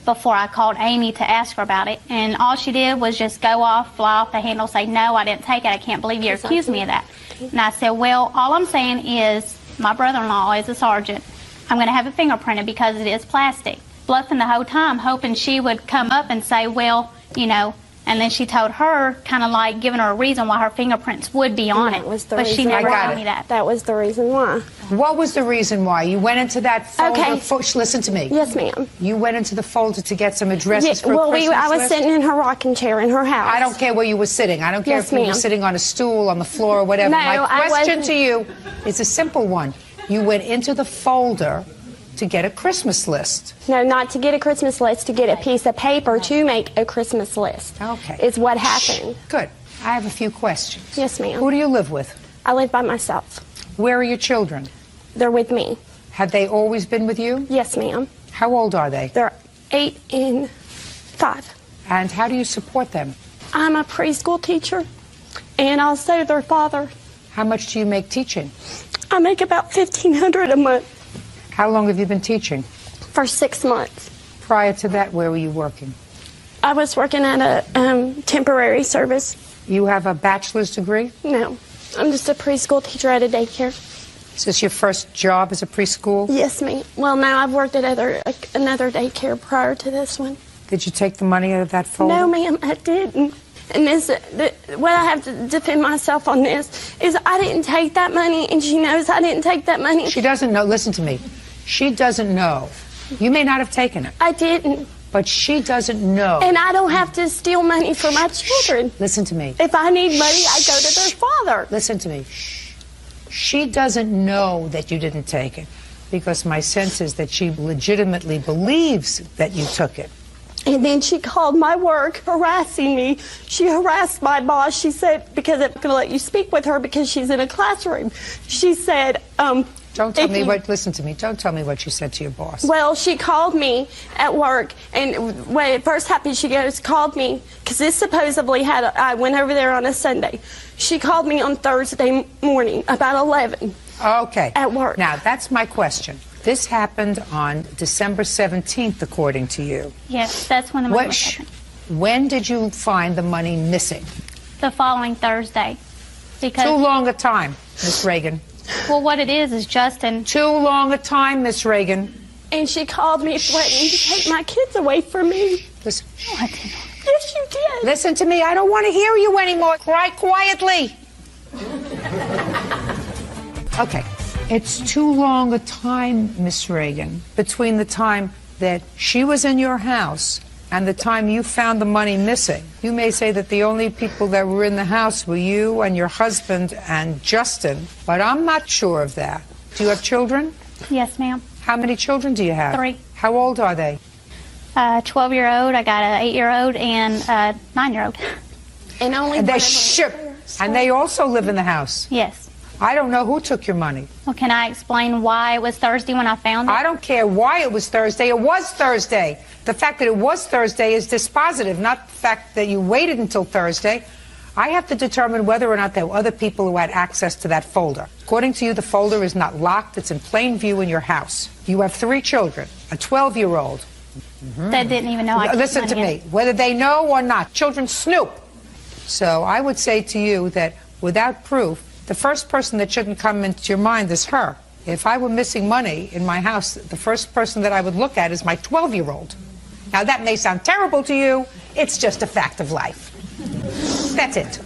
before I called Amy to ask her about it. And all she did was just go off, fly off the handle, say, no, I didn't take it. I can't believe you accused me of that. And I said, well, all I'm saying is my brother-in-law is a sergeant. I'm going to have it fingerprinted because it is plastic. Bluffing the whole time, hoping she would come up and say, well, you know, and then she told her, kind of like giving her a reason why her fingerprints would be on it. But she never told me that. That was the reason why. What was the reason why? You went into that folder. Okay. Listen to me. Yes, ma'am. You went into the folder to get some addresses for a well, Christmas I was list? sitting in her rocking chair in her house. I don't care where you were sitting. I don't care if you were sitting on a stool, on the floor, or whatever. No, My question wasn't. to you is a simple one. You went into the folder to get a Christmas list. No, not to get a Christmas list, to get a piece of paper to make a Christmas list. Okay. Is what happened. Good. I have a few questions. Yes, ma'am. Who do you live with? I live by myself. Where are your children? They're with me. Have they always been with you? Yes, ma'am. How old are they? They're 8 and 5. And how do you support them? I'm a preschool teacher, and also their father. How much do you make teaching? I make about $1,500 a month. How long have you been teaching? For 6 months. Prior to that, where were you working? I was working at a temporary service. You have a bachelor's degree? No. I'm just a preschool teacher at a daycare. Is this your first job as a preschool? Yes, ma'am. Well, no, I've worked at another daycare prior to this one. Did you take the money out of that folder? No, ma'am, I didn't. And what I have to defend myself on this is I didn't take that money, and she knows I didn't take that money. She doesn't know. Listen to me. She doesn't know. You may not have taken it. I didn't. But she doesn't know. And I don't have to steal money from my children. Listen to me. If I need money, I go to their father. Listen to me. She doesn't know that you didn't take it, because my sense is that she legitimately believes that you took it. And then she called my work harassing me. She harassed my boss. She said, because I'm going to let you speak with her because she's in a classroom. She said, don't tell me what, listen to me, don't tell me what you said to your boss. Well, she called me at work, and when it first happened, she called me, because this supposedly I went over there on a Sunday. She called me on Thursday morning, about 11. Okay. At work. Now, that's my question. This happened on December 17th, according to you. Yes, that's when the money was taken. When did you find the money missing? The following Thursday. Because too long a time, Miss Reagan. Well, what it is Justin. Too long a time, Miss Reagan. And she called me threatening to take my kids away from me. Listen. Yes, you did. Listen to me. I don't want to hear you anymore. Cry quietly. Okay. It's too long a time, Miss Reagan, between the time that she was in your house and the time you found the money missing. You may say that the only people that were in the house were you and your husband and Justin, but I'm not sure of that. Do you have children? Yes, ma'am. How many children do you have? 3. How old are they? 12-year-old, I got an 8-year-old, and a 9-year-old. And only and they also live in the house? Yes. I don't know who took your money. Well, can I explain why it was Thursday when I found it? I don't care why it was Thursday. It was Thursday. The fact that it was Thursday is dispositive, not the fact that you waited until Thursday. I have to determine whether or not there were other people who had access to that folder. According to you, the folder is not locked. It's in plain view in your house. You have 3 children, a 12-year-old. That didn't even know I took Listen to me. Whether they know or not, children snoop. So I would say to you that without proof, the first person that shouldn't come into your mind is her. If I were missing money in my house, the first person that I would look at is my 12-year-old. Now, that may sound terrible to you. It's just a fact of life. That's it.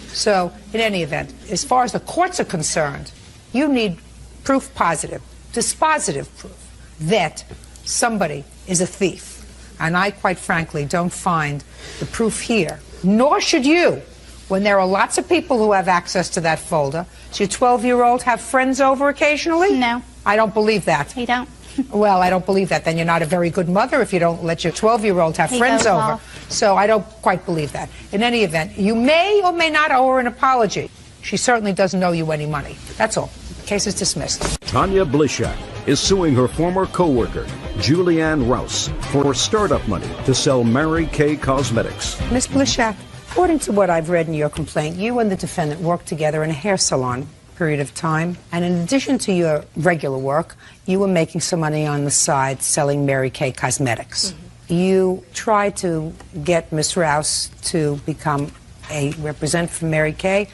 So, in any event, as far as the courts are concerned, you need proof positive, dispositive proof that somebody is a thief. And I, quite frankly, don't find the proof here. Nor should you. When there are lots of people who have access to that folder. Does your 12-year-old have friends over occasionally? No. I don't believe that. He don't. Well, I don't believe that. Then you're not a very good mother if you don't let your 12-year-old have friends over. So I don't quite believe that. In any event, you may or may not owe her an apology. She certainly doesn't owe you any money. That's all. Case is dismissed. Tanya Blishak is suing her former co-worker, Julianne Rouse, for startup money to sell Mary Kay Cosmetics. Miss Blishak, according to what I've read in your complaint, you and the defendant worked together in a hair salon period of time, and in addition to your regular work, you were making some money on the side selling Mary Kay Cosmetics. You tried to get Miss Rouse to become a representative for Mary Kay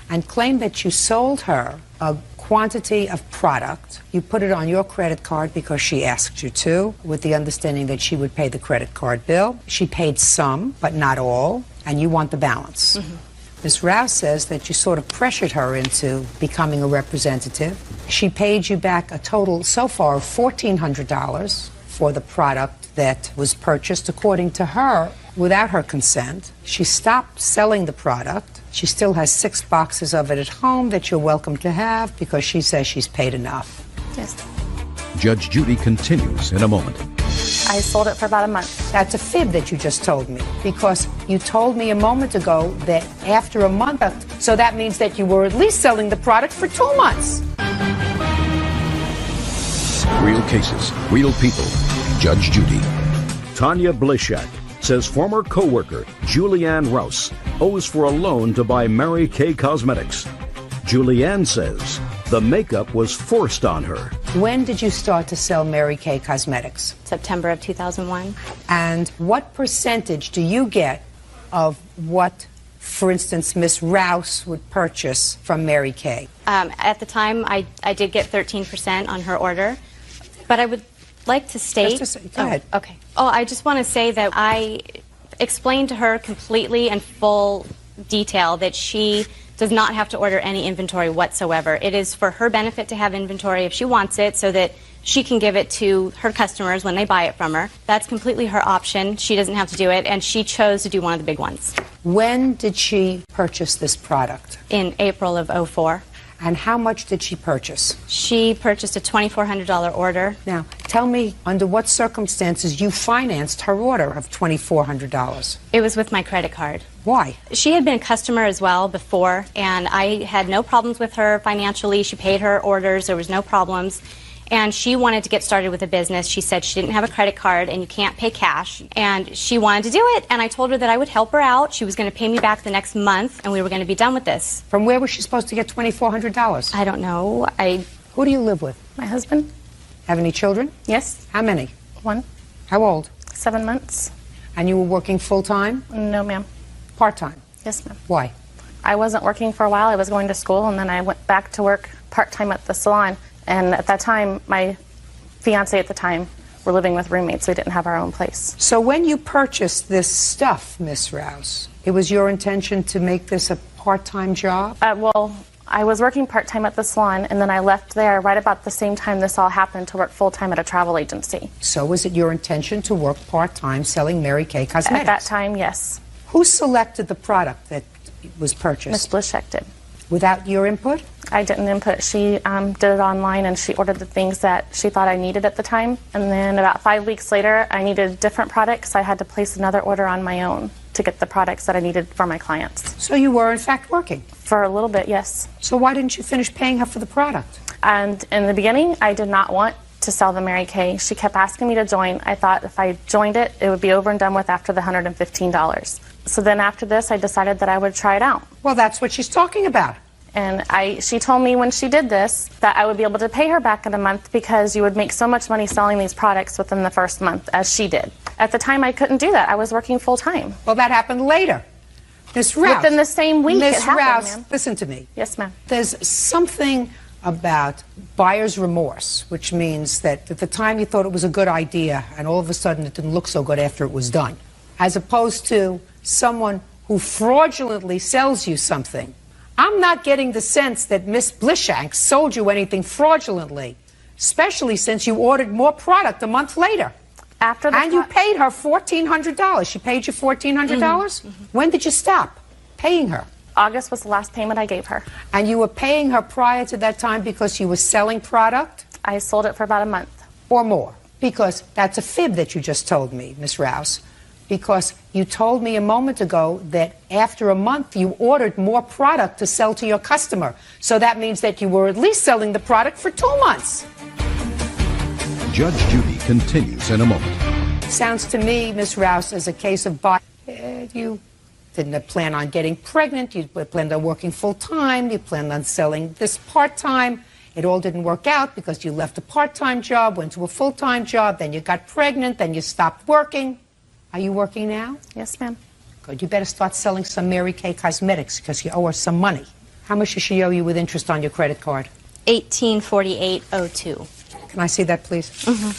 and claimed that you sold her a quantity of product. You put it on your credit card because she asked you to, with the understanding that she would pay the credit card bill. She paid some, but not all, and you want the balance. Ms. Rouse says that you sort of pressured her into becoming a representative. She paid you back a total so far of $1,400 for the product that was purchased, according to her, without her consent. She stopped selling the product. She still has 6 boxes of it at home that you're welcome to have because she says she's paid enough. Yes. Judge Judy continues in a moment. I sold it for about a month. That's a fib that you just told me, because you told me a moment ago that after a month, so that means that you were at least selling the product for 2 months. Real cases, real people. Judge Judy. Tanya Blishak says former co-worker Julianne Rouse owes for a loan to buy Mary Kay Cosmetics. Julianne says the makeup was forced on her. When did you start to sell Mary Kay Cosmetics? September of 2001. And what percentage do you get of what, for instance, Miss Rouse would purchase from Mary Kay? At the time, I did get 13% on her order, but I would like to state... Go ahead. Okay. Oh, I just want to say that I explained to her completely and full detail that she does not have to order any inventory whatsoever. It is for her benefit to have inventory if she wants it, so that she can give it to her customers when they buy it from her. That's completely her option. She doesn't have to do it, and she chose to do one of the big ones. When did she purchase this product? In April of 2004. And how much did she purchase? She purchased a $2,400 order. Now, tell me under what circumstances you financed her order of $2,400. It was with my credit card. Why? She had been a customer as well before, and I had no problems with her financially. She paid her orders. There was no problems. And she wanted to get started with a business. She said she didn't have a credit card and you can't pay cash. And she wanted to do it, and I told her that I would help her out. She was going to pay me back the next month, and we were going to be done with this. From where was she supposed to get $2,400? I don't know. Who do you live with? My husband. Have any children? Yes. How many? 1. How old? 7 months. And you were working full-time? No, ma'am. Part-time? Yes, ma'am. Why? I wasn't working for a while. I was going to school, and then I went back to work part-time at the salon. And at that time, my fiance at the time were living with roommates. We didn't have our own place. So when you purchased this stuff, Miss Rouse, it was your intention to make this a part-time job? Well, I was working part-time at the salon, and then I left there right about the same time this all happened to work full-time at a travel agency. So was it your intention to work part-time selling Mary Kay Cosmetics? At that time, yes. Who selected the product that was purchased? Miss Blishak did. Without your input? I didn't input. She did it online, and she ordered the things that she thought I needed at the time. And then about 5 weeks later, I needed different products. I had to place another order on my own to get the products that I needed for my clients. So you were, in fact, working? For a little bit, yes. So why didn't you finish paying her for the product? And in the beginning, I did not want to sell the Mary Kay. She kept asking me to join. I thought if I joined it, it would be over and done with after the $115. So then after this, I decided that I would try it out. Well, that's what she's talking about. And she told me when she did this that I would be able to pay her back in a month because you would make so much money selling these products within the first month, as she did. At the time, I couldn't do that. I was working full-time. Well, that happened later. Miss Rouse. Within the same week, Miss it happened, Rouse, ma'am. listen to me. Yes, ma'am. There's something about buyer's remorse, which means that at the time you thought it was a good idea, and all of a sudden it didn't look so good after it was done, as opposed to someone who fraudulently sells you something. I'm not getting the sense that Miss Blishak sold you anything fraudulently, especially since you ordered more product a month later. And you paid her $1,400. She paid you $1,400? When did you stop paying her? August was the last payment I gave her. And you were paying her prior to that time because you were selling product? I sold it for about a month. Or more? Because that's a fib that you just told me, Miss Rouse. because you told me a moment ago that after a month you ordered more product to sell to your customer. So that means that you were at least selling the product for 2 months. Judge Judy continues in a moment. Sounds to me, Miss Rouse, as a case of you didn't plan on getting pregnant, you planned on working full-time, you planned on selling this part-time. It all didn't work out because you left a part-time job, went to a full-time job, then you got pregnant, then you stopped working. Are you working now? Yes, ma'am. Good. You better start selling some Mary Kay cosmetics because you owe her some money. How much does she owe you with interest on your credit card? $1848.02. Can I see that, please? Mm-hmm.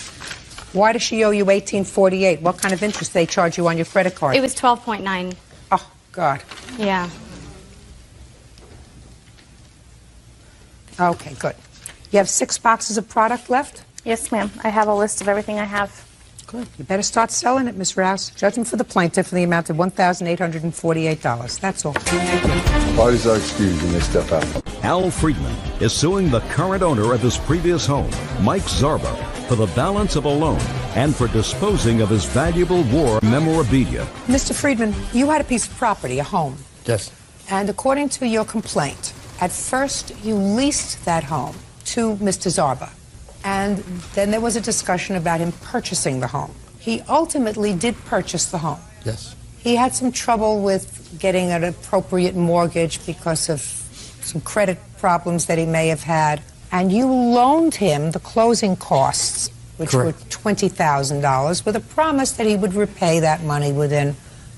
Why does she owe you $1848? What kind of interest they charge you on your credit card? It was 12.9. Oh, God. Yeah. Okay, good. You have 6 boxes of product left? Yes, ma'am. I have a list of everything I have. Good. You better start selling it, Miss Rouse. Judgment for the plaintiff in the amount of $1,848. That's all. Parties are excused and they step out. Al Friedman is suing the current owner of his previous home, Mike Zarba, for the balance of a loan and for disposing of his valuable war memorabilia. Mr. Friedman, you had a piece of property, a home. Yes. And according to your complaint, at first you leased that home to Mr. Zarba. And then there was a discussion about him purchasing the home. He ultimately did purchase the home. Yes. He had some trouble with getting an appropriate mortgage because of some credit problems that he may have had. And you loaned him the closing costs, which Correct. were $20,000, with a promise that he would repay that money within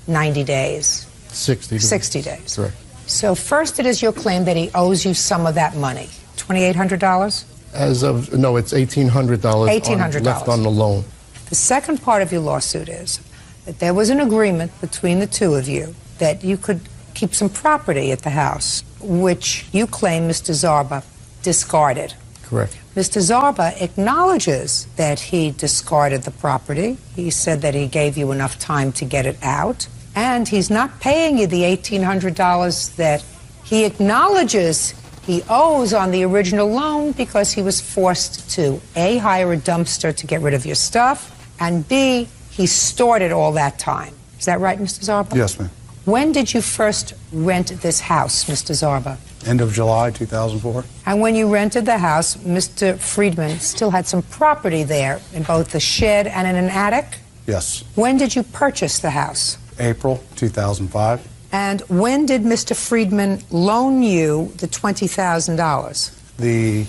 90 days. 60 days. 60 days. Correct. So first it is your claim that he owes you some of that money, $2,800? As of, no, it's $1,800 $1,800 left on the loan. The second part of your lawsuit is that there was an agreement between the two of you that you could keep some property at the house, which you claim Mr. Zarba discarded. Correct. Mr. Zarba acknowledges that he discarded the property. He said that he gave you enough time to get it out, and he's not paying you the $1,800 that he acknowledges he owes on the original loan because he was forced to A, hire a dumpster to get rid of your stuff, and B, he stored it all that time. Is that right, Mr. Zarba? Yes, ma'am. When did you first rent this house, Mr. Zarba? End of July 2004. And when you rented the house, Mr. Friedman still had some property there in both the shed and in an attic? Yes. When did you purchase the house? April 2005. And when did Mr. Friedman loan you the $20,000? The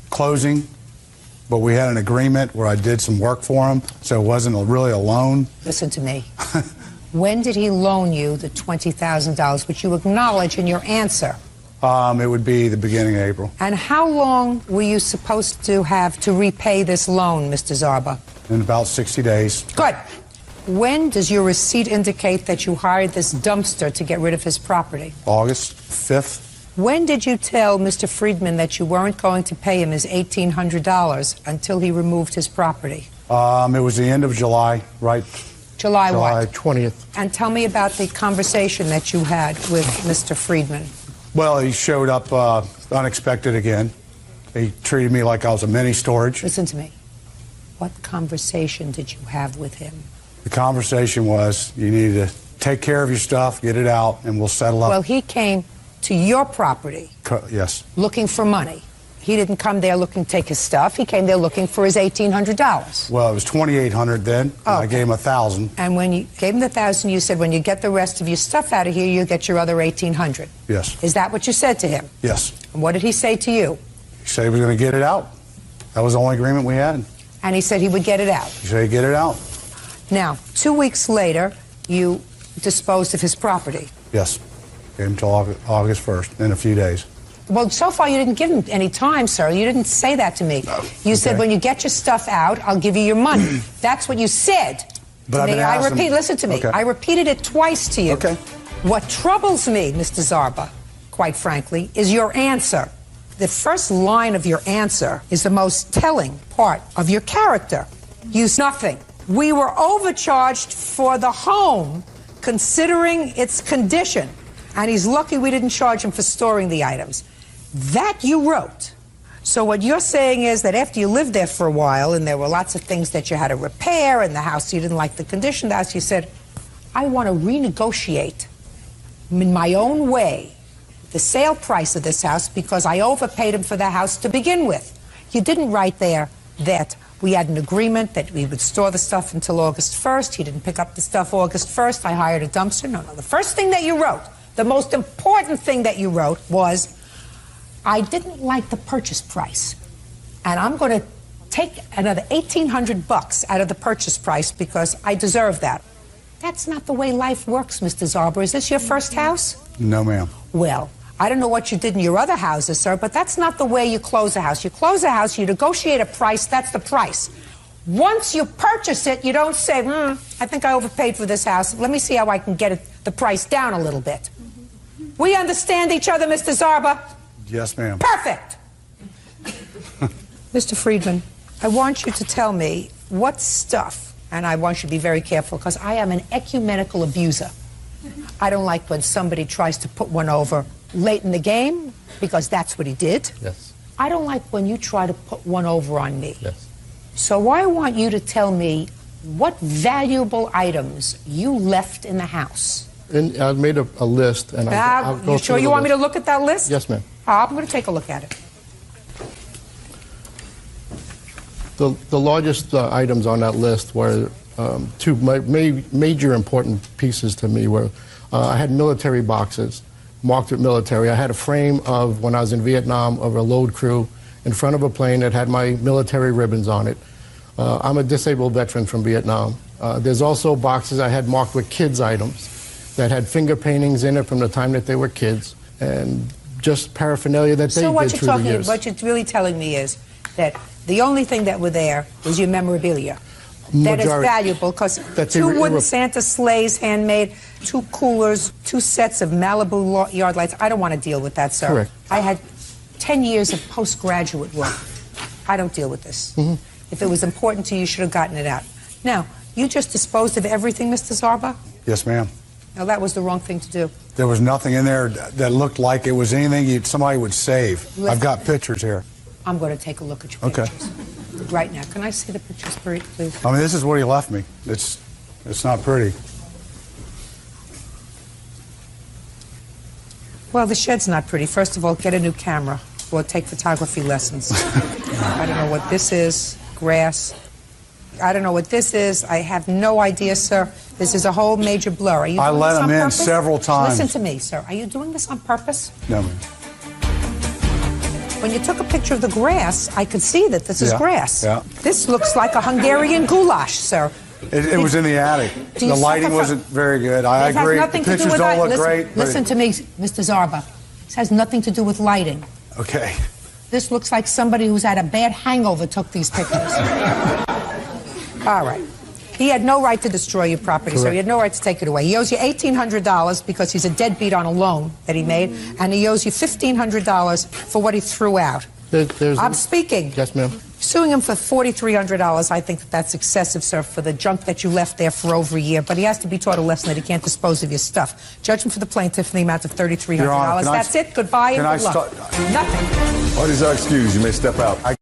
closing, but we had an agreement where I did some work for him, so it wasn't really a loan. Listen to me. When did he loan you the $20,000, which you acknowledge in your answer? It would be the beginning of April. And how long were you supposed to have to repay this loan, Mr. Zarba? In about 60 days. Good. When does your receipt indicate that you hired this dumpster to get rid of his property? August 5th. When did you tell Mr. Friedman that you weren't going to pay him his $1,800 until he removed his property? It was the end of July, right? July what? July 20th. And tell me about the conversation that you had with Mr. Friedman. Well, he showed up unexpected again. He treated me like I was a mini storage. Listen to me. What conversation did you have with him? The conversation was, you need to take care of your stuff, get it out, and we'll settle up. Well, he came to your property Yes. looking for money. He didn't come there looking to take his stuff. He came there looking for his $1,800. Well, it was $2,800 then. Oh. I gave him $1,000. And when you gave him the $1,000, you said, when you get the rest of your stuff out of here, you'll get your other $1,800. Yes. Is that what you said to him? Yes. And what did he say to you? He said he was going to get it out. That was the only agreement we had. And he said he would get it out. He said he'd get it out. Now, 2 weeks later, you disposed of his property. Yes. Gave him till August 1st, in a few days. Well, so far you didn't give him any time, sir. You didn't say that to me. No. You said, when you get your stuff out, I'll give you your money. That's what you said. But I've been asking... Listen to me. Okay. I repeated it twice to you. Okay. What troubles me, Mr. Zarba, quite frankly, is your answer. The first line of your answer is the most telling part of your character. Use nothing. We were overcharged for the home, considering its condition. And he's lucky we didn't charge him for storing the items. That you wrote. So what you're saying is that after you lived there for a while, and there were lots of things that you had to repair, and the house, you didn't like the condition of the house, you said, I want to renegotiate in my own way the sale price of this house because I overpaid him for the house to begin with. You didn't write there that we had an agreement that we would store the stuff until August 1st. He didn't pick up the stuff August 1st. I hired a dumpster. No. The first thing that you wrote, the most important thing that you wrote was, I didn't like the purchase price, and I'm going to take another $1,800 out of the purchase price because I deserve that. That's not the way life works, Mr. Zarber. Is this your first house? No, ma'am. Well, I don't know what you did in your other houses, sir, but that's not the way you close a house. You close a house, you negotiate a price, that's the price. Once you purchase it, you don't say, I think I overpaid for this house. Let me see how I can get the price down a little bit. We understand each other, Mr. Zarber? Yes, ma'am. Perfect! Mr. Friedman, I want you to tell me what stuff, and I want you to be very careful because I am an ecumenical abuser. I don't like when somebody tries to put one over late in the game, because that's what he did. Yes. I don't like when you try to put one over on me. Yes. So I want you to tell me what valuable items you left in the house. And I've made a list, and I'll go you sure you want me to look at that list? Yes, ma'am. I'm going to take a look at it. The largest items on that list were two major important pieces to me. Were I had military boxes marked with military. I had a frame of, when I was in Vietnam, of a load crew in front of a plane that had my military ribbons on it. I'm a disabled veteran from Vietnam. There's also boxes I had marked with kids' items that had finger paintings in it from the time that they were kids, and just paraphernalia that they did through the years. What you're really telling me is that the only thing that were there was your memorabilia. That is valuable because two wooden Santa sleighs, handmade, 2 coolers, 2 sets of Malibu yard lights. I don't want to deal with that, sir. Correct. I had 10 years of postgraduate work. I don't deal with this. If it was important to you, you should have gotten it out. Now, you just disposed of everything, Mr. Zarba? Yes, ma'am. Now, that was the wrong thing to do. There was nothing in there that looked like it was anything somebody would save. I've got pictures here. I'm going to take a look at your pictures. Right now. Can I see the pictures, please? I mean, this is what he left me. It's not pretty. Well, the shed's not pretty. First of all, get a new camera or take photography lessons. I don't know what this is. Grass. I don't know what this is. I have no idea, sir. This is a whole major blur. Are you doing I let this on him in purpose? several times. Listen to me, sir. Are you doing this on purpose? No, ma'am. When you took a picture of the grass, I could see that this is grass. Yeah. This looks like a Hungarian goulash, sir. It was in the attic. The lighting wasn't very good. I agree. The pictures don't look great. Listen to me, Mr. Zarba. This has nothing to do with lighting. Okay. This looks like somebody who's had a bad hangover took these pictures. All right. He had no right to destroy your property, sir. He had no right to take it away. He owes you $1,800 because he's a deadbeat on a loan that he made, and he owes you $1,500 for what he threw out. I'm speaking. Yes, ma'am. Suing him for $4,300, I think that's excessive, sir, for the junk that you left there for over a year. But he has to be taught a lesson that he can't dispose of your stuff. Judgment for the plaintiff in the amount of $3,300. That's it. Goodbye and good luck. Nothing. What is our excuse? You may step out.